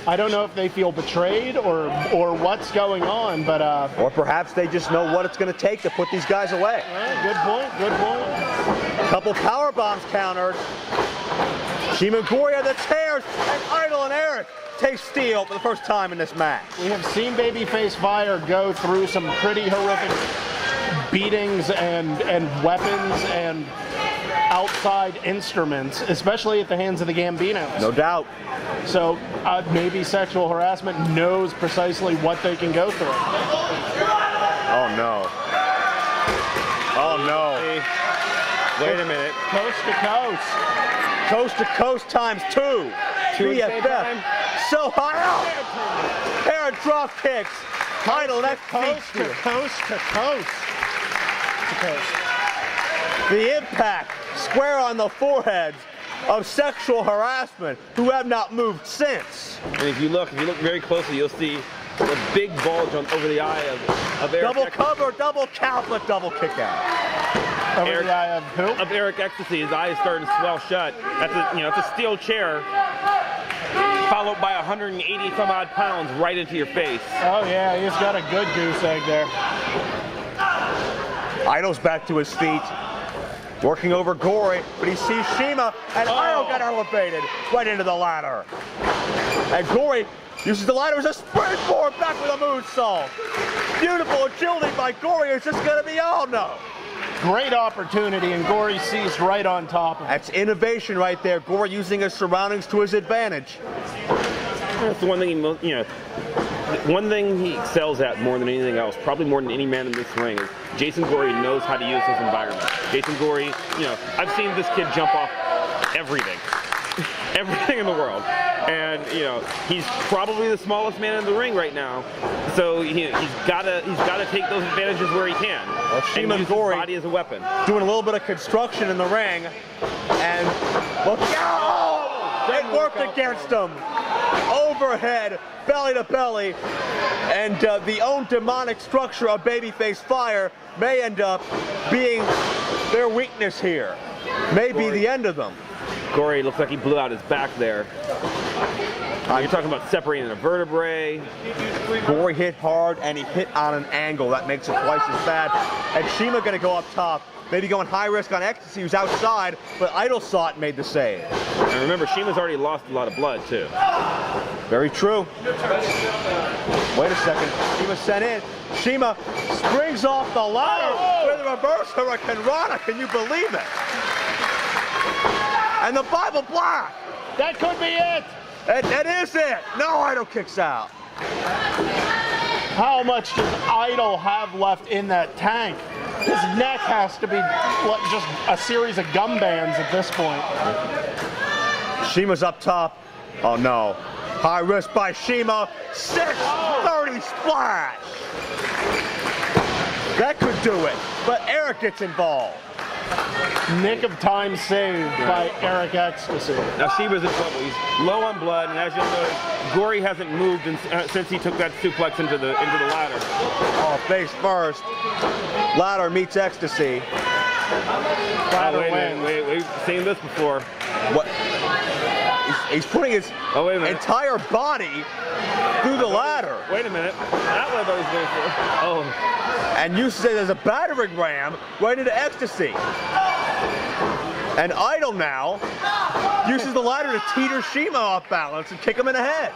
I don't know if they feel betrayed or what's going on, but or perhaps they just know what it's going to take to put these guys away. Good point. Good point. Couple power bombs countered. Shiima and Gory are the chairs, and Idol and Eric take steel for the first time in this match. We have seen Babyface Fire go through some pretty horrific beatings and weapons and outside instruments, especially at the hands of the Gambinos. No doubt. So maybe Sexual Harassment knows precisely what they can go through. Oh no. Oh no. Wait a minute. Coast to coast. Coast to coast times 2. BFF. So high up. Pair of drop kicks. Idol next Coast to coast to coast. To coast. The impact square on the foreheads of Sexual Harassment, who have not moved since. And if you look very closely, you'll see a big bulge over the eye of Eric. Double cover, double count, but double kick out. Over the eye of who? Of Eric Ecstasy. His eye is starting to swell shut. It's a steel chair, followed by 180 some odd pounds right into your face. Oh yeah, he's got a good goose egg there. Idol's back to his feet, working over Gory, but he sees Shiima, and Idol got elevated right into the ladder. And Gory uses the ladder as a springboard back with a moonsault. Beautiful agility by Gory. It's just going to be all no. Great opportunity, and Gory seized right on top of it. That's innovation right there. Gory using his surroundings to his advantage. That's the one thing one thing he excels at more than anything else, probably more than any man in this ring, is Jason Gory knows how to use his environment. Jason Gory, I've seen this kid jump off everything. Everything in the world. And, he's probably the smallest man in the ring right now. So he's got to take those advantages where he can. Well, Shiima and use Gory his body as a weapon. Doing a little bit of construction in the ring. And look out! It worked against him. Overhead, belly to belly. And the own demonic structure of Babyface Fire may end up being their weakness here. May be the end of them. Gory looks like he blew out his back there. You're talking about separating a vertebrae. Gory hit hard, and he hit on an angle that makes it twice as bad. And Shiima going to go up top, maybe going high risk on Ecstasy, who's outside, but Idol saw it and made the save. And remember, Shiima's already lost a lot of blood, too. Very true. Wait a second. Shiima sent in. Shiima springs off the ladder with a reverse Hurricane Rana. Can you believe it? And the Bible Black. That could be it. That is it. No, Idol kicks out. How much does Idol have left in that tank? His neck has to be just a series of gum bands at this point. Shiima's up top. Oh no. High risk by Shiima. 630 splash. That could do it, but Eric gets involved. Nick of time saved by Eric Ecstasy. Now Shiima's in trouble. He's low on blood, and as you'll notice, Gory hasn't moved since he took that suplex into the ladder. Oh, face first. Ladder meets Ecstasy. Ladder wait, wins. we've seen this before. What? He's putting his entire body through the ladder. Wait a minute. That was what I was going for. Oh. And uses it as a battering ram right into Ecstasy. And Idol now uses the ladder to teeter Shiima off balance and kick him in the head.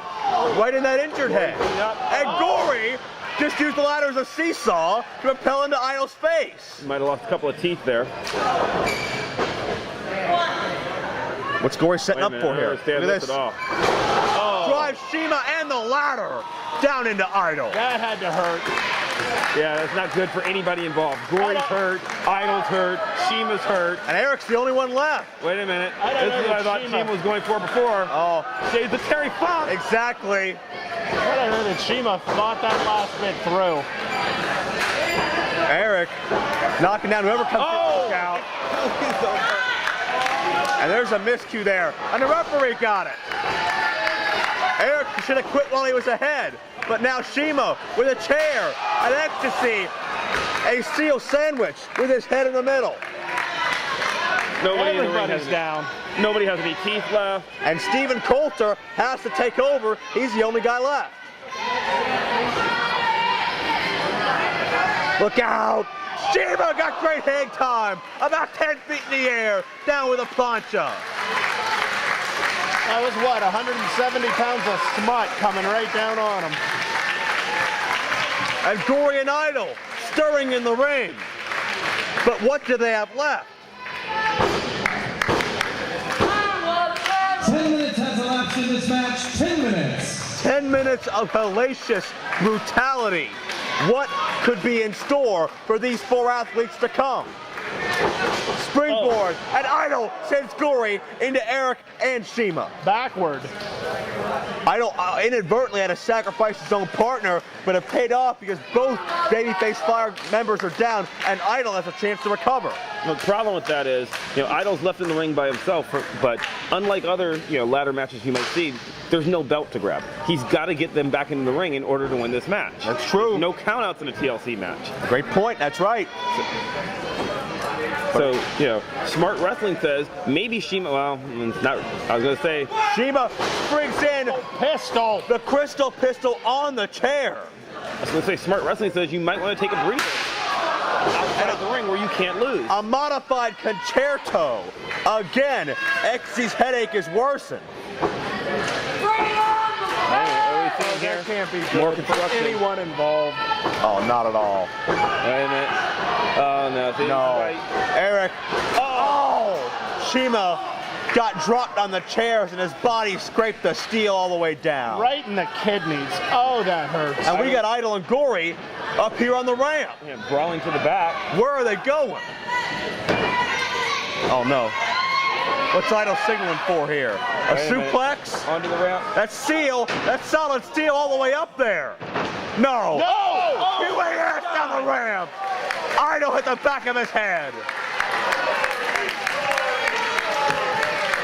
Right in that injured head. And Gory just used the ladder as a seesaw to propel into Idol's face. Might have lost a couple of teeth there. What's Gory setting up for here? Look at this. Drop drives Shiima and the ladder down into Idol. That had to hurt. Yeah, that's not good for anybody involved. Gory's hurt, Idol's hurt, Shiima's hurt. And Eric's the only one left. Wait a minute. I don't This is know what I that thought Shiima- Shiima was going for before. Oh, Shades the Terry Funk. exactly. What I heard that Shiima thought that last bit through. Eric knocking down whoever comes to kick out. And there's a miscue there. And the referee got it. Eric should have quit while he was ahead. But now Shiima with a chair, an ecstasy, a steel sandwich with his head in the middle. Nobody in the ring Everybody's has down. Nobody has any teeth left. And Steven Coulter has to take over. He's the only guy left. Look out! Shiima got great hang time. About 10 feet in the air, down with a plancha. That was what, 170 pounds of smut coming right down on him. And Gory and Idol stirring in the ring. But what do they have left? 10 minutes has elapsed in this match. 10 minutes. 10 minutes of hellacious brutality. What could be in store for these four athletes to come? Springboard, and Idol sends Gory into Eric and Shiima. Backward. Idol inadvertently had to sacrifice his own partner, but it paid off because both Babyface Fire members are down, and Idol has a chance to recover. The problem with that is, Idol's left in the ring by himself, but unlike other, ladder matches you might see, there's no belt to grab. He's got to get them back into the ring in order to win this match. That's true. No countouts in a TLC match. Great point, that's right. So, smart wrestling says maybe Shiima, well, it's not, I was going to say. Shiima brings in Pistol. the crystal pistol on the chair. I was going to say smart wrestling says you might want to take a breather outside of the ring where you can't lose. A modified concerto. Again, Xy's headache is worsened. That can't be More good for construction. anyone involved. Oh, not at all. Wait a minute. Oh, no. See, No. right. Eric. Oh! Shiima got dropped on the chairs and his body scraped the steel all the way down. Right in the kidneys. Oh, that hurts. And we got Idol and Gory up here on the ramp. Yeah, brawling to the back. Where are they going? Oh, no. What's Idol signaling for here? A Wait a minute. suplex? Onto the ramp. That's steel. That's solid steel all the way up there. No. No! He went ass down the ramp. Idol hit the back of his head.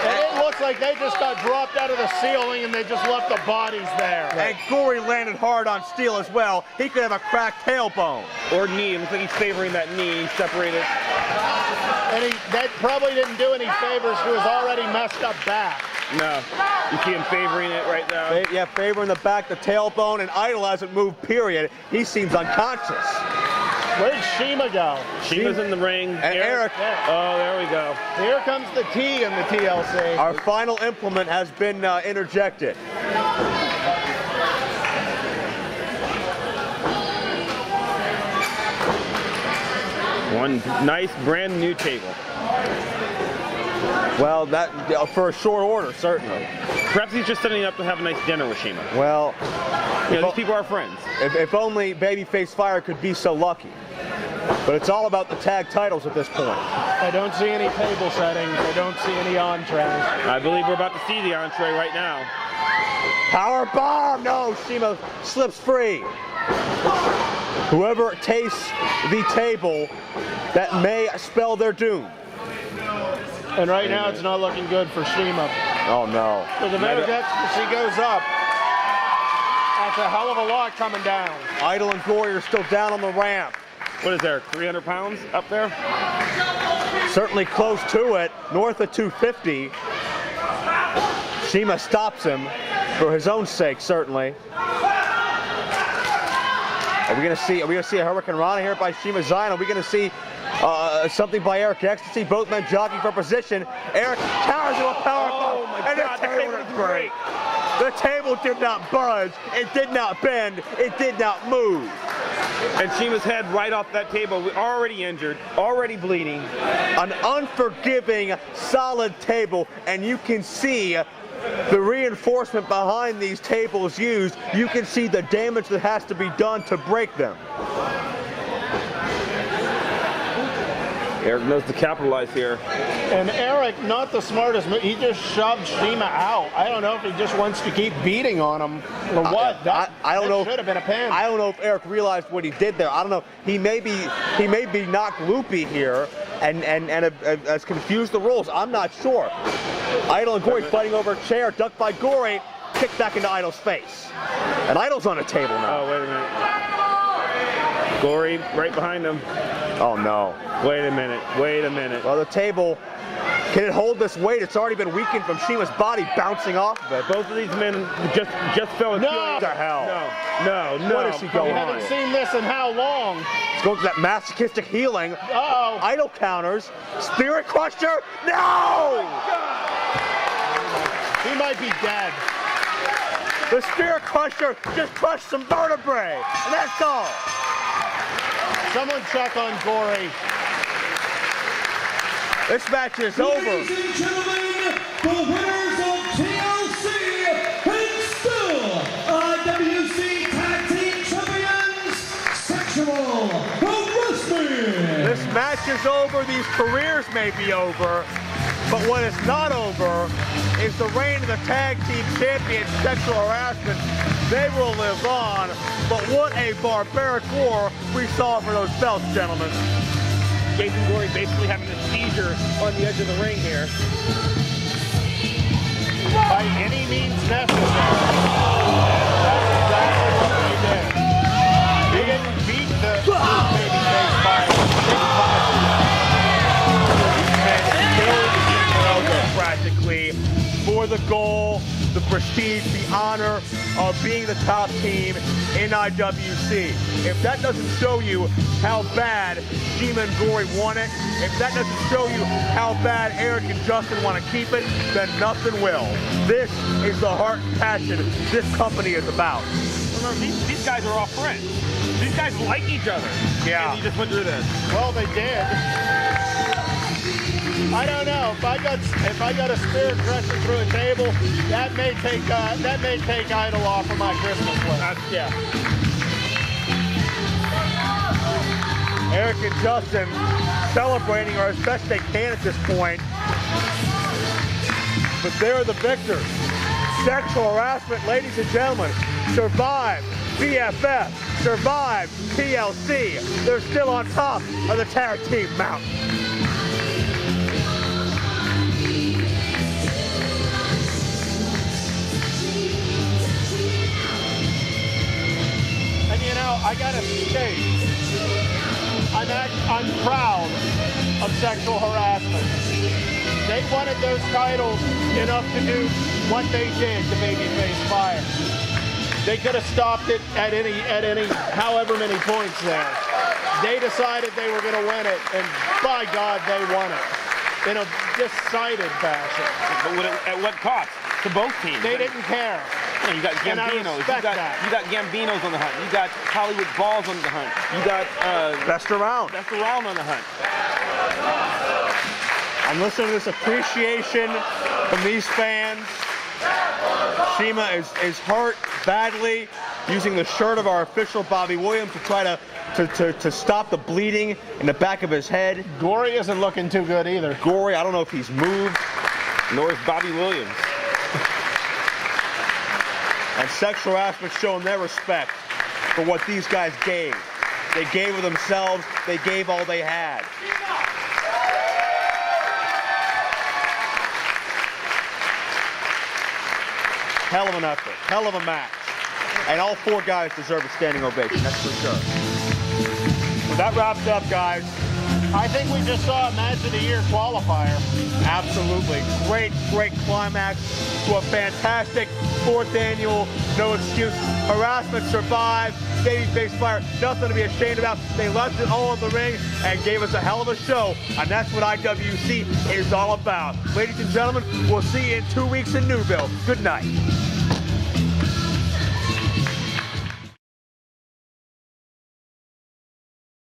And it looks like they just got dropped out of the ceiling and they just left the bodies there. And Gory landed hard on steel as well. He could have a cracked tailbone. Or knee. It looks like he's favoring that knee. Separated. And that probably didn't do any favors to his already messed up back. No. You see him favoring it right now. Yeah, favoring the back, the tailbone, and Idol hasn't moved, period. He seems unconscious. Where'd Shiima go? Shiima's in the ring. And Eric. Oh, there we go. Here comes the T in the TLC. Our final implement has been interjected. One nice brand new table. Well, that for a short order, certainly. Perhaps he's just setting up to have a nice dinner with Shiima. Well, These people are friends. if only Babyface Fire could be so lucky. But it's all about the tag titles at this point. I don't see any table settings. I don't see any entrees. I believe we're about to see the entree right now. Power bomb! No, Shiima slips free. Whoever tastes the table, that may spell their doom. And right now it's not looking good for Shiima. Oh no. But the minute ecstasy goes up, that's a hell of a lot coming down. Idol and Gory are still down on the ramp. What is there, 300 pounds up there? Certainly close to it, north of 250. Shiima stops him for his own sake, certainly. Are we gonna see a Hurricane Rana here by Shiima Xion? Are we gonna see something by Eric Ecstasy? Both men jockeying for position. Eric towers to a powerbomb, and God, the table didn't break. The table did not budge. It did not bend. It did not move. And Shiima's head right off that table, already injured, already bleeding. An unforgiving, solid table, and you can see the reinforcement behind these tables used, you can see the damage that has to be done to break them. Eric knows to capitalize here. And Eric, not the smartest move. He just shoved Shiima out. I don't know if he just wants to keep beating on him or what. I don't know. Should have been a pin. I don't know if Eric realized what he did there. I don't know. He may be knocked loopy here and has confused the rules. I'm not sure. Idol and Gory fighting over a chair, ducked by Gory, kicked back into Idol's face. And Idol's on a table now. Oh, wait a minute. Gory right behind him. Oh no. Wait a minute. Wait a minute. Well, the table, can it hold this weight? It's already been weakened from Shiima's body bouncing off of it. Both of these men just fell into What the hell? No. What is he We going on? haven't seen this in how long? Let's go to that masochistic healing. Uh-oh. Idol counters. Spirit Crusher. No! He might be dead. The Spirit Crusher just crushed some vertebrae. And that's all. Someone check on Gory. This match is over. Ladies and gentlemen, the winners of TLC and still IWC Tag Team Champions, Sexual Harassment. This match is over. These careers may be over. But what is not over is the reign of the Tag Team Champions, Sexual Harassment. They will live on. But what a barbaric war we saw for those belts, gentlemen. Jason Gory basically having a seizure on the edge of the ring here. By any means necessary. That's exactly what they did. They didn't beat the Babyface by 6 Practically for the goal, the prestige, the honor of being the top team in IWC. If that doesn't show you how bad Shiima and Gory want it, if that doesn't show you how bad Eric and Justin want to keep it, then nothing will. This is the heart and passion this company is about. No, these guys are all friends. These guys like each other. Yeah. And he just went through this. Well, they did. I don't know. If I got a Spirit Crusher through a table, that may take Idol off of my Christmas list. Yeah. Eric and Justin celebrating or as best they can at this point. But they're the victors. Sexual Harassment, ladies and gentlemen, survived BFF, survived TLC. They're still on top of the tag team mountain. And you know, I gotta state, I'm proud of Sexual Harassment. They wanted those titles enough to do what they did to Babyface Fire. They could have stopped it at any however many points there. They decided they were going to win it, and by God, they won it in a decided fashion. But at what cost? To both teams. They didn't care. Yeah, you got And I Gambinos. respect that. You got Gambinos on the hunt. You got Hollywood Balls on the hunt. You got Best around. Best Around on the hunt. I'm listening to this appreciation from these fans. Shiima is hurt badly, using the shirt of our official Bobby Williams to try to stop the bleeding in the back of his head. Gory isn't looking too good either. Gory, I don't know if he's moved. Nor is Bobby Williams. And Sexual Harassment showing their respect for what these guys gave. They gave of themselves. They gave all they had. Hell of an effort. Hell of a match. And all four guys deserve a standing ovation. That's for sure. Well, that wraps up, guys. I think we just saw a match of the year qualifier. Absolutely. Great climax to a fantastic 4th annual No Excuse. Harassment survived. Babyface Fire, nothing to be ashamed about. They left it all in the ring and gave us a hell of a show. And that's what IWC is all about. Ladies and gentlemen, we'll see you in 2 weeks in Newville. Good night.